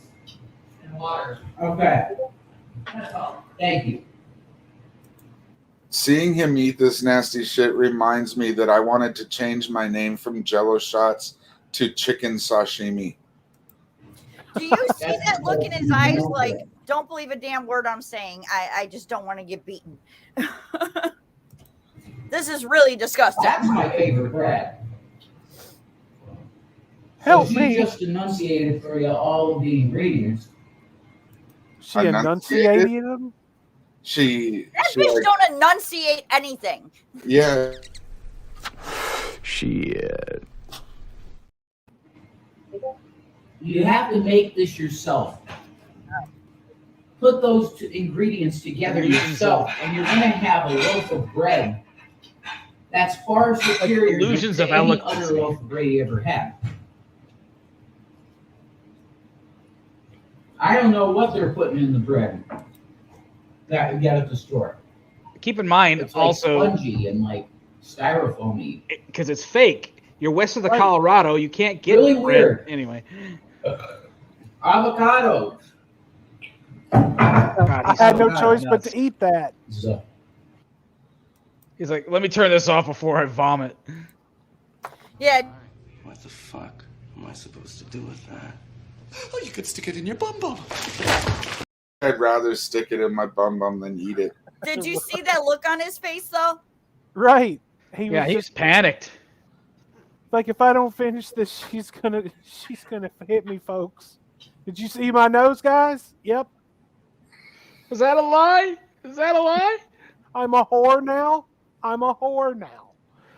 and water.
Okay.
That's all.
Thank you.
Seeing him eat this nasty shit reminds me that I wanted to change my name from Jello Shots to Chicken Sashimi.
Do you see that look in his eyes? Like, don't believe a damn word I'm saying. I just don't want to get beaten. This is really disgusting.
That's my favorite bread.
Help
so
me.
She just enunciated for you all of the ingredients.
She enunciated them?
That bitch don't enunciate anything.
Yeah.
Shit.
You have to make this yourself. Put those two ingredients together yourself, and you're going to have a loaf of bread that's far superior
illusions
to
of
any
eloquence.
other loaf of bread you ever had. I don't know what they're putting in the bread that you get at the store.
Keep in mind
It's like
also
spongy and like styrofoamy.
because it's fake. You're west of the Colorado. You can't get
Really
bread.
weird.
Anyway.
Avocados.
I had no choice but to eat that.
He's like, let me turn this off before I vomit.
Yeah.
What the fuck am I supposed to do with that? Oh, you could stick it in your bum bum.
I'd rather stick it in my bum bum than eat it.
Did you see that look on his face though?
Right. He
Yeah,
was
he's
just
panicked.
like, if I don't finish this, she's gonna hit me, folks. Did you see my nose, guys? Yep.
Is that a lie? Is that a lie?
I'm a whore now. I'm a whore now.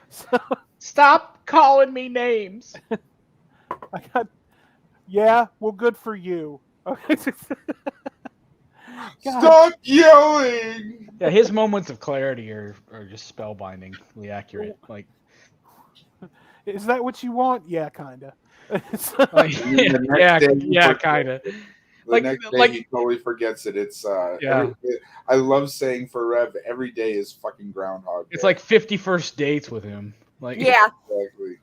So,
stop calling me names.
I got. Yeah, well, good for you. Okay.
Stop yelling!
Yeah, his moments of clarity are just spellbindingly accurate. Like,
is that what you want? Yeah, kinda.
yeah, kinda.
The next day he totally forgets it. It's I love saying for Rev, every day is fucking Groundhog Day.
It's like 51st dates with him. Like,
yeah,
exactly.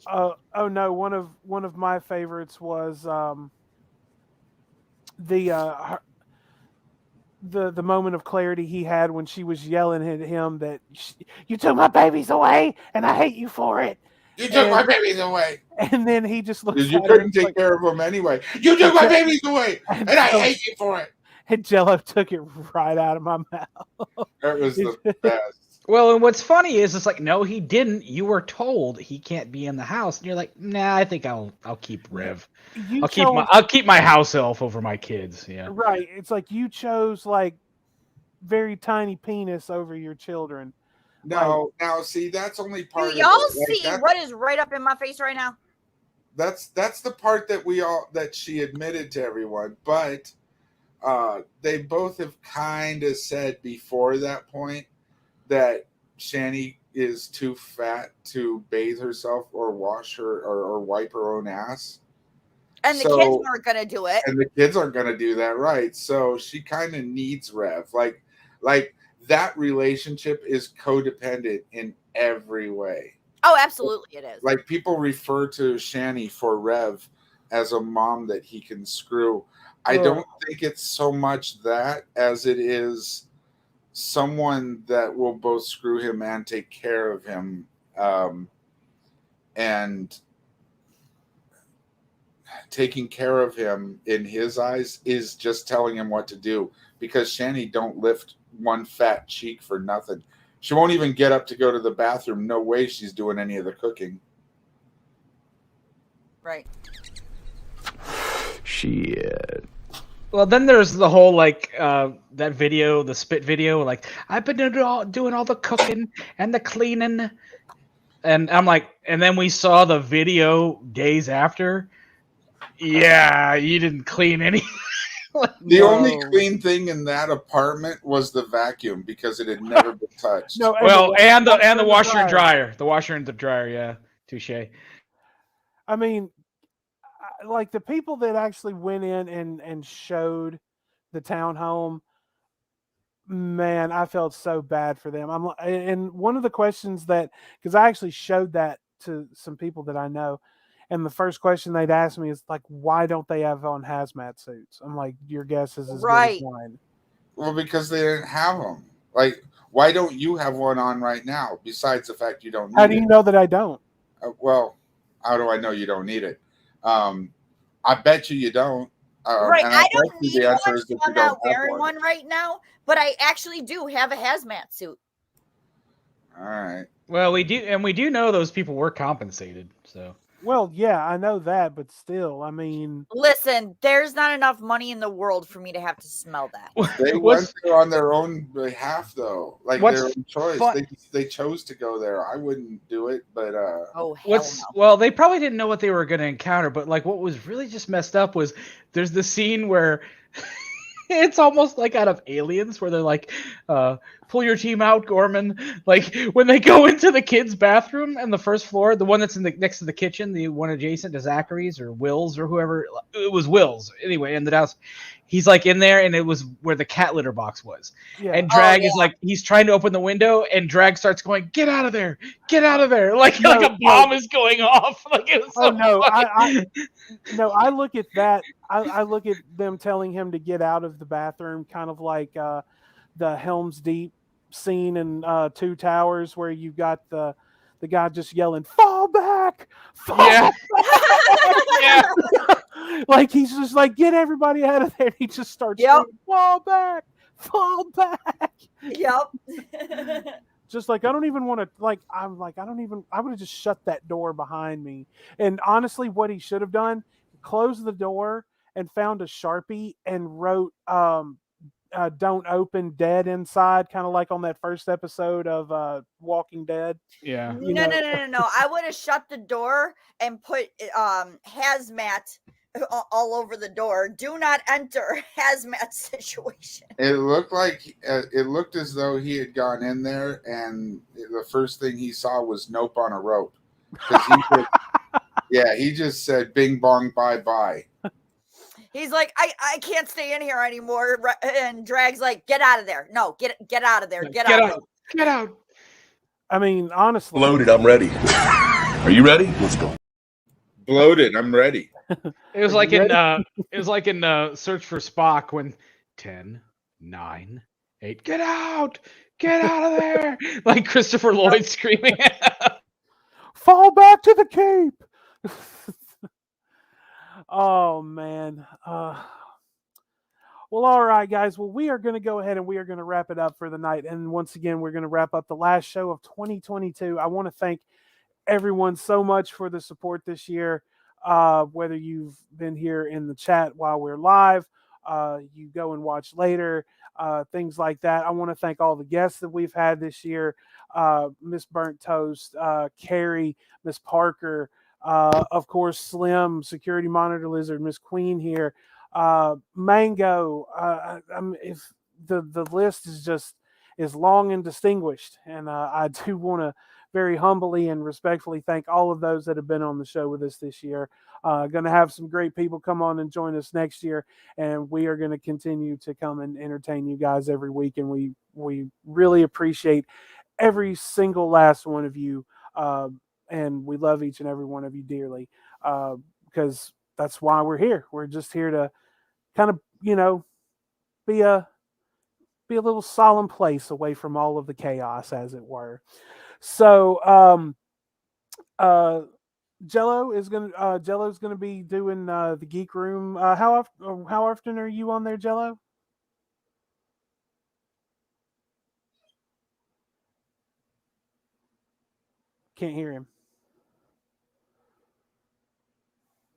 Oh no! One of my favorites was the moment of clarity he had when she was yelling at him that you took my babies away and I hate you for it.
You took my babies away.
And then he just looks.
You
at her
couldn't
and
take
like,
care of them anyway. You took my babies away, and I hate you for it.
And Jello took it right out of my mouth.
That was the best.
Well, and what's funny is it's like, no, he didn't. You were told he can't be in the house, and you're like, nah, I think I'll keep Rev. I'll keep my house elf over my kids. Yeah,
right. It's like you chose like very tiny penis over your children.
No, now see, that's only part.
Do y'all
of it.
see what is right up in my face right now?
That's the part that she admitted to everyone, but they both have kind of said before that point that Shanny is too fat to bathe herself or wash her or wipe her own ass.
And the kids aren't going to do it.
And the kids aren't going to do that, right? So she kind of needs Rev. Like that relationship is codependent in every way.
Oh, absolutely, it is.
Like people refer to Shanny for Rev as a mom that he can screw. I don't think it's so much that as it is someone that will both screw him and take care of him. And taking care of him in his eyes is just telling him what to do, because Shanny don't lift one fat cheek for nothing. She won't even get up to go to the bathroom. No way she's doing any of the cooking.
Right.
Shit.
Well, then there's the whole like that video, the spit video. Like, I've been doing all the cooking and the cleaning, and I'm like, and then we saw the video days after. Yeah, you didn't clean anything.
The only clean thing in that apartment was the vacuum, because it had never been touched.
No,
and the washer and dryer. The washer and the dryer, yeah. Touche.
I mean, like the people that actually went in and showed the townhome, man, I felt so bad for them. And one of the questions that, because I actually showed that to some people that I know, and the first question they'd ask me is like, why don't they have on hazmat suits? I'm like, your guess is as good as mine.
Well, because they didn't have them. Like, why don't you have one on right now, besides the fact you don't need it?
How do you know that I don't?
Well, how do I know you don't need it? I bet you don't.
Right,
and
I don't
bet you
need
the
one,
answer is
so
that
I'm
you don't
not
have
wearing one right now, but I actually do have a hazmat suit.
All right.
Well, we do know those people were compensated, so.
Well, yeah, I know that, but still, I mean,
Listen, there's not enough money in the world for me to have to smell that.
They went there on their own behalf, though, like
What's
their own choice.
fun-
They chose to go there. I wouldn't do it, but
Well, they probably didn't know what they were going to encounter, but like what was really just messed up was there's the scene where it's almost like out of Aliens, where they're like, pull your team out, Gorman. Like when they go into the kids' bathroom and the first floor, the one that's next to the kitchen, the one adjacent to Zachary's or Will's or whoever, it was Will's anyway, in the house. He's like in there, and it was where the cat litter box was.
Yeah.
And Drag is like, he's trying to open the window, and Drag starts going, "Get out of there! Get out of there!" Like a bomb is going off. Like it was so
I look at that. I look at them telling him to get out of the bathroom, kind of like the Helm's Deep scene in Two Towers, where you got the guy just yelling, "Fall back! Fall back!"
Yeah.
Like he's just like, get everybody out of there. And he just starts screaming, fall back, fall back.
Yep.
Just like, I don't even want to, like, I would have just shut that door behind me. And honestly, what he should have done, closed the door and found a Sharpie and wrote, "Don't open, dead inside," kind of like on that first episode of Walking Dead.
Yeah.
No. I would have shut the door and put hazmat all over the door. Do not enter, hazmat situation.
it looked as though he had gone in there, and the first thing he saw was Nope on a rope. He just said, "Bing bong, bye bye."
He's like, I can't stay in here anymore. And Drag's like, get out of there. No, get out of there. Get out.
Get out.
I mean, honestly.
Loaded, I'm ready. Are you ready? Let's go.
Bloated, I'm ready.
It was like in Search for Spock when 10, 9, 8, get out of there. Like Christopher Lloyd screaming.
Fall back to the cape. Oh man. Well, all right, guys. Well, we are going to go ahead and we are going to wrap it up for the night. And once again, we're going to wrap up the last show of 2022. I want to thank everyone so much for the support this year. Whether you've been here in the chat while we're live, you go and watch later, things like that. I want to thank all the guests that we've had this year. Miss Burnt Toast, Carrie, Miss Parker, of course, Slim, Security Monitor Lizard, Miss Queen here, Mango. If the list is long and distinguished, and I do want to very humbly and respectfully thank all of those that have been on the show with us this year. Going to have some great people come on and join us next year, and we are going to continue to come and entertain you guys every week. And we really appreciate every single last one of you, and we love each and every one of you dearly, because that's why we're here. We're just here to kind of be a little solemn place away from all of the chaos, as it were. So Jello's gonna be doing the Geek Room. How often are you on there, Jello? Can't hear him.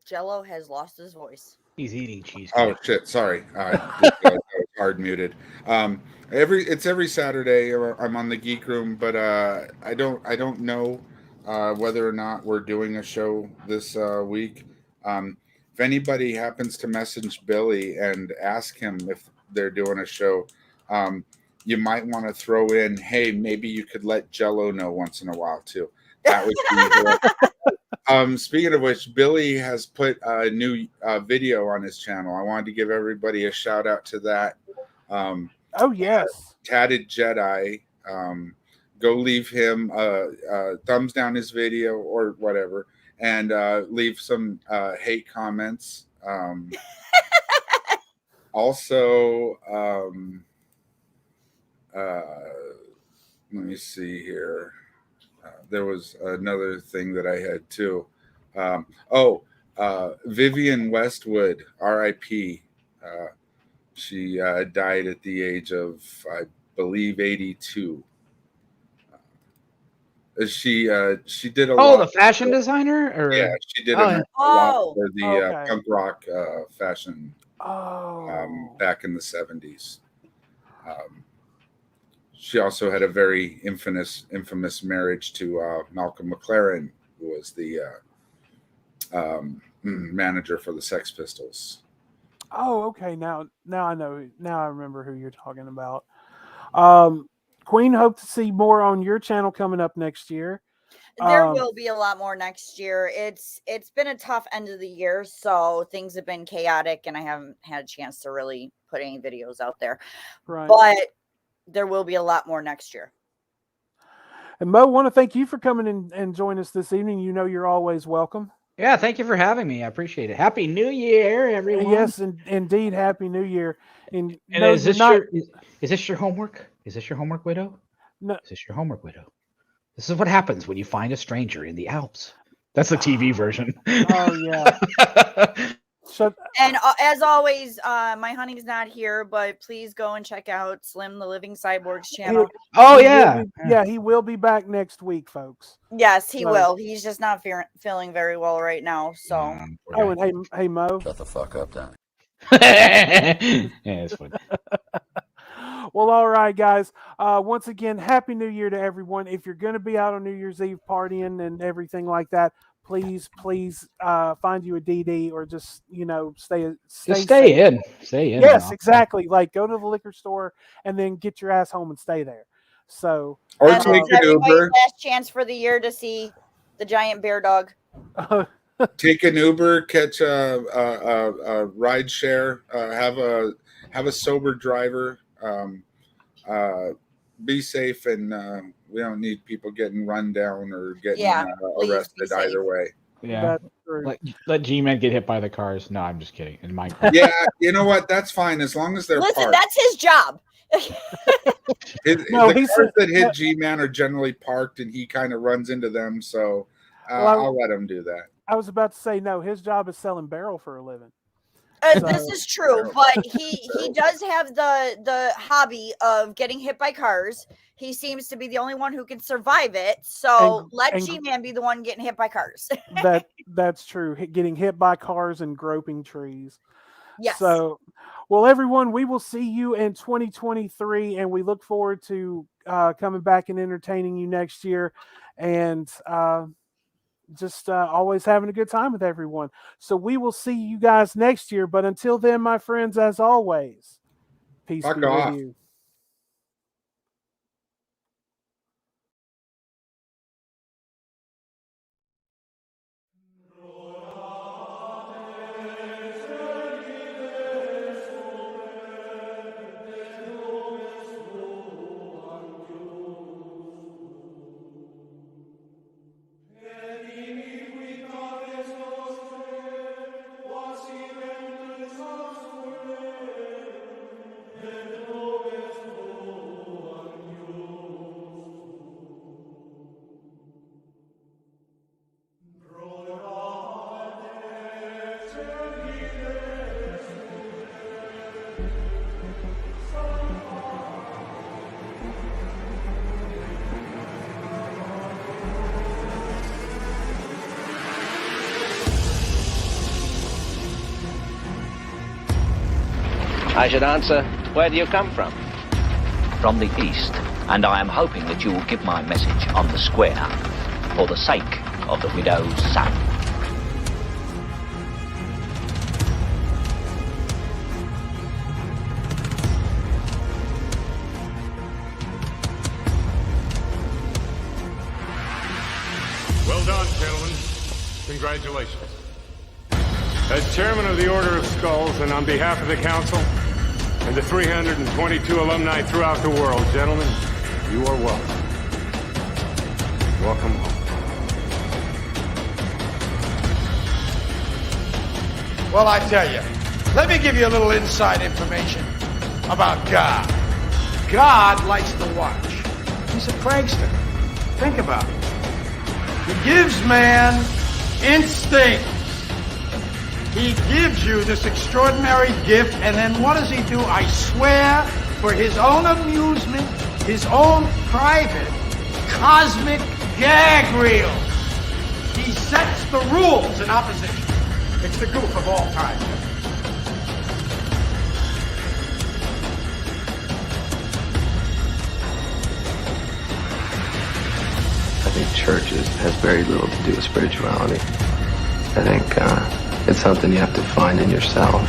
Jello has lost his voice.
He's eating cheese.
Oh shit! Sorry, I was hard muted. It's every Saturday. I'm on the Geek Room, but I don't know whether or not we're doing a show this week. If anybody happens to message Billy and ask him if they're doing a show, you might want to throw in, "Hey, maybe you could let Jello know once in a while too." That would be. Speaking of which, Billy has put a new video on his channel. I wanted to give everybody a shout out to that.
Oh yes,
Tatted Jedi. Go leave him a thumbs down his video or whatever, and leave some hate comments. Also, let me see here. There was another thing that I had too. Vivian Westwood, R.I.P. She died at the age of, I believe, 82. She did a lot.
The fashion designer, or
yeah, she did a lot for the punk rock fashion. Back in the 70s. She also had a very infamous marriage to Malcolm McLaren, who was the manager for the Sex Pistols.
Oh, okay. Now I know. Now I remember who you're talking about. Queen, hope to see more on your channel coming up next year.
There will be a lot more next year. It's been a tough end of the year, so things have been chaotic, and I haven't had a chance to really put any videos out there.
Right.
But there will be a lot more next year.
And Mo, want to thank you for coming in and join us this evening. You know you're always welcome.
Yeah, thank you for having me. I appreciate it. Happy New Year, everyone.
Yes, indeed. Happy New Year. And
no, is this your homework? Is this your homework, Widow?
No.
Is this your homework, Widow? This is what happens when you find a stranger in the Alps. That's the TV version.
Oh yeah.
And as always, my honey's not here, but please go and check out Slim the Living Cyborg's channel.
He will be back next week, folks.
Yes, he will. He's just not feeling very well right now. So.
And hey, Mo.
Shut the fuck up, then.
Yeah, it's funny.
Well, all right, guys. Once again, Happy New Year to everyone. If you're going to be out on New Year's Eve partying and everything like that, please find you a DD or just stay in.
Stay in.
Yes, exactly. Like go to the liquor store and then get your ass home and stay there. So
or take an Uber.
Last chance for the year to see the giant bear dog.
Take an Uber, catch a ride share, have a sober driver. Be safe, and we don't need people getting run down or getting arrested either way.
Yeah, let G-Man get hit by the cars. No, I'm just kidding. In Minecraft.
Yeah, you know what? That's fine as long as they're
Listen,
parked.
that's his job.
The cars that hit G-Man are generally parked, and he kind of runs into them. So I'll let him do that.
I was about to say no. His job is selling barrel for a living.
This is true, but he does have the hobby of getting hit by cars. He seems to be the only one who can survive it. So let G-Man be the one getting hit by cars.
That's true. Getting hit by cars and groping trees.
Yes.
So, well, everyone, we will see you in 2023, and we look forward to coming back and entertaining you next year, and just always having a good time with everyone. So we will see you guys next year. But until then, my friends, as always, peace be with you.
I should answer, where do you come from? From the east, and I am hoping that you will give my message on the square for the sake of the widow's son.
Well done, gentlemen. Congratulations. As chairman of the Order of Skulls and on behalf of the council and the 322 alumni throughout the world, gentlemen, you are welcome. Welcome home.
Well, I tell you, let me give you a little inside information about God. God likes to watch. He's a prankster. Think about it. He gives man instinct. He gives you this extraordinary gift, and then what does he do? I swear, for his own amusement, his own private, cosmic gag reel. He sets the rules in opposition. It's the goof of all time.
I think church has very little to do with spirituality. I think it's something you have to find in yourself.